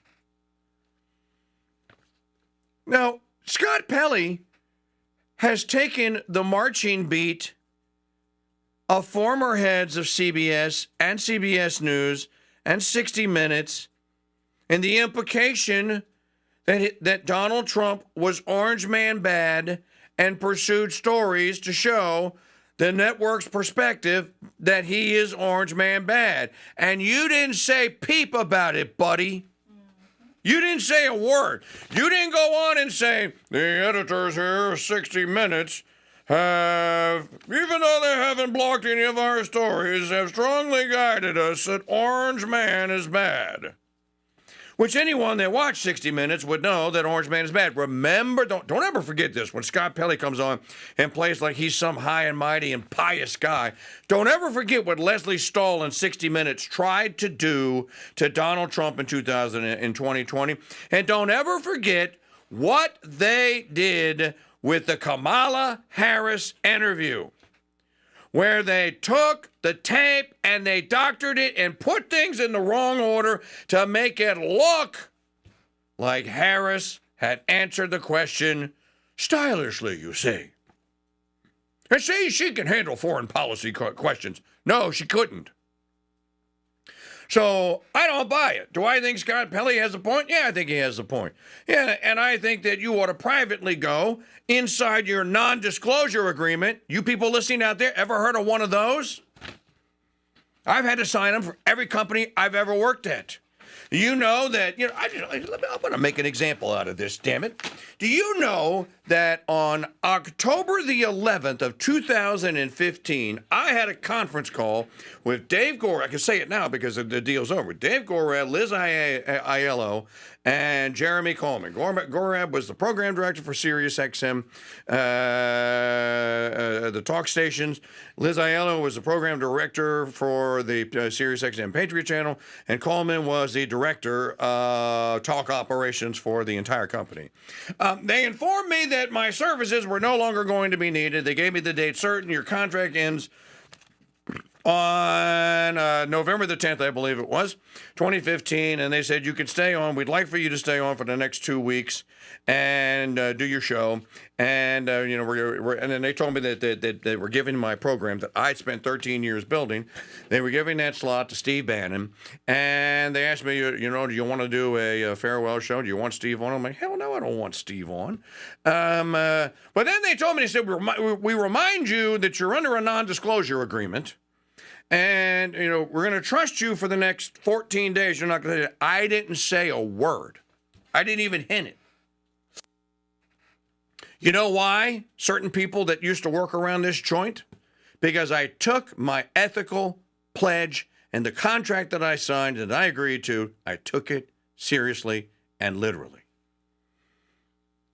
Now, Scott Pelley has taken the marching beat of former heads of CBS and CBS News and 60 Minutes and the implication that Donald Trump was Orange Man bad and pursued stories to show the network's perspective that he is Orange Man bad. And you didn't say peep about it, buddy. You didn't say a word. You didn't go on and say, the editors here, 60 Minutes, have, even though they haven't blocked any of our stories, have strongly guided us that Orange Man is bad. Which anyone that watched 60 Minutes would know that Orange Man is bad. Remember, don't ever forget this, when Scott Pelley comes on and plays like he's some high and mighty and pious guy, don't ever forget what Leslie Stahl in 60 Minutes tried to do to Donald Trump in 2020. And don't ever forget what they did with the Kamala Harris interview, where they took the tape and they doctored it and put things in the wrong order to make it look like Harris had answered the question stylishly, you see. And see, she can handle foreign policy questions. No, she couldn't. So I don't buy it. Do I think Scott Pelley has a point? Yeah, I think he has a point. Yeah, and I think that you ought to privately go inside your non-disclosure agreement. You people listening out there, ever heard of one of those? I've had to sign them for every company I've ever worked at. You know that, I'm going to make an example out of this, damn it. Do you know that on October the 11th of 2015, I had a conference call with Dave Gorab. I can say it now because the deal's over. Dave Gorab, Liz Aiello, and Jeremy Coleman. Gorab was the program director for SiriusXM, the talk stations. Liz Aiello was the program director for the SiriusXM Patriot channel, and Coleman was the director of talk operations for the entire company. They informed me that my services were no longer going to be needed. They gave me the date certain. Your contract ends on November the 10th, I believe it was, 2015, and they said you could stay on. We'd like for you to stay on for the next 2 weeks and do your show. And and then they told me that they were giving my program that I'd spent 13 years building. They were giving that slot to Steve Bannon, and they asked me, do you want to do a farewell show? Do you want Steve on? I'm like, hell no, I don't want Steve on. But then they told me, they said, we remind you that you're under a non-disclosure agreement. And, we're going to trust you for the next 14 days. You're not going to. I didn't say a word. I didn't even hint it. You know why? Certain people that used to work around this joint? Because I took my ethical pledge and the contract that I signed and I agreed to, I took it seriously and literally.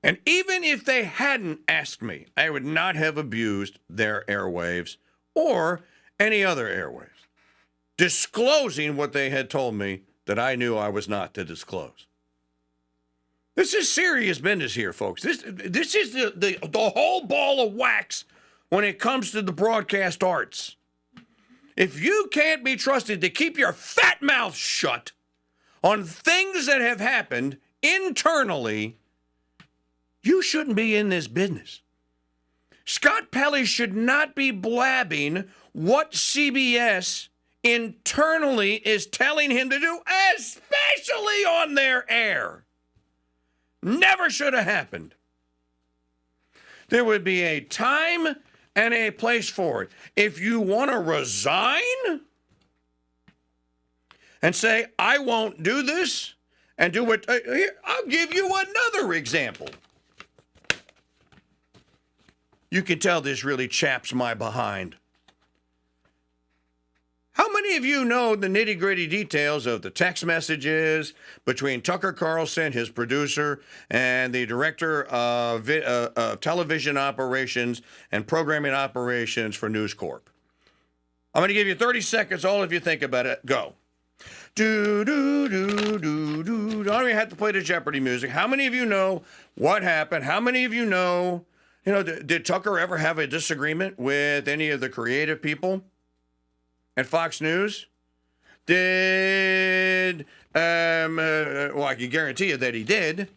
And even if they hadn't asked me, I would not have abused their airwaves or any other airwaves, disclosing what they had told me that I knew I was not to disclose. This is serious business here, folks. This is the whole ball of wax when it comes to the broadcast arts. If you can't be trusted to keep your fat mouth shut on things that have happened internally, you shouldn't be in this business. Scott Pelley should not be blabbing what CBS internally is telling him to do, especially on their air. Never should have happened. There would be a time and a place for it. If you want to resign and say, I won't do this, and do what, I'll give you another example. You can tell this really chaps my behind. How many of you know the nitty-gritty details of the text messages between Tucker Carlson, his producer, and the director of television operations and programming operations for News Corp? I'm going to give you 30 seconds. All of you think about it. Go. Do, do, do, do, do. Don't even have to play the Jeopardy music. How many of you know what happened? How many of you know, did Tucker ever have a disagreement with any of the creative people at Fox News? Well, I can guarantee you that he did.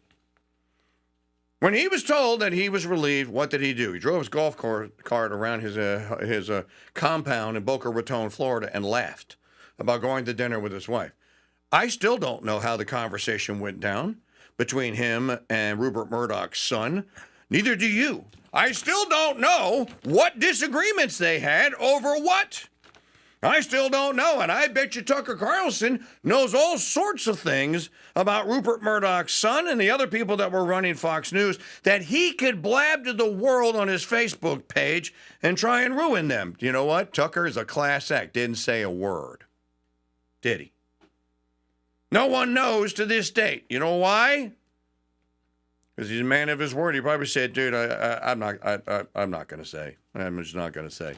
When he was told that he was relieved, what did he do? He drove his golf cart around his compound in Boca Raton, Florida, and laughed about going to dinner with his wife. I still don't know how the conversation went down between him and Rupert Murdoch's son. Neither do you. I still don't know what disagreements they had over what. I still don't know, and I bet you Tucker Carlson knows all sorts of things about Rupert Murdoch's son and the other people that were running Fox News that he could blab to the world on his Facebook page and try and ruin them. You know what? Tucker is a class act. Didn't say a word. Did he? No one knows to this date. You know why? Because he's a man of his word. He probably said, dude, I'm not going to say. I'm just not going to say.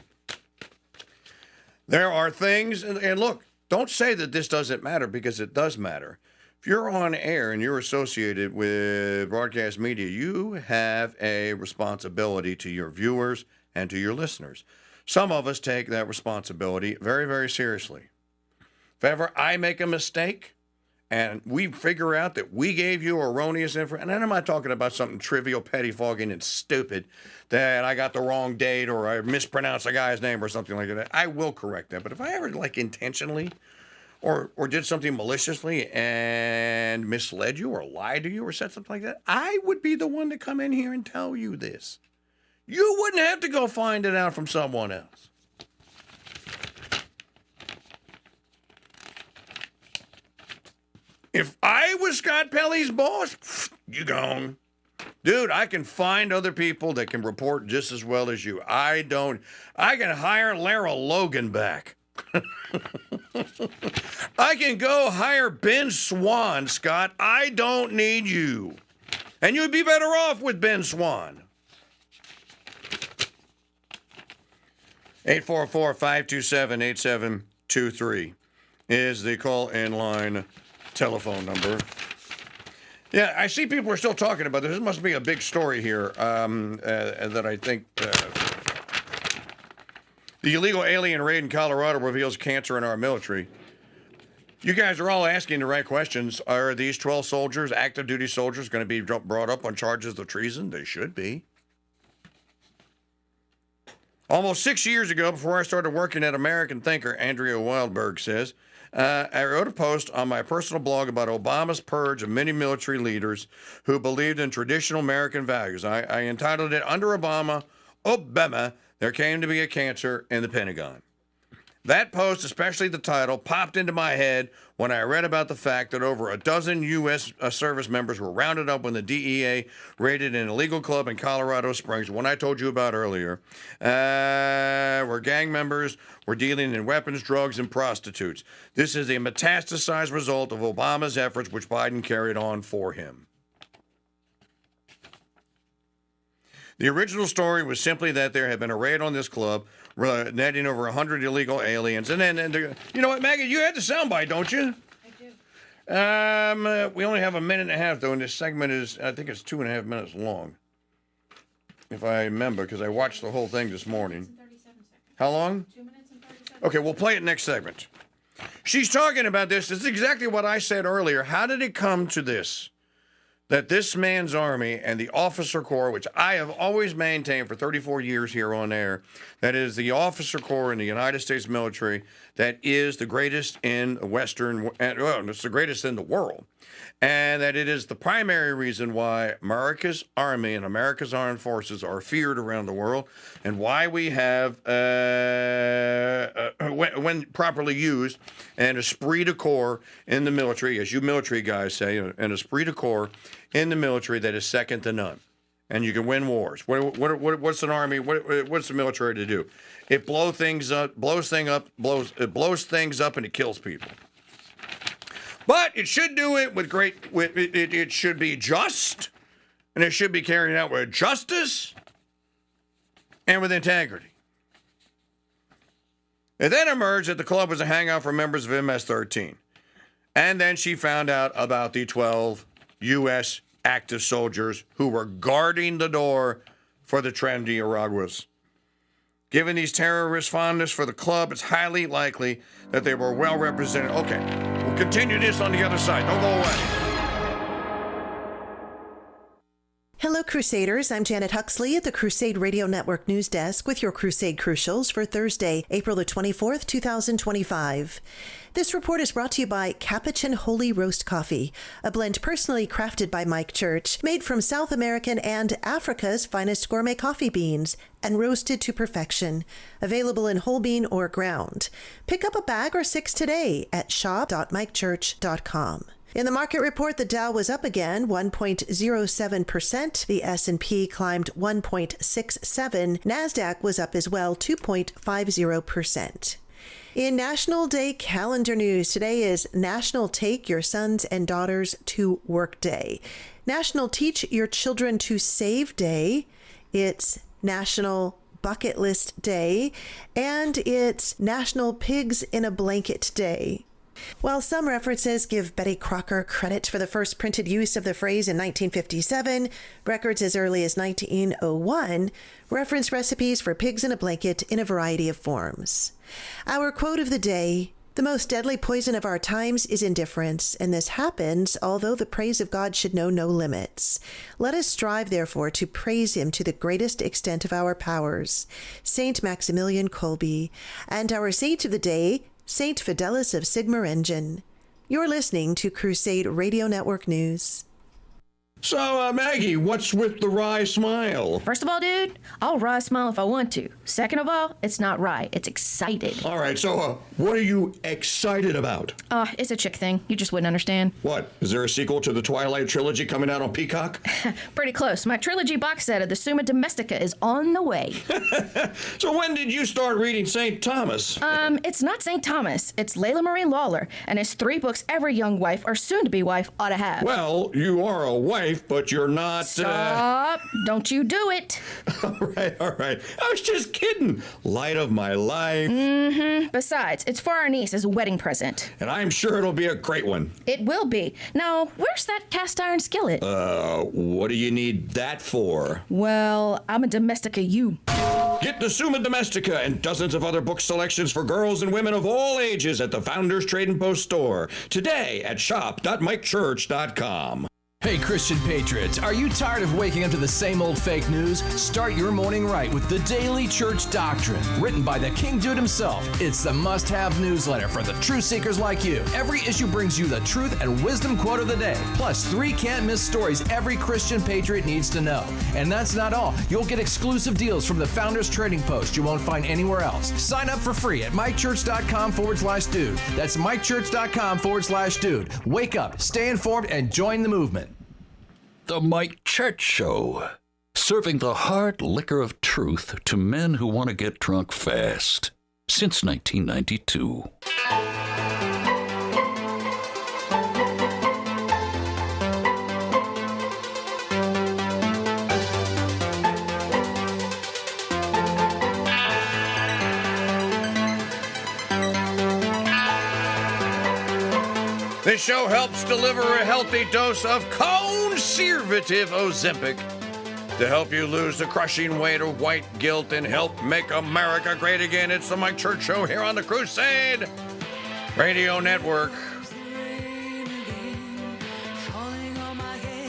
There are things, and look, don't say that this doesn't matter, because it does matter. If you're on air and you're associated with broadcast media, you have a responsibility to your viewers and to your listeners. Some of us take that responsibility very, very seriously. If ever I make a mistake and we figure out that we gave you erroneous information, and I'm not talking about something trivial, pettifogging, and stupid, that I got the wrong date or I mispronounced a guy's name or something like that, I will correct that. But if I ever, intentionally or did something maliciously and misled you or lied to you or said something like that, I would be the one to come in here and tell you this. You wouldn't have to go find it out from someone else. If I was Scott Pelley's boss, you gone. Dude, I can find other people that can report just as well as you. I can hire Lara Logan back. I can go hire Ben Swan, Scott. I don't need you. And you'd be better off with Ben Swan. 844-527-8723 is the call-in line telephone number. Yeah, I see people are still talking about this. This must be a big story here that I think the illegal alien raid in Colorado reveals cancer in our military. You guys are all asking the right questions. Are these 12 soldiers, active duty soldiers, going to be brought up on charges of treason? They should be. Almost 6 years ago, before I started working at American Thinker, Andrea Wildberg says, I wrote a post on my personal blog about Obama's purge of many military leaders who believed in traditional American values. I entitled it, Under Obama, there came to be a cancer in the Pentagon. That post, especially the title, popped into my head when I read about the fact that over a dozen U.S. service members were rounded up when the DEA raided an illegal club in Colorado Springs, one I told you about earlier, where gang members were dealing in weapons, drugs, and prostitutes. This is a metastasized result of Obama's efforts, which Biden carried on for him. The original story was simply that there had been a raid on this club, netting over 100 illegal aliens. And then, you know what, Maggie, you had the soundbite, don't you? I do. We only have a minute and a half, though, and this segment is, I think it's 2.5 minutes long. If I remember, because I watched the whole thing this morning. How long? 2 minutes and 37 seconds. Okay, we'll play it next segment. She's talking about this. This is exactly what I said earlier. How did it come to this? That this man's army and the officer corps, which I have always maintained for 34 years here on air, that is the officer corps in the United States military, that is the greatest in Western, well, it's the greatest in the world. And that it is the primary reason why America's army and America's armed forces are feared around the world, and why we have, when properly used, an esprit de corps in the military, as you military guys say, an esprit de corps in the military that is second to none. And you can win wars. What's an army? What's the military to do? It blows things up, and it kills people. But it should do it with it should be just, and it should be carried out with justice and with integrity. It then emerged that the club was a hangout for members of MS-13. And then she found out about the 12 U.S. active soldiers who were guarding the door for the trendy Araguas. Given these terrorists' fondness for the club, it's highly likely that they were well represented. Okay, we'll continue this on the other side. Don't go away. Hello, Crusaders. I'm Janet Huxley at the Crusade Radio Network News Desk with your Crusade Crucials for Thursday, April the 24th, 2025. This report is brought to you by Capuchin Holy Roast Coffee, a blend personally crafted by Mike Church, made from South American and Africa's finest gourmet coffee beans, and roasted to perfection. Available in whole bean or ground. Pick up a bag or 6 today at shop.mikechurch.com. In the market report, the Dow was up again 1.07%. The S&P climbed 1.67%. NASDAQ was up as well 2.50%. In National Day calendar news, today is National Take Your Sons and Daughters to Work Day. National Teach Your Children to Save Day. It's National Bucket List Day. And it's National Pigs in a Blanket Day. While some references give Betty Crocker credit for the first printed use of the phrase in 1957, records as early as 1901 reference recipes for pigs in a blanket in a variety of forms. Our quote of the day: the most deadly poison of our times is indifference, and this happens although the praise of God should know no limits. Let us strive, therefore, to praise him to the greatest extent of our powers. Saint Maximilian Kolbe. And our saint of the day, Saint Fidelis of Sigmaringen. You're listening to Crusade Radio Network News. So, Maggie, what's with the wry smile? First of all, dude, I'll wry smile if I want to. Second of all, it's not wry, it's excited. All right, so what are you excited about? It's a chick thing. You just wouldn't understand. What? Is there a sequel to the Twilight trilogy coming out on Peacock? Pretty close. My trilogy box set of the Summa Domestica is on the way. So when did you start reading St. Thomas? It's not St. Thomas. It's Layla Marie Lawler, and it's 3 books every young wife or soon-to-be wife ought to have. Well, you are a wife, but you're not... Stop! Don't you do it! All right. I was just kidding. Light of my life. Mm-hmm. Besides, it's for our niece as a wedding present. And I'm sure it'll be a great one. It will be. Now, where's that cast iron skillet? What do you need that for? Well, I'm a Domestica you. Get the Summa Domestica and dozens of other book selections for girls and women of all ages at the Founders Trading Post store today at shop.mikechurch.com. Hey, Christian patriots, are you tired of waking up to the same old fake news? Start your morning right with the Daily Church Doctrine, written by the King Dude himself. It's the must-have newsletter for the truth seekers like you. Every issue brings you the truth and wisdom quote of the day, plus 3 can't-miss stories every Christian patriot needs to know. And that's not all. You'll get exclusive deals from the Founders Trading Post you won't find anywhere else. Sign up for free at mikechurch.com/dude. That's mikechurch.com/dude. Wake up, stay informed, and join the movement. The Mike Church Show, serving the hard liquor of truth to men who want to get drunk fast since 1992. This show helps deliver a healthy dose of conservative Ozempic to help you lose the crushing weight of white guilt and help make America great again. It's the Mike Church Show here on the Crusade Radio Network.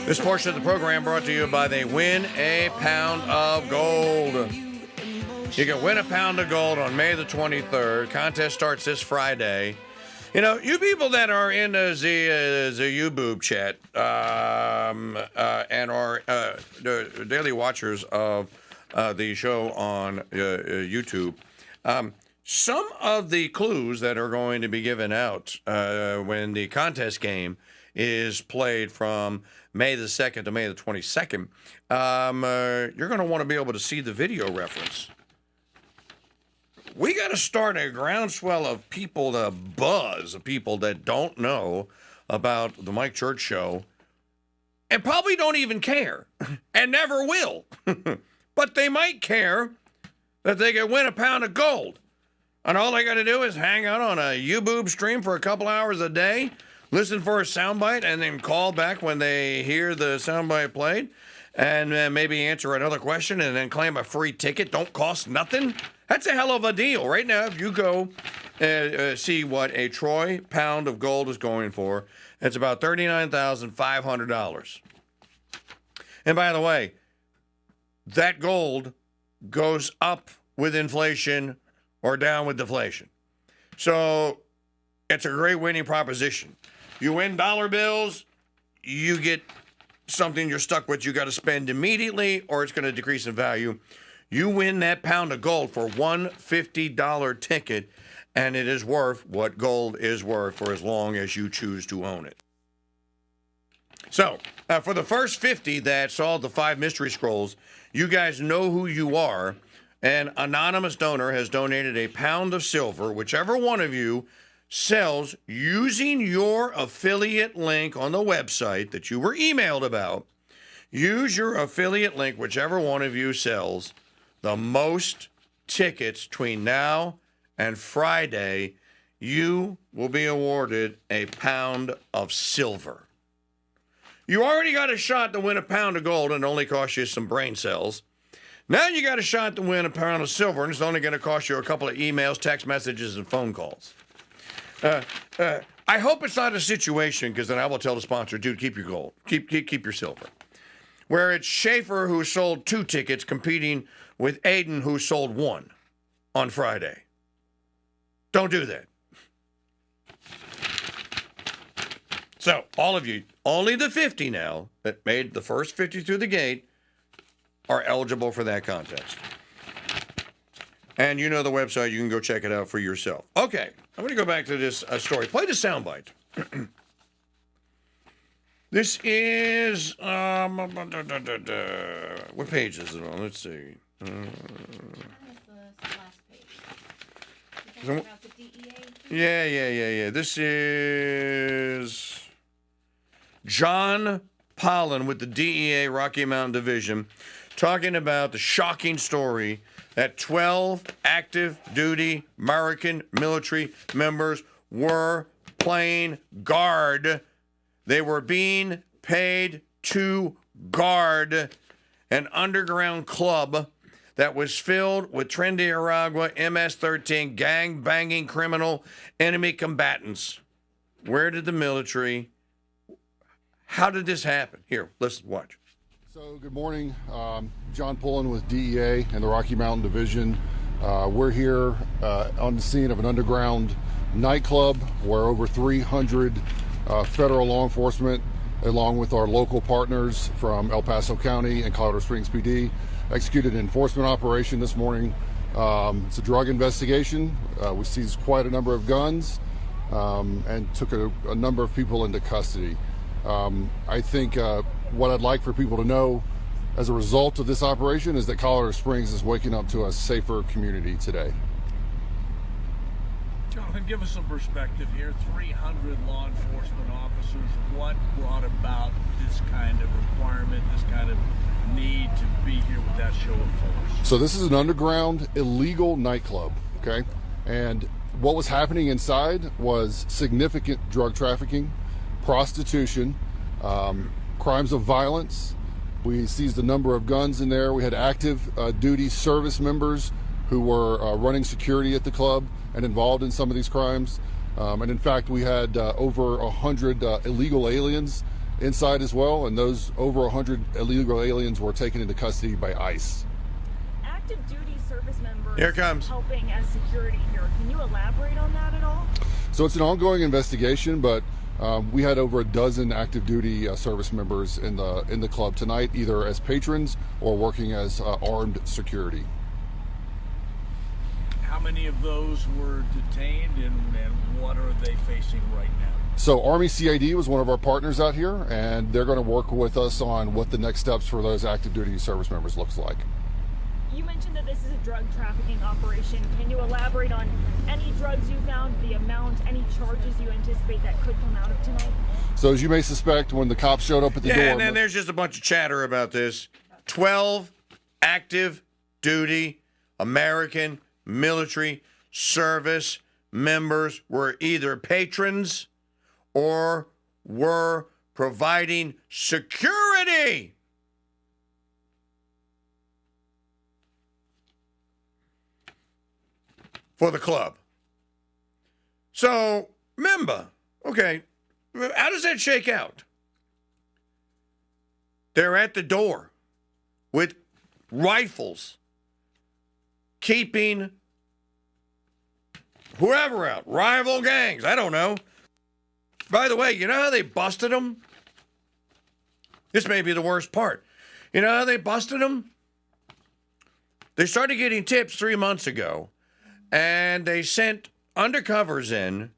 This portion of the program brought to you by the Win a Pound of Gold. You can win a pound of gold on May the 23rd. Contest starts this Friday. You know, you people that are in the YouTube chat and are the daily watchers of the show on YouTube, some of the clues that are going to be given out when the contest game is played from May the 2nd to May the 22nd, you're going to want to be able to see the video reference. We got to start a groundswell of people, the buzz of people that don't know about the Mike Church Show and probably don't even care and never will. But they might care that they can win a pound of gold. And all they got to do is hang out on a YouTube stream for a couple hours a day, listen for a soundbite, and then call back when they hear the soundbite played, and maybe answer another question and then claim a free ticket. Don't cost nothing. That's a hell of a deal. Right now, if you go see what a troy pound of gold is going for, it's about $39,500. And by the way, that gold goes up with inflation or down with deflation. So it's a great winning proposition. You win dollar bills, you get something you're stuck with you got to spend immediately, or it's going to decrease in value. You win that pound of gold for one $50 ticket, and it is worth what gold is worth for as long as you choose to own it. So, for the first 50 that solved the 5 mystery scrolls, you guys know who you are. An anonymous donor has donated a pound of silver, whichever one of you sells using your affiliate link on the website that you were emailed about. Use your affiliate link, whichever one of you sells the most tickets between now and Friday, you will be awarded a pound of silver. You already got a shot to win a pound of gold and it only cost you some brain cells. Now you got a shot to win a pound of silver and it's only going to cost you a couple of emails, text messages, and phone calls. I hope it's not a situation, because then I will tell the sponsor, dude, keep your gold, keep your silver. Where it's Schaefer who sold 2 tickets competing with Aiden who sold 1 on Friday. Don't do that. So, all of you, only the 50 now that made the first 50 through the gate are eligible for that contest. And you know the website. You can go check it out for yourself. Okay, I'm going to go back to this story. Play the soundbite. This is... what page is it on? Let's see. Yeah. This is John Pollan with the DEA Rocky Mountain Division talking about the shocking story that 12 active duty American military members were playing guard. They were being paid to guard an underground club that was filled with Trinidad MS-13 gang-banging criminal enemy combatants. Where did the military... How did this happen? Here, listen, watch. So, good morning. John Pullen with DEA and the Rocky Mountain Division. We're here on the scene of an underground nightclub where over 300 federal law enforcement, along with our local partners from El Paso County and Colorado Springs PD, executed an enforcement operation this morning. It's a drug investigation. We seized quite a number of guns and took a number of people into custody. I think what I'd like for people to know as a result of this operation is that Colorado Springs is waking up to a safer community today. Jonathan, give us some perspective here. 300 law enforcement officers. What brought about this kind of requirement, this kind of need to be here with that show of force? So this is an underground illegal nightclub, okay? And what was happening inside was significant drug trafficking, prostitution, crimes of violence. We seized a number of guns in there. We had active duty service members who were running security at the club and involved in some of these crimes. And in fact, we had over 100 illegal aliens inside as well, and those over 100 illegal aliens were taken into custody by ICE. Active duty service members Here it comes. helping as security here. Can you elaborate on that at all? So it's an ongoing investigation, but we had over a dozen active duty service members in the club tonight, either as patrons or working as armed security. How many of those were detained and what are they facing right now? So Army CID was one of our partners out here, and they're going to work with us on what the next steps for those active duty service members looks like. You mentioned that this is a drug trafficking operation. Can you elaborate on any drugs you found, the amount, any charges you anticipate that could come out of tonight? So as you may suspect, when the cops showed up at the door... and then there's just a bunch of chatter about this. 12 active duty American military service members were either patrons or were providing security. For the club. So, remember, okay, how does that shake out? They're at the door with rifles, keeping whoever out, rival gangs, I don't know. By the way, you know how they busted them? This may be the worst part. You know how they busted them? They started getting tips 3 months ago. And they sent undercovers in,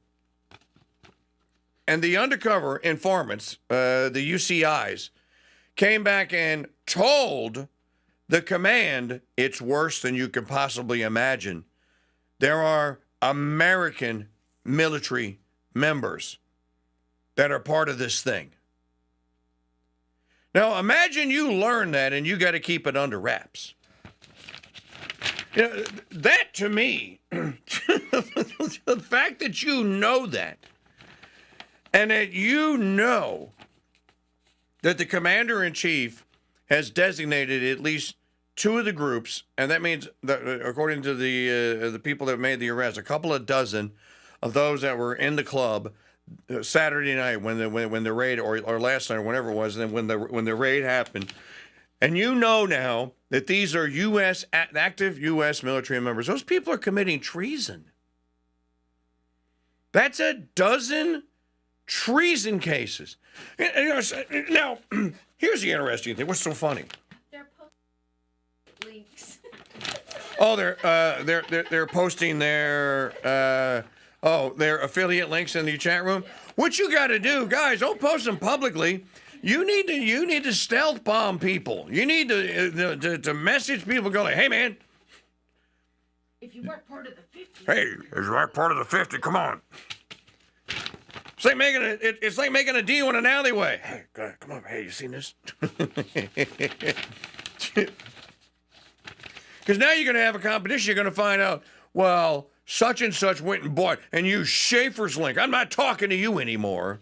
and the undercover informants, the UCIs, came back and told the command, it's worse than you could possibly imagine. There are American military members that are part of this thing. Now, imagine you learn that and you got to keep it under wraps. You know, that to me, the fact that you know that, and that you know that the commander-in-chief has designated at least 2 of the groups, and that means that according to the people that made the arrest, a couple of dozen of those that were in the club Saturday night when the raid, or last night or whenever it was, and then when the raid happened. And you know now that these are active U.S. military members. Those people are committing treason. That's a dozen treason cases. Now, here's the interesting thing. What's so funny? They're posting links. Oh, they're posting their affiliate links in the chat room. What you got to do, guys? Don't post them publicly. You need to stealth bomb people. You need to message people. Go like, hey man. If you weren't part of the 50. Hey, if you weren't part of the 50, come on. It's like making a deal in an alleyway. Hey, come on. Hey, you seen this? Because now you're going to have a competition. You're going to find out, well, such and such went and bought and used Schaefer's link. I'm not talking to you anymore.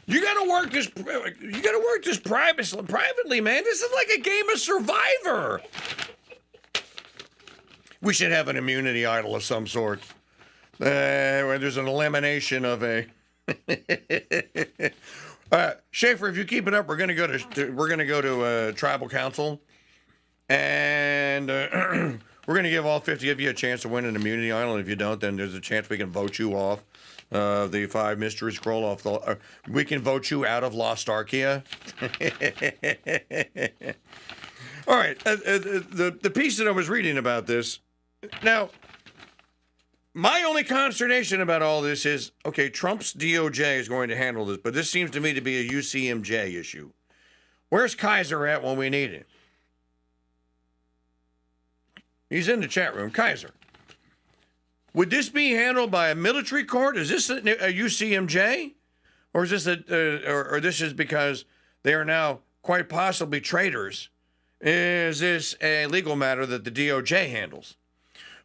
You got to work this. You got to work this privately, man. This is like a game of Survivor. We should have an immunity idol of some sort, where there's an elimination of a. Schaefer, if you keep it up, we're gonna go to tribal council, and we're gonna give all 50 of you a chance to win an immunity idol. And if you don't, then there's a chance we can vote you off the 5 mystery scroll off. We can vote you out of Lost Archaea. All right, the piece that I was reading about this. Now, my only consternation about all this is, okay, Trump's DOJ is going to handle this, but this seems to me to be a UCMJ issue. Where's Kaiser at when we need him? He's in the chat room. Kaiser. Would this be handled by a military court? Is this a UCMJ? Or is this or this is because they are now quite possibly traitors? Is this a legal matter that the DOJ handles?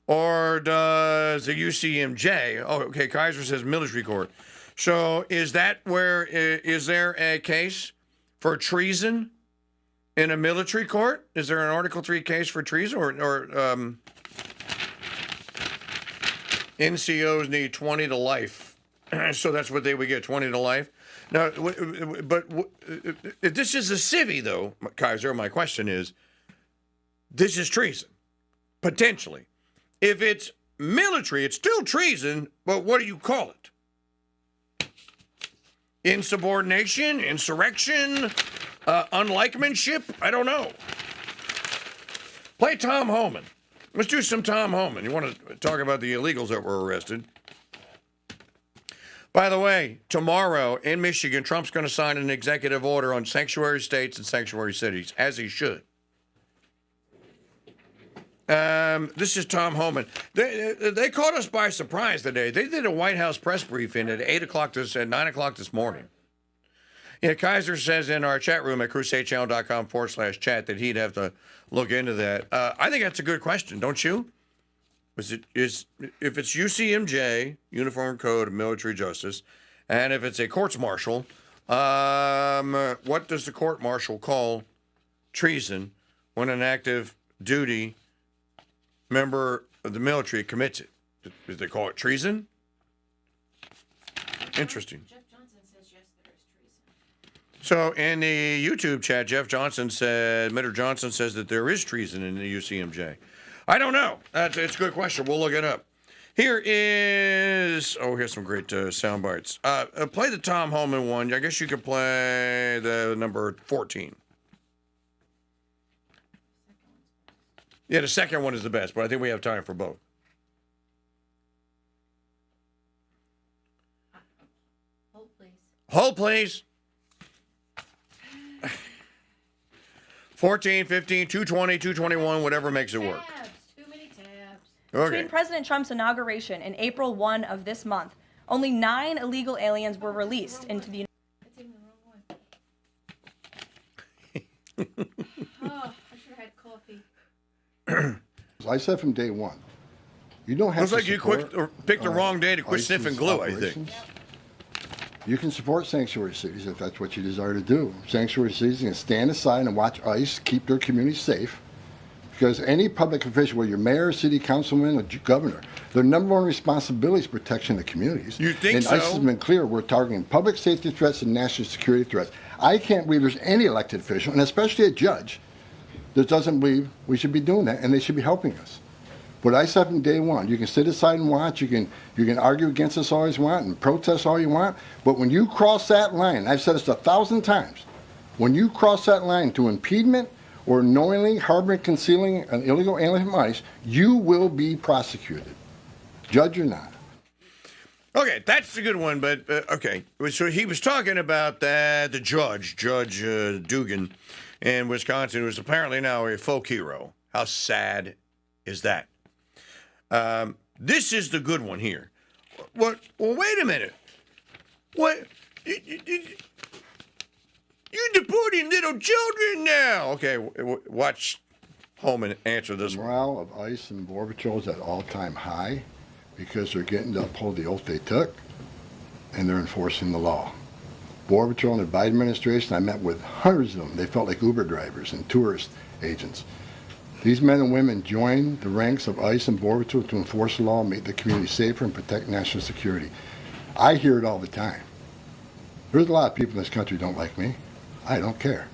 Or does the UCMJ? Oh, okay, Kaiser says military court. So is there a case for treason in a military court? Is there an Article 3 case for treason? Or NCOs need 20 to life. So that's what they would get, 20 to life. Now, but if this is a civvy, though, Kaiser, my question is, this is treason, potentially. If it's military, it's still treason, but what do you call it? Insubordination, insurrection, unlikemanship? I don't know. Play Tom Homan. Let's do some Tom Homan. You want to talk about the illegals that were arrested? By the way, tomorrow in Michigan, Trump's going to sign an executive order on sanctuary states and sanctuary cities, as he should. This is Tom Homan. They caught us by surprise today. They did a White House press briefing at 9 o'clock this morning. Yeah, Kaiser says in our chat room at crusadechannel.com/chat that he'd have to look into that. I think that's a good question, don't you? If it's UCMJ, Uniform Code of Military Justice, and if it's a courts-martial, what does the court-martial call treason when an active duty member of the military commits it? Do they call it treason? Interesting. Jeff Johnson says yes, there is treason. So in the YouTube chat, Mitter Johnson says that there is treason in the UCMJ. I don't know. It's a good question. We'll look it up. Here's some great sound bites. Play the Tom Homan one. I guess you could play the number 14. Yeah, the second one is the best, but I think we have time for both. Hold, please. Hold, please. 14, 15, 220, 221, whatever makes it work. Too many tabs. Okay. Between President Trump's inauguration and April 1 of this month, only 9 illegal aliens were released into the That's even the wrong one. Oh, I should have had coffee. I said from day one, you don't have Looks to like you picked the wrong day to quit sniffing glue, I think. You can support sanctuary cities if that's what you desire to do. Sanctuary cities can stand aside and watch ICE keep their communities safe. Because any public official, whether you're mayor, city councilman, or governor, their number one responsibility is protection of the communities. You think and so? ICE has been clear, we're targeting public safety threats and national security threats. I can't believe there's any elected official, and especially a judge, that doesn't believe we should be doing that, and they should be helping us. What I said from day one, you can sit aside and watch, you can argue against us all you want and protest all you want, but when you cross that line, I've said this 1,000 times, when you cross that line to impediment or knowingly harboring, concealing an illegal alien from ICE, you will be prosecuted, judge or not. Okay, that's a good one, but okay. So he was talking about the Judge Dugan in Wisconsin, who is apparently now a folk hero. How sad is that? This is the good one here. What? Well, wait a minute. What? You're deporting little children now. Okay, watch Holman answer this one. The morale of ICE and Border Patrol is at all-time high because they're getting to uphold the oath they took, and they're enforcing the law. Border Patrol and the Biden administration, I met with hundreds of them. They felt like Uber drivers and tourist agents. These men and women joined the ranks of ICE and Border Patrol to enforce the law, make the community safer, and protect national security. I hear it all the time. There's a lot of people in this country who don't like me. I don't care.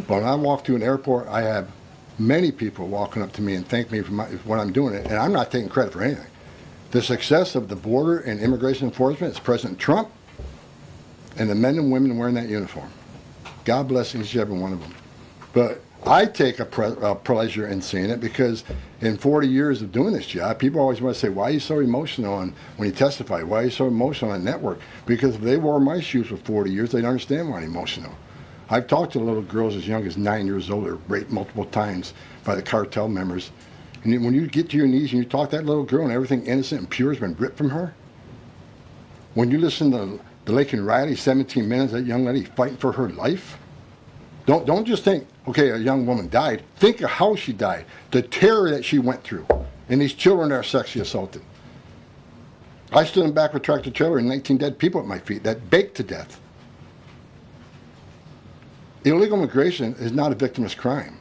But when I walk through an airport, I have many people walking up to me and thank me for what I'm doing, and I'm not taking credit for anything. The success of the border and immigration enforcement is President Trump and the men and women wearing that uniform. God bless each and every one of them. But I take a pleasure in seeing it because in 40 years of doing this job, people always want to say, why are you so emotional when you testify? Why are you so emotional on network? Because if they wore my shoes for 40 years, they'd understand why I'm emotional. I've talked to little girls as young as 9 years old that were raped multiple times by the cartel members. And when you get to your knees and you talk to that little girl and everything innocent and pure has been ripped from her, when you listen to the Laken Riley, 17 minutes, that young lady fighting for her life, don't just think, okay, a young woman died. Think of how she died, the terror that she went through, and these children that are sexually assaulted. I stood in back of a tractor trailer and 19 dead people at my feet that baked to death. Illegal immigration is not a victimless crime.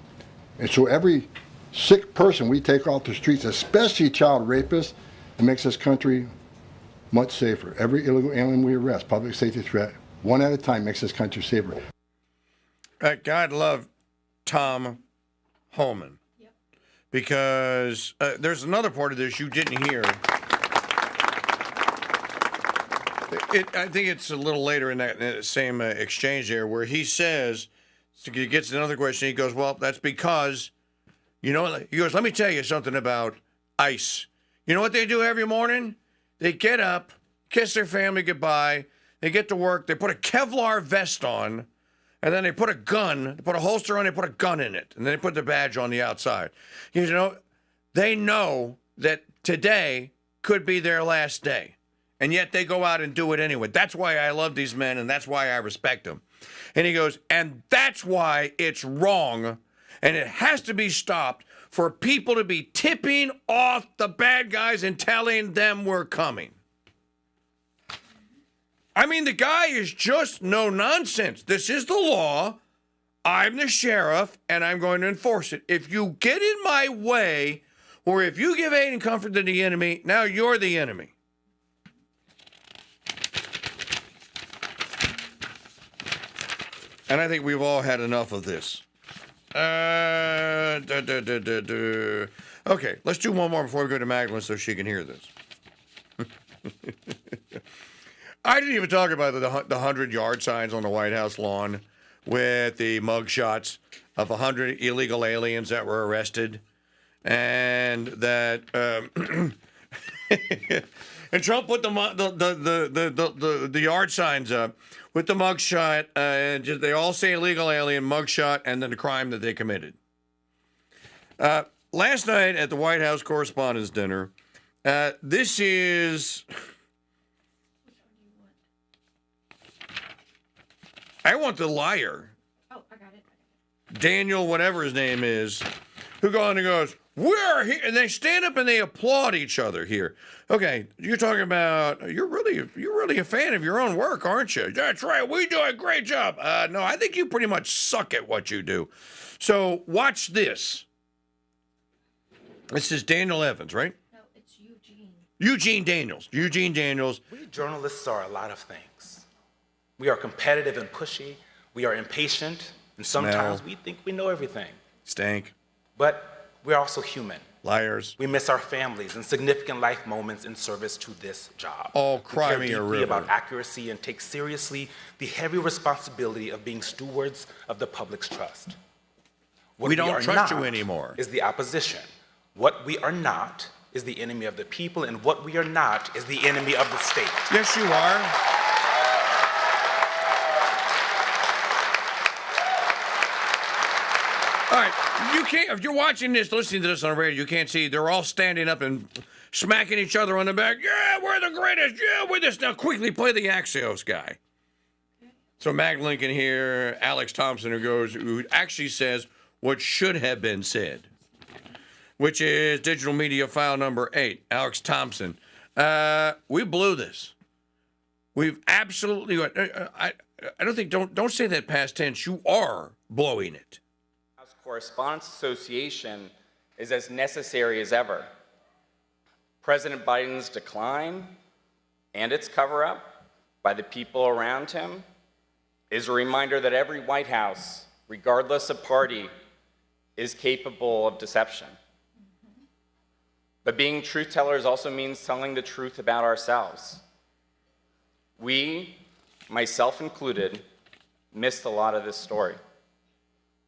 And so every sick person we take off the streets, especially child rapists, it makes this country much safer. Every illegal alien we arrest, public safety threat, one at a time, makes this country safer. God love Tom Holman. Yep. Because there's another part of this you didn't hear. I think it's a little later in that same exchange there where he says, he gets another question. He goes, well, that's because, he goes, let me tell you something about ICE. You know what they do every morning? They get up, kiss their family goodbye, they get to work, they put a Kevlar vest on, and then they put they put a holster on, they put a gun in it, and then they put the badge on the outside. They know that today could be their last day. And yet they go out and do it anyway. That's why I love these men, and that's why I respect them. And he goes, and that's why it's wrong, and it has to be stopped for people to be tipping off the bad guys and telling them we're coming. I mean, the guy is just no nonsense. This is the law. I'm the sheriff, and I'm going to enforce it. If you get in my way, or if you give aid and comfort to the enemy, now you're the enemy. And I think we've all had enough of this. Okay, let's do one more before we go to Magdalene so she can hear this. I didn't even talk about the 100-yard signs on the White House lawn with the mugshots of 100 illegal aliens that were arrested. And that... and Trump put the yard signs up with the mugshot, and they all say illegal alien, mugshot, and then the crime that they committed. Last night at the White House Correspondents' Dinner, this is... I want the liar. Oh, I got it. Daniel, whatever his name is, who goes and goes, we're here, and they stand up and they applaud each other here. Okay, you're talking about you're really a fan of your own work, aren't you? That's right, we do a great job. No, I think you pretty much suck at what you do. So watch this. This is Daniel Evans, right? No, it's Eugene. Eugene Daniels. Eugene Daniels. We journalists are a lot of things. We are competitive and pushy. We are impatient, and sometimes we think we know everything. Stank. But we're also human. Liars. We miss our families and significant life moments in service to this job. Oh, We cry care me a deeply river. about accuracy and take seriously the heavy responsibility of being stewards of the public's trust. What We don't are trust you not anymore. Is the opposition. What we are not is the enemy of the people, and what we are not is the enemy of the state. Yes, you are. All right, you can't. If you're watching this, listening to this on the radio, you can't see. They're all standing up and smacking each other on the back. Yeah, we're the greatest. Yeah, we're this. Now, quickly play the Axios guy. So Magdalene can hear Alex Thompson, who actually says what should have been said, which is digital media file number 8. Alex Thompson. We blew this. We've absolutely. I don't think. Don't say that past tense. You are blowing it. Correspondence Association is as necessary as ever. President Biden's decline and its cover-up by the people around him is a reminder that every White House, regardless of party, is capable of deception. But being truth tellers also means telling the truth about ourselves. We, myself included, missed a lot of this story.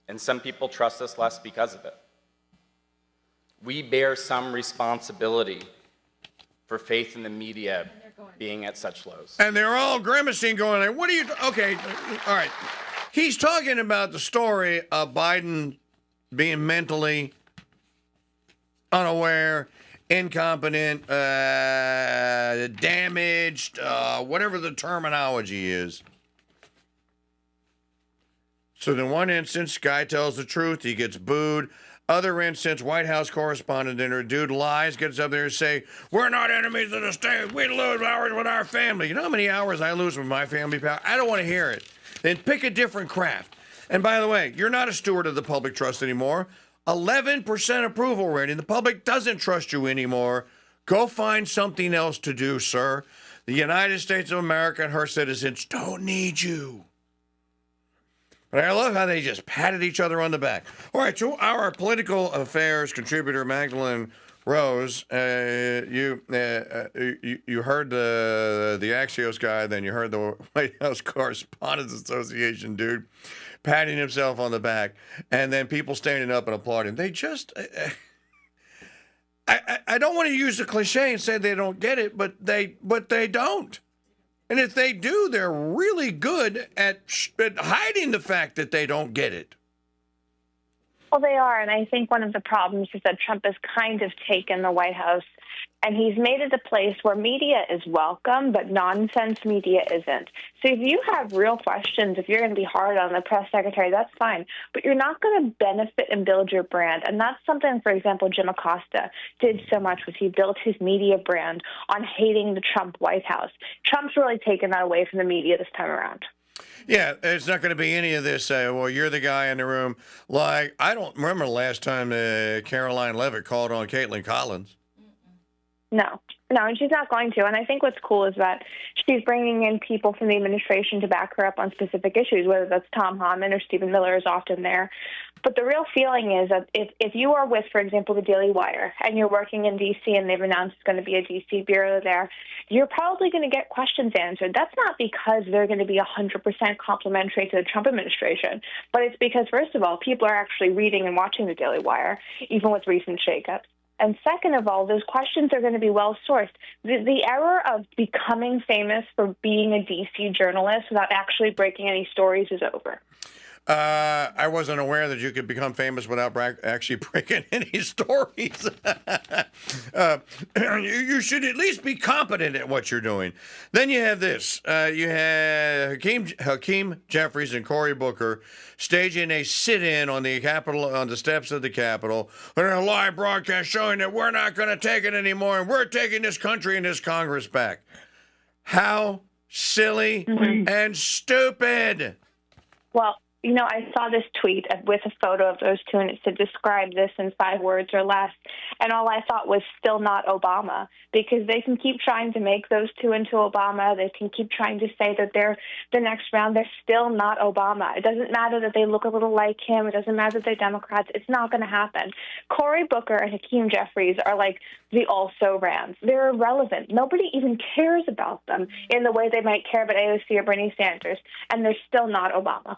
And some people trust us less because of it. We bear some responsibility for faith in the media being at such lows. And they're all grimacing, going like, what are you, okay, all right. He's talking about the story of Biden being mentally unaware, incompetent, damaged, whatever the terminology is. So in one instance, guy tells the truth, he gets booed. Other instance, White House correspondent dinner, dude lies, gets up there and say, we're not enemies of the state. We lose hours with our family. You know how many hours I lose with my family, pal? I don't want to hear it. Then pick a different craft. And by the way, you're not a steward of the public trust anymore. 11% approval rating. The public doesn't trust you anymore. Go find something else to do, sir. The United States of America and her citizens don't need you. But I love how they just patted each other on the back. All right, so our political affairs contributor, Magdalene Rose, you heard the Axios guy, then you heard the White House Correspondents Association dude patting himself on the back, and then people standing up and applauding. They just... I don't want to use the cliche and say they don't get it, but they don't. And if they do, they're really good at hiding the fact that they don't get it. Well, they are, and I think one of the problems is that Trump has kind of taken the White House, and he's made it a place where media is welcome, but nonsense media isn't. So if you have real questions, if you're going to be hard on the press secretary, that's fine, but you're not going to benefit and build your brand. And that's something, for example, Jim Acosta did so much, was he built his media brand on hating the Trump White House. Trump's really taken that away from the media this time around. Yeah, it's not going to be any of this, well, you're the guy in the room. Like, I don't remember the last time Caroline Leavitt called on Caitlin Collins. No, and she's not going to. And I think what's cool is that she's bringing in people from the administration to back her up on specific issues, whether that's Tom Homan or Stephen Miller is often there. But the real feeling is that if you are with, for example, the Daily Wire, and you're working in D.C. and they've announced it's going to be a D.C. bureau there, you're probably going to get questions answered. That's not because they're going to be 100% complimentary to the Trump administration, but it's because, first of all, people are actually reading and watching the Daily Wire, even with recent shakeups. And second of all, those questions are going to be well-sourced. The error of becoming famous for being a D.C. journalist without actually breaking any stories is over. I wasn't aware that you could become famous without actually breaking any stories. You should at least be competent at what you're doing. Then you have this. You have Hakeem Jeffries and Cory Booker staging a sit-in on the Capitol, on the steps of the Capitol, and a live broadcast showing that we're not going to take it anymore, and we're taking this country and this Congress back. How silly and stupid. Well, I saw this tweet with a photo of those two, and it said, describe this in 5 words or less. And all I thought was still not Obama, because they can keep trying to make those two into Obama. They can keep trying to say that they're the next round. They're still not Obama. It doesn't matter that they look a little like him. It doesn't matter that they're Democrats. It's not going to happen. Cory Booker and Hakeem Jeffries are like the also-rans. They're irrelevant. Nobody even cares about them in the way they might care about AOC or Bernie Sanders, and they're still not Obama.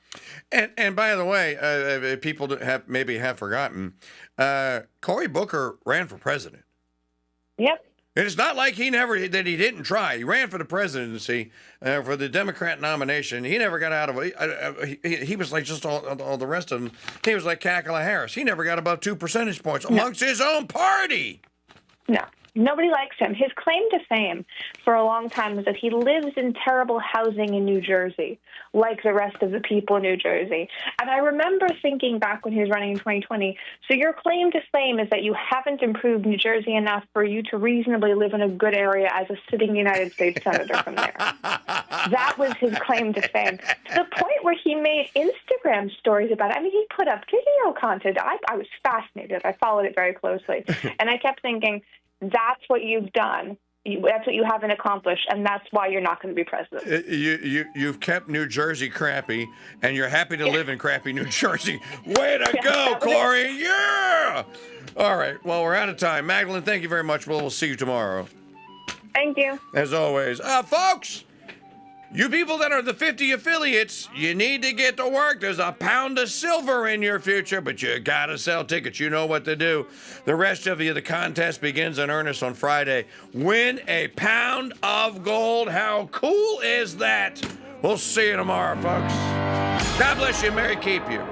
And by the way, people maybe have forgotten, Cory Booker ran for president. Yep. And it's not like he didn't try. He ran for the presidency, for the Democrat nomination. He never got out of it. He was like just all the rest of them. He was like Kamala Harris. He never got above 2 percentage points amongst his own party. No. Nobody likes him. His claim to fame for a long time was that he lives in terrible housing in New Jersey, like the rest of the people in New Jersey. And I remember thinking back when he was running in 2020, so your claim to fame is that you haven't improved New Jersey enough for you to reasonably live in a good area as a sitting United States senator from there. That was his claim to fame, to the point where he made Instagram stories about it. I mean, he put up video content. I was fascinated. I followed it very closely. And I kept thinking, that's what you've done. That's what you haven't accomplished, and that's why you're not going to be president. You've kept New Jersey crappy, and you're happy to live in crappy New Jersey. Way to go, Cory! Yeah! All right, well, we're out of time. Magdalene, thank you very much. We'll see you tomorrow. Thank you. As always. Folks, you people that are the 50 affiliates, you need to get to work. There's a pound of silver in your future, but you got to sell tickets. You know what to do. The rest of you, the contest begins in earnest on Friday. Win a pound of gold. How cool is that? We'll see you tomorrow, folks. God bless you. Merry keep you.